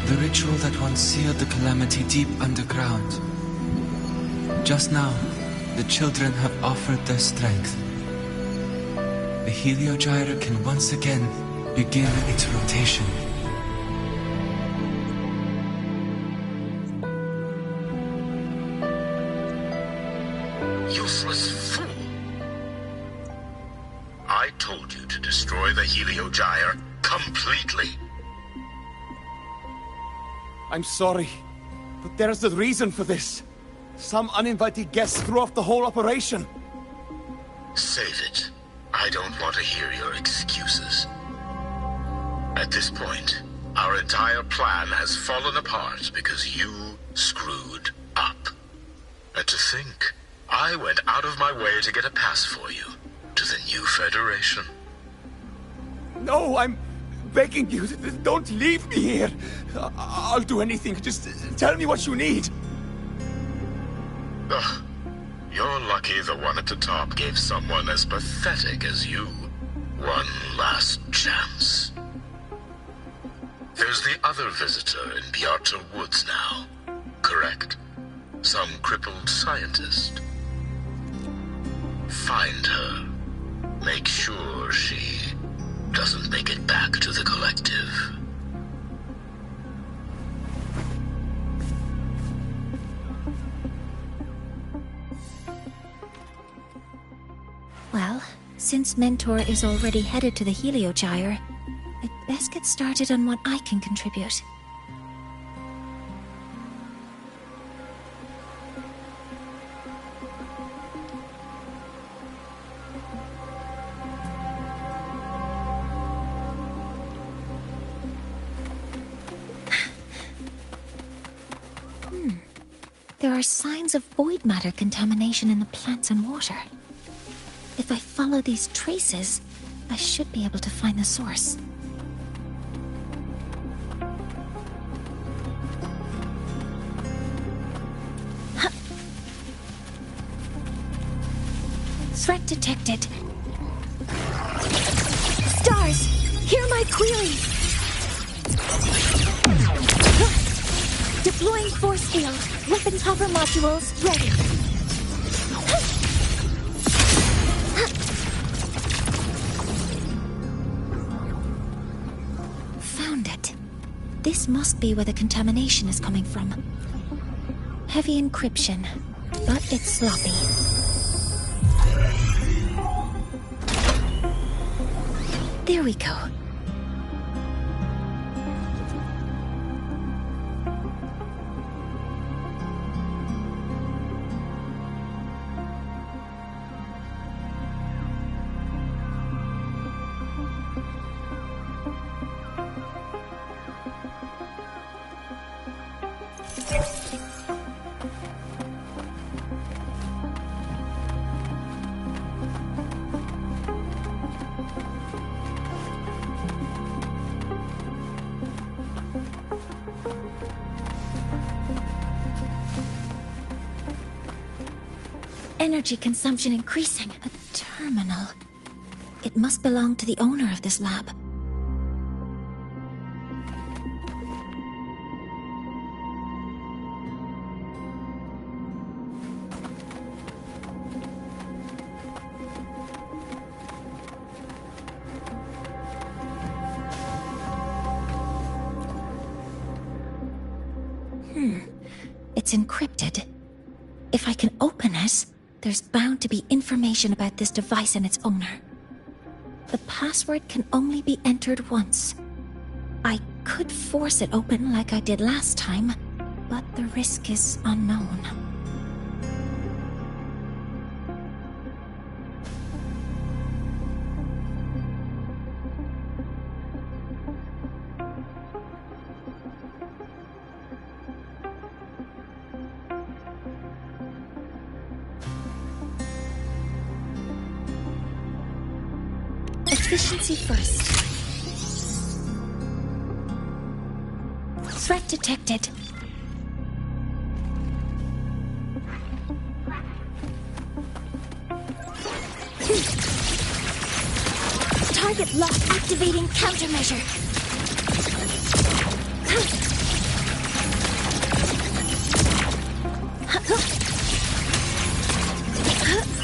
The ritual that once sealed the calamity deep underground. Just now, the children have offered their strength. The Heliogyre can once again begin its rotation. Useless fool! I told you to destroy the Heliogyre completely. I'm sorry, but there's a reason for this. Some uninvited guests threw off the whole operation. Save it. I don't want to hear your excuses. At this point, our entire plan has fallen apart because you screwed up. And to think, I went out of my way to get a pass for you to the new Federation. No, I'm begging you, don't leave me here. I'll do anything, just tell me what you need. Ugh. You're lucky the one at the top gave someone as pathetic as you one last chance. There's the other visitor in Bjarta Woods now, correct? Some crippled scientist. Find her. Make sure she doesn't make it back to the collective. Well, since Mentor is already headed to the Heliogyre, I'd best get started on what I can contribute. There are signs of void matter contamination in the plants and water. If I follow these traces, I should be able to find the source. Threat detected. Stars! Hear my query! Deploying force field. Weapons hover modules ready. Found it. This must be where the contamination is coming from. Heavy encryption, but it's sloppy. There we go. Energy consumption increasing. A terminal. It must belong to the owner of this lab. It's encrypted. If I can open it, there's bound to be information about this device and its owner. The password can only be entered once. I could force it open like I did last time, but the risk is unknown. Efficiency first. Threat detected. Target lock. Activating countermeasure.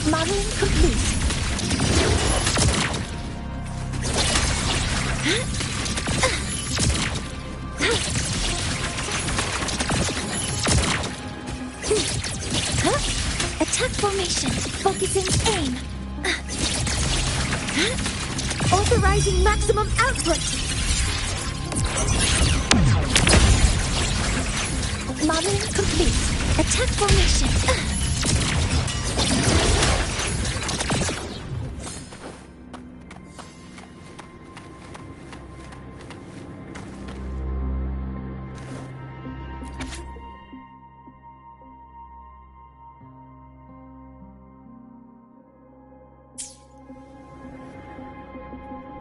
Modeling complete. Attack formation. Focusing aim. Authorizing maximum output. Modeling complete. Attack formation.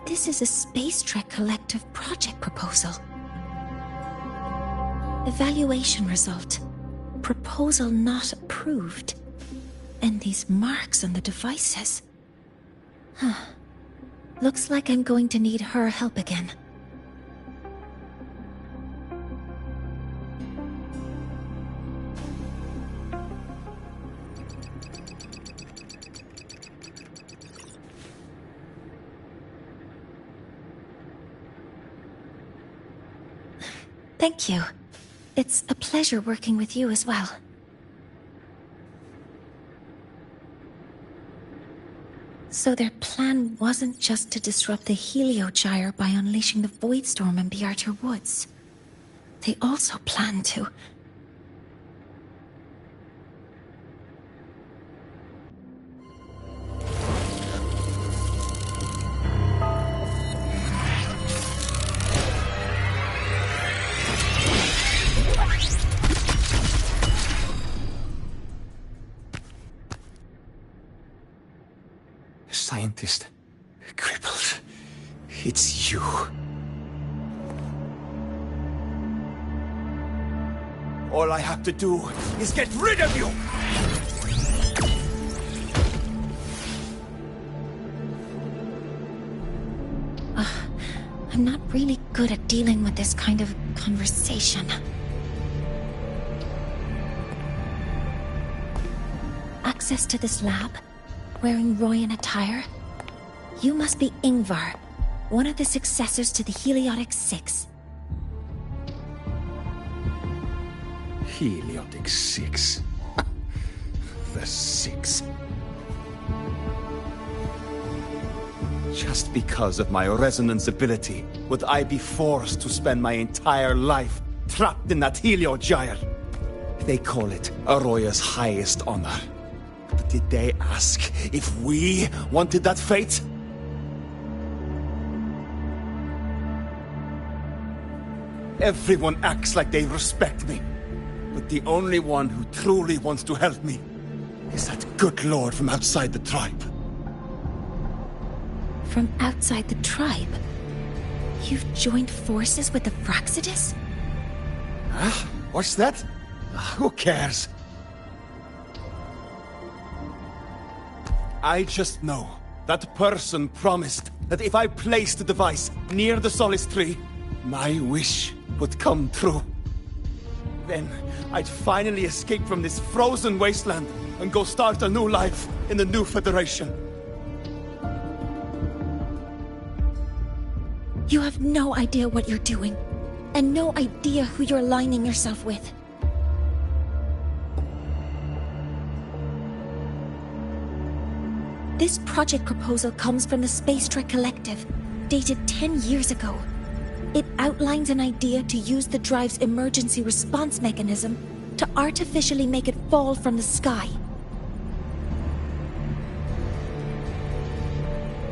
This is a Space Trek Collective project proposal. Evaluation result. Proposal not approved. And these marks on the devices. Looks like I'm going to need her help again. Thank you. It's a pleasure working with you as well. So their plan wasn't just to disrupt the Heliogyre by unleashing the Voidstorm in Bjartur Woods. They also planned to... Scientist. Crippled. It's you. All I have to do is get rid of you! I'm not really good at dealing with this kind of conversation. Access to this lab? Wearing Royan attire? You must be Ingvar, one of the successors to the Heliotic Six. Heliotic Six. The Six. Just because of my resonance ability, would I be forced to spend my entire life trapped in that Heliogyre? They call it Aroya's highest honor. But did they ask if we wanted that fate? Everyone acts like they respect me. But the only one who truly wants to help me is that good lord from outside the tribe. From outside the tribe? You've joined forces with the Fraxidus? Huh? What's that? Who cares? I just know that person promised that if I placed the device near the Solace Tree, my wish would come true. Then I'd finally escape from this frozen wasteland and go start a new life in the new Federation. You have no idea what you're doing, and no idea who you're aligning yourself with. This project proposal comes from the Space Trek Collective, dated 10 years ago. It outlines an idea to use the drive's emergency response mechanism to artificially make it fall from the sky.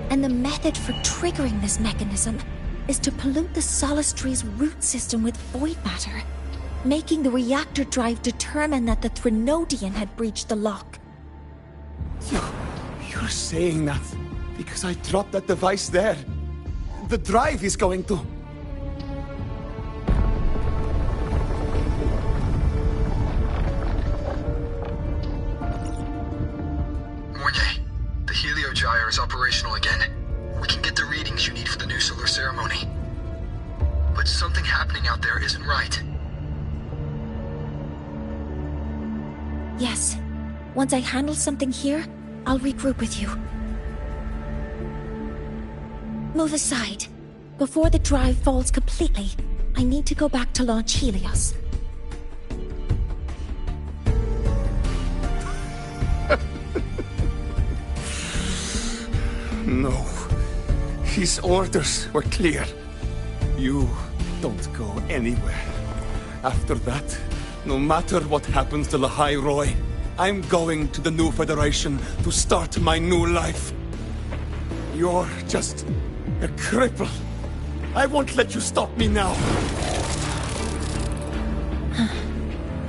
And the method for triggering this mechanism is to pollute the Solace Tree's root system with void matter, making the reactor drive determine that the Threnodian had breached the lock. You're saying that because I dropped that device there. The drive is going to... Morye, the Heliogyre is operational again. We can get the readings you need for the new solar ceremony. but something happening out there isn't right. Yes. Once I handle something here, I'll regroup with you. Move aside. Before the drive falls completely, I need to go back to launch Helios. No. His orders were clear. You don't go anywhere. After that, no matter what happens to Lahai Roy, I'm going to the new Federation to start my new life. You're just a cripple. I won't let you stop me now.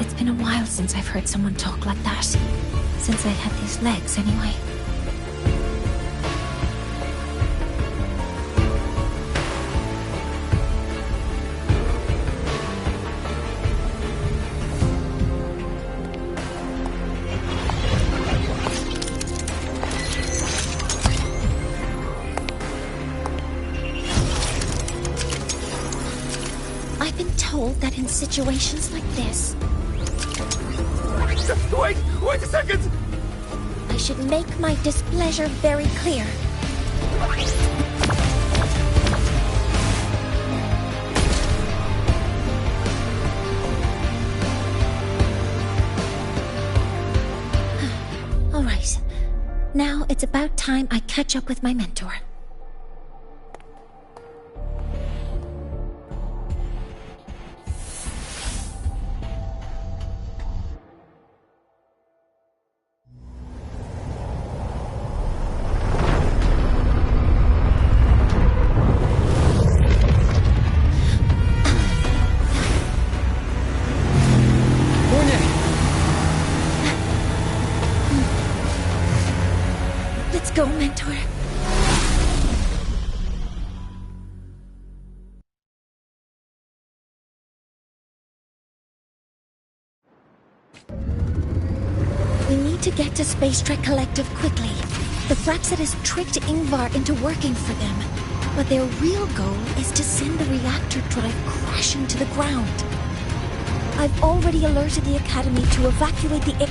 It's been a while since I've heard someone talk like that. Since I had these legs, anyway. I've been told that in situations like this... Wait a second! I should make my displeasure very clear. All right. Now it's about time I catch up with my mentor. Let's go, mentor. We need to get to Space Trek Collective quickly. The Fraxid has tricked Ingvar into working for them, but their real goal is to send the reactor drive crashing to the ground. I've already alerted the Academy to evacuate the air.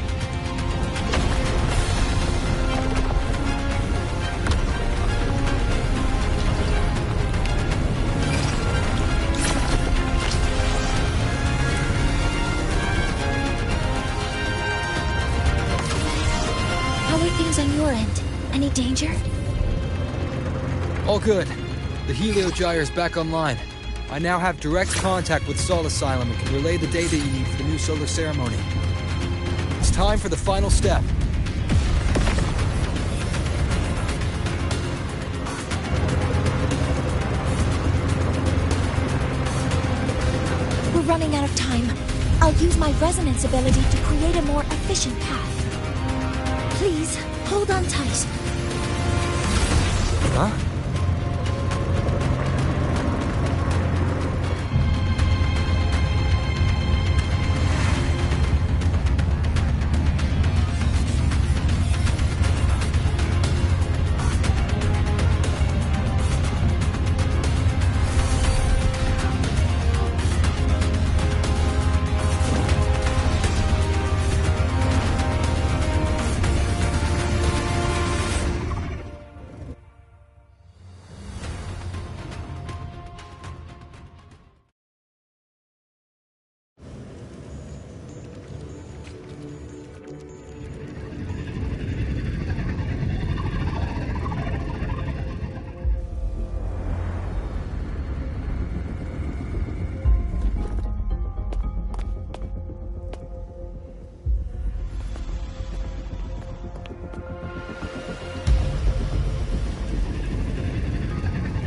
How are things on your end? Any danger? All good. The Heliogyre's back online. I now have direct contact with Sol Asylum and can relay the data you need for the new solar ceremony. It's time for the final step. We're running out of time. I'll use my resonance ability to create a more efficient path. Please, hold on tight. Huh?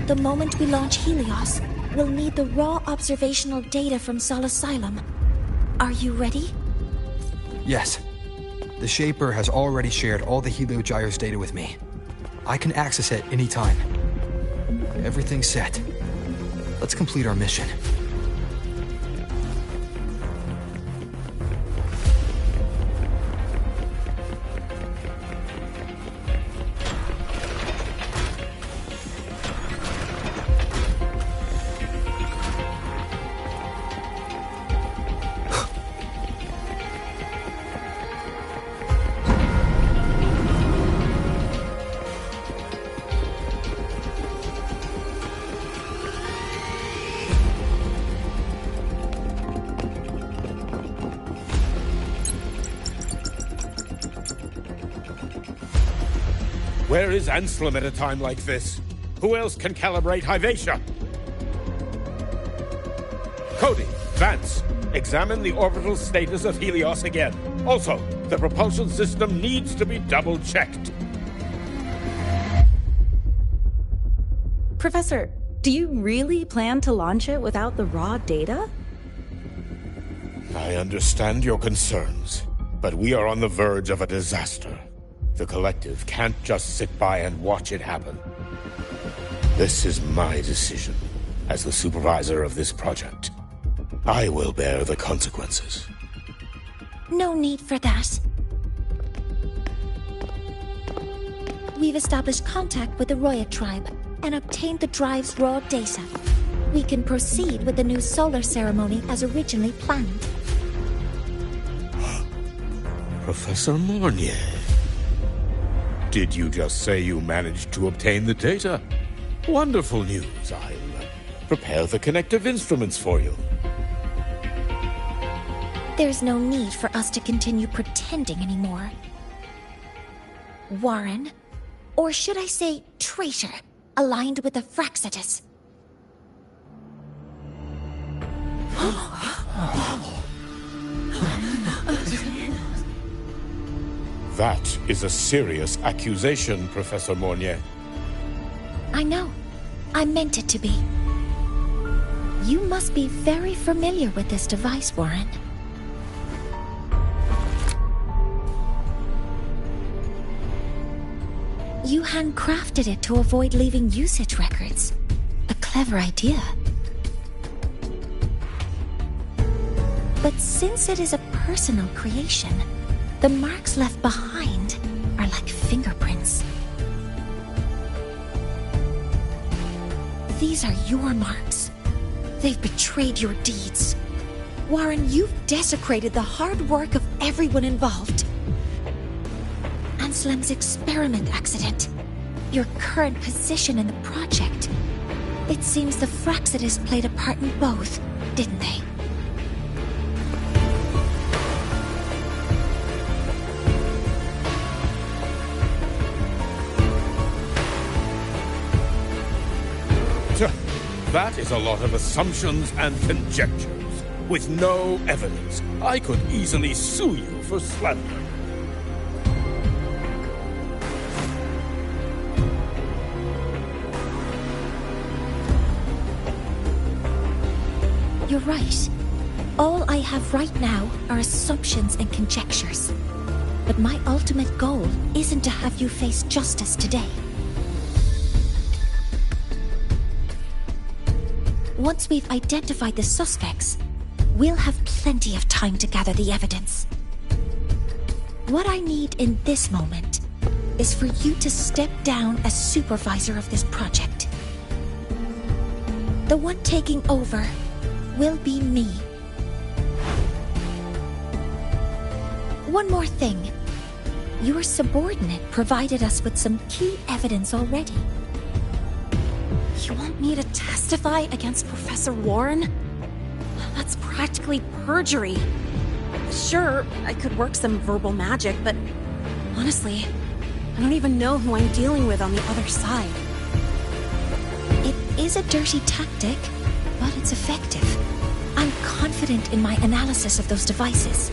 The moment we launch Helios, we'll need the raw observational data from Sol Asylum. Are you ready? Yes. The Shaper has already shared all the Heliogyre's data with me. I can access it anytime. Everything's set. Let's complete our mission. Where is Anselm at a time like this? Who else can calibrate Hyvatia? Cody, Vance, examine the orbital status of Helios again. Also, the propulsion system needs to be double-checked. Professor, do you really plan to launch it without the raw data? I understand your concerns, but we are on the verge of a disaster. The Collective can't just sit by and watch it happen. This is my decision as the supervisor of this project. I will bear the consequences. No need for that. We've established contact with the Roya tribe and obtained the drive's raw data. We can proceed with the new solar ceremony as originally planned. Professor Mornier. Did you just say you managed to obtain the data? Wonderful news. I'll prepare the connective instruments for you. There's no need for us to continue pretending anymore. Warren, or should I say traitor, aligned with the Fraxitus. That is a serious accusation, Professor Mornier. I know. I meant it to be. You must be very familiar with this device, Warren. You handcrafted it to avoid leaving usage records. A clever idea. But since it is a personal creation, the marks left behind are like fingerprints. These are your marks. They've betrayed your deeds. Warren, you've desecrated the hard work of everyone involved. Anselm's experiment accident, your current position in the project. It seems the Fraxitus played a part in both, didn't they? That is a lot of assumptions and conjectures, with no evidence. I could easily sue you for slander. You're right. All I have right now are assumptions and conjectures. But my ultimate goal isn't to have you face justice today. Once we've identified the suspects, we'll have plenty of time to gather the evidence. What I need in this moment is for you to step down as supervisor of this project. The one taking over will be me. One more thing. Your subordinate provided us with some key evidence already. You want me to testify against Professor Warren? That's practically perjury. Sure, I could work some verbal magic, but honestly, I don't even know who I'm dealing with on the other side. It is a dirty tactic, but it's effective. I'm confident in my analysis of those devices,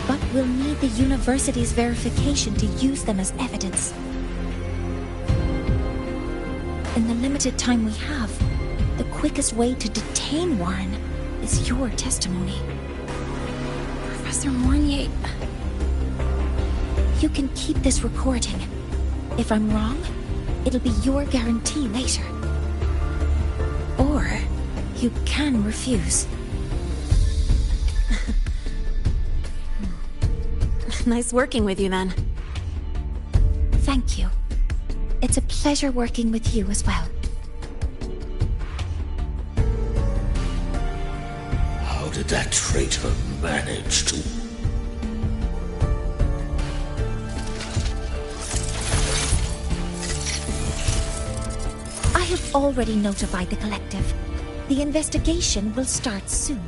but we'll need the university's verification to use them as evidence. In the limited time we have, the quickest way to detain Warren is your testimony. Professor Mornier... You can keep this recording. If I'm wrong, it'll be your guarantee later. Or you can refuse. Nice working with you, then. Thank you. It's a pleasure working with you as well. How did that traitor manage to... I have already notified the Collective. The investigation will start soon.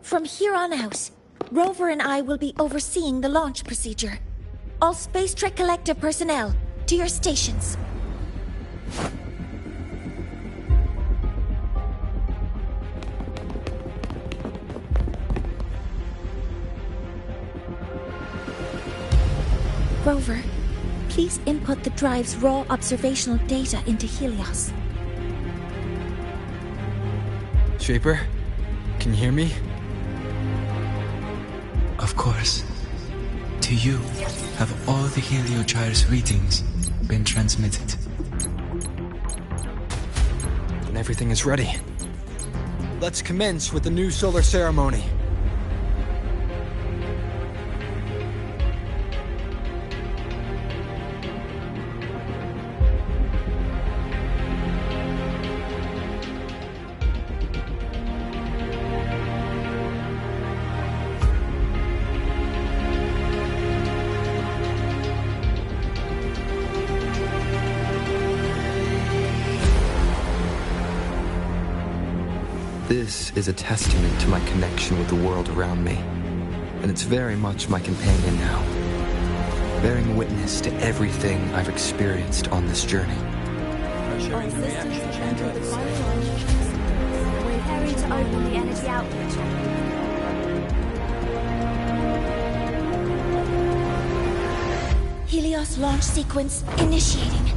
From here on out, Rover and I will be overseeing the launch procedure. All Space Trek Collective personnel, to your stations. Rover, please input the drive's raw observational data into Helios. Shaper, can you hear me? Of course. To you, have all the Heliogyre's readings been transmitted? When everything is ready, let's commence with the new solar ceremony. This is a testament to my connection with the world around me, and it's very much my companion now, bearing witness to everything I've experienced on this journey. All systems have entered the final launch. We're preparing to open the energy outlet chamber. Helios launch sequence initiating.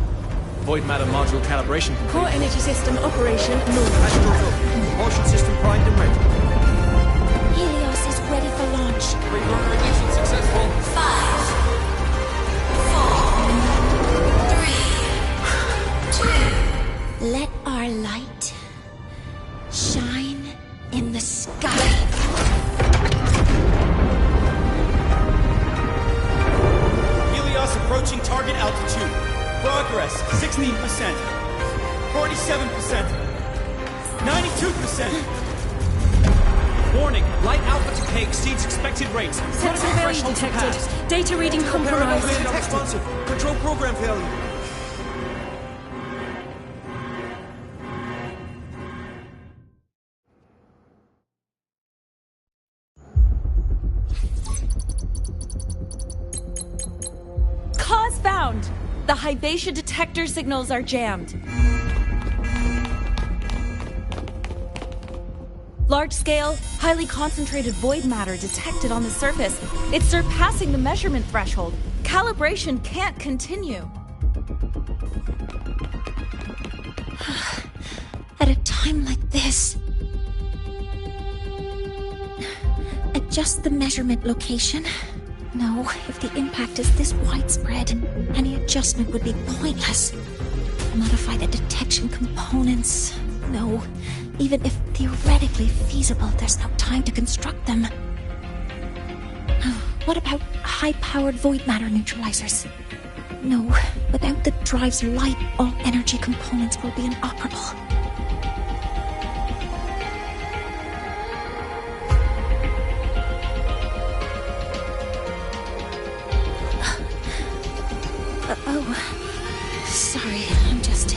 Void matter module calibration. Core energy system operation normal. Propulsion system primed and ready. Helios is ready for launch. Pre-program ignition successful. 5, 4, 3, 2. Let our light shine in the sky. Helios approaching target altitude. Progress 16%, 47%, 92%. Warning, light alpha decay exceeds expected rates. Sensor failure detected. Data reading compromised. Unresponsive. Control program failure. Cause found! The Hypatia detector signals are jammed. Large-scale, highly concentrated void matter detected on the surface. It's surpassing the measurement threshold. Calibration can't continue. At a time like this... Adjust the measurement location. No, if the impact is this widespread, any adjustment would be pointless. Modify the detection components. No, even if theoretically feasible, there's no time to construct them. What about high-powered void matter neutralizers? No, without the drive's light, all energy components will be inoperable. Sorry, I'm just...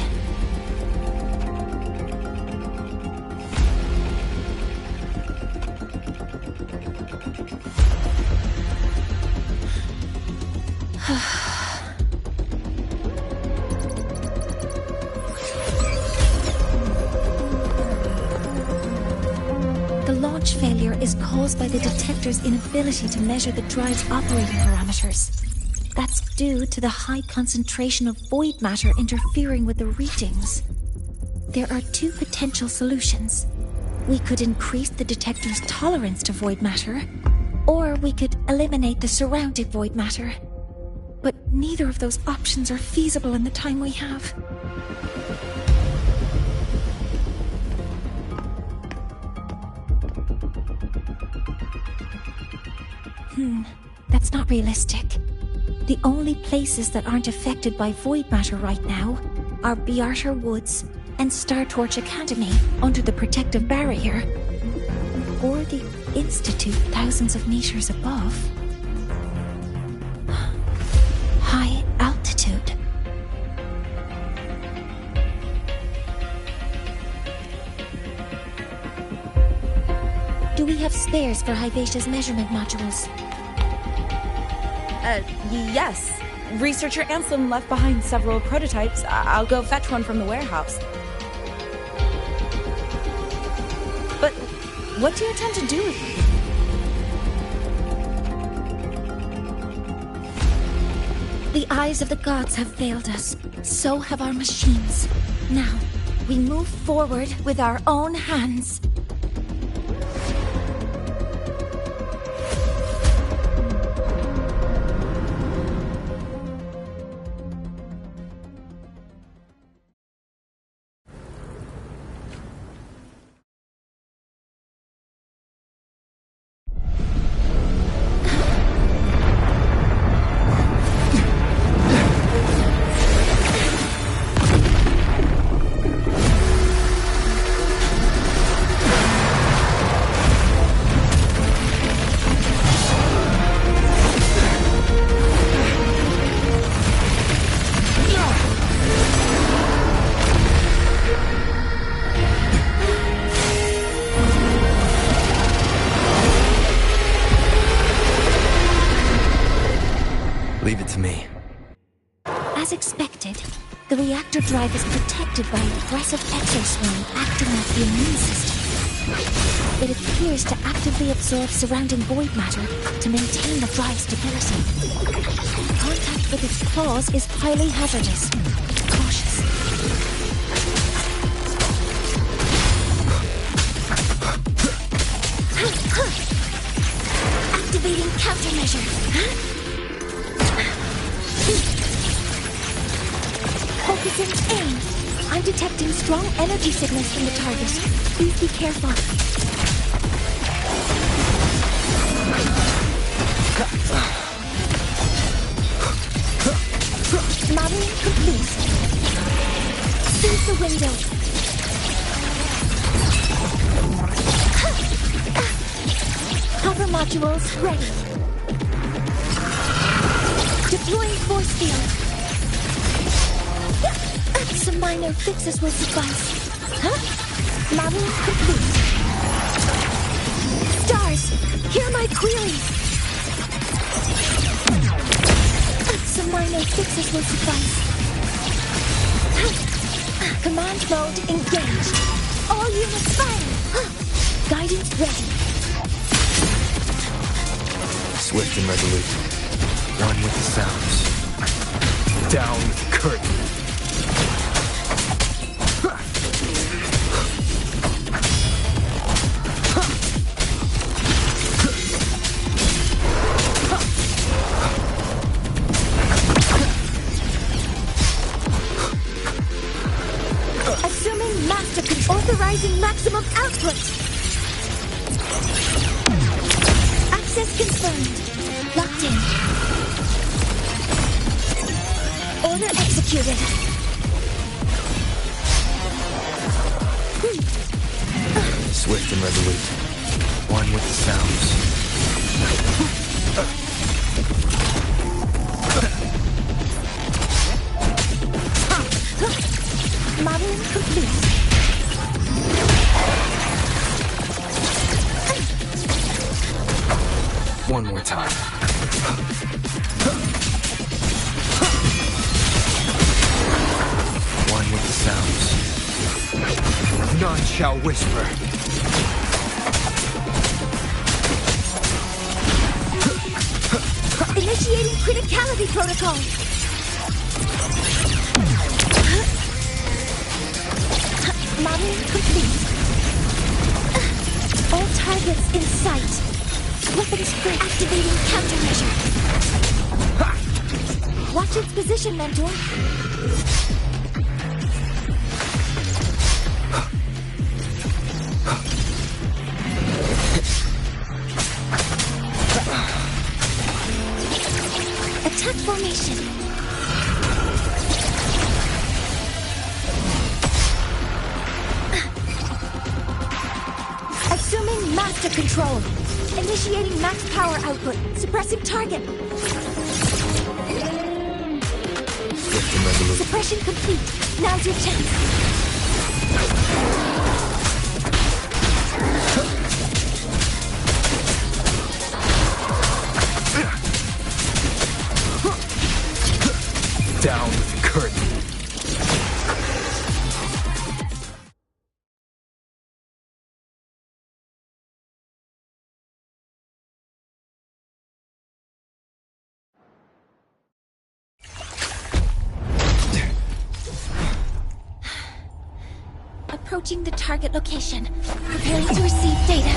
The launch failure is caused by the detector's inability to measure the drive's operating parameters. That's due to the high concentration of void matter interfering with the readings. There are two potential solutions. We could increase the detector's tolerance to void matter, or we could eliminate the surrounding void matter. But neither of those options are feasible in the time we have. That's not realistic. The only places that aren't affected by void matter right now are Bearter Woods and Star Torch Academy under the protective barrier, or the Institute thousands of meters above. High altitude. Do we have spares for Hyvatia's measurement modules? Yes. Researcher Anselm left behind several prototypes. I'll go fetch one from the warehouse. But what do you intend to do with it? The eyes of the gods have failed us. So have our machines. Now, we move forward with our own hands. Leave it to me. As expected, the reactor drive is protected by an aggressive exoswarm acting like the immune system. It appears to actively absorb surrounding void matter to maintain the drive stability. Contact with its claws is highly hazardous. Be cautious. Activating countermeasure. Focusing aim. I'm detecting strong energy signals from the target. Please be careful. Modeling complete. Seize the window. Hover modules ready. Deploying force field. Some minor fixes will suffice. Modeling complete. Stars, hear my queries. Some minor fixes will suffice. Command mode engaged. All units fire. Guidance ready. Swift and resolute. One with the sounds. Down with the curtain. Authorizing maximum output. Access confirmed. Locked in. Order executed. Swift and resolute. One with the sounds. Modeling complete. One more time. One with the sounds. None shall whisper. Initiating criticality protocol. Modeling complete. All targets in sight. Weapons free. Activating countermeasure. Watch its position, Mentor. Attack formation. Assuming master control. Initiating max power output. Suppressing target. Suppression complete. Now's your chance. approaching the target location. Preparing to receive data.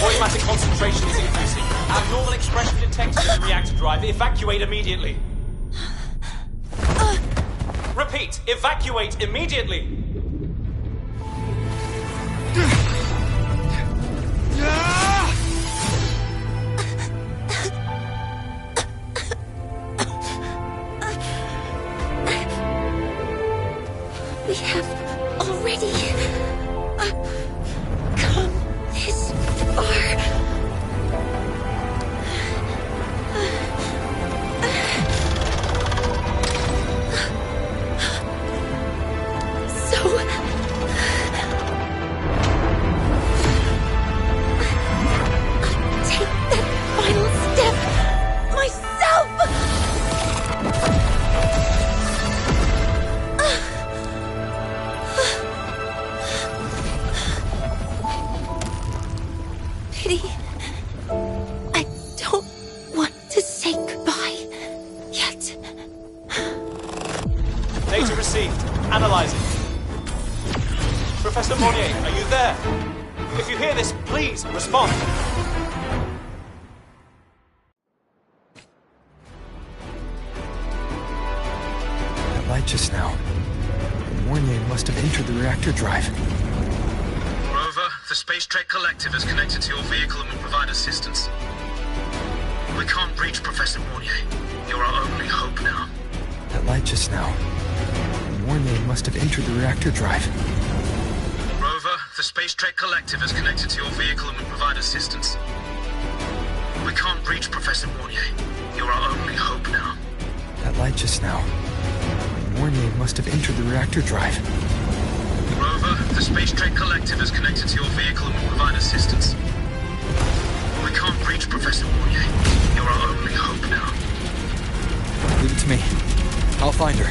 Voidmatic concentration is increasing. Abnormal expression detected in the reactor drive. Evacuate immediately. Repeat, evacuate immediately. We have already come this far. Data received. Analyzing. Professor Monnier, are you there? If you hear this, please respond. That light just now. Mornier must have entered the reactor drive. Rover, the Space Trek Collective is connected to your vehicle and will provide assistance. We can't reach Professor Mornier. You're our only hope now. That light just now. Mornier must have entered the reactor drive. Rover, the Space Trek Collective is connected to your vehicle and will provide assistance. We can't reach Professor Mornier. You're our only hope now. That light just now. Mornier must have entered the reactor drive. Rover, the Space Trek Collective is connected to your vehicle and will provide assistance. We can't reach Professor Mornier. You're our only hope now. Leave it to me. I'll find her.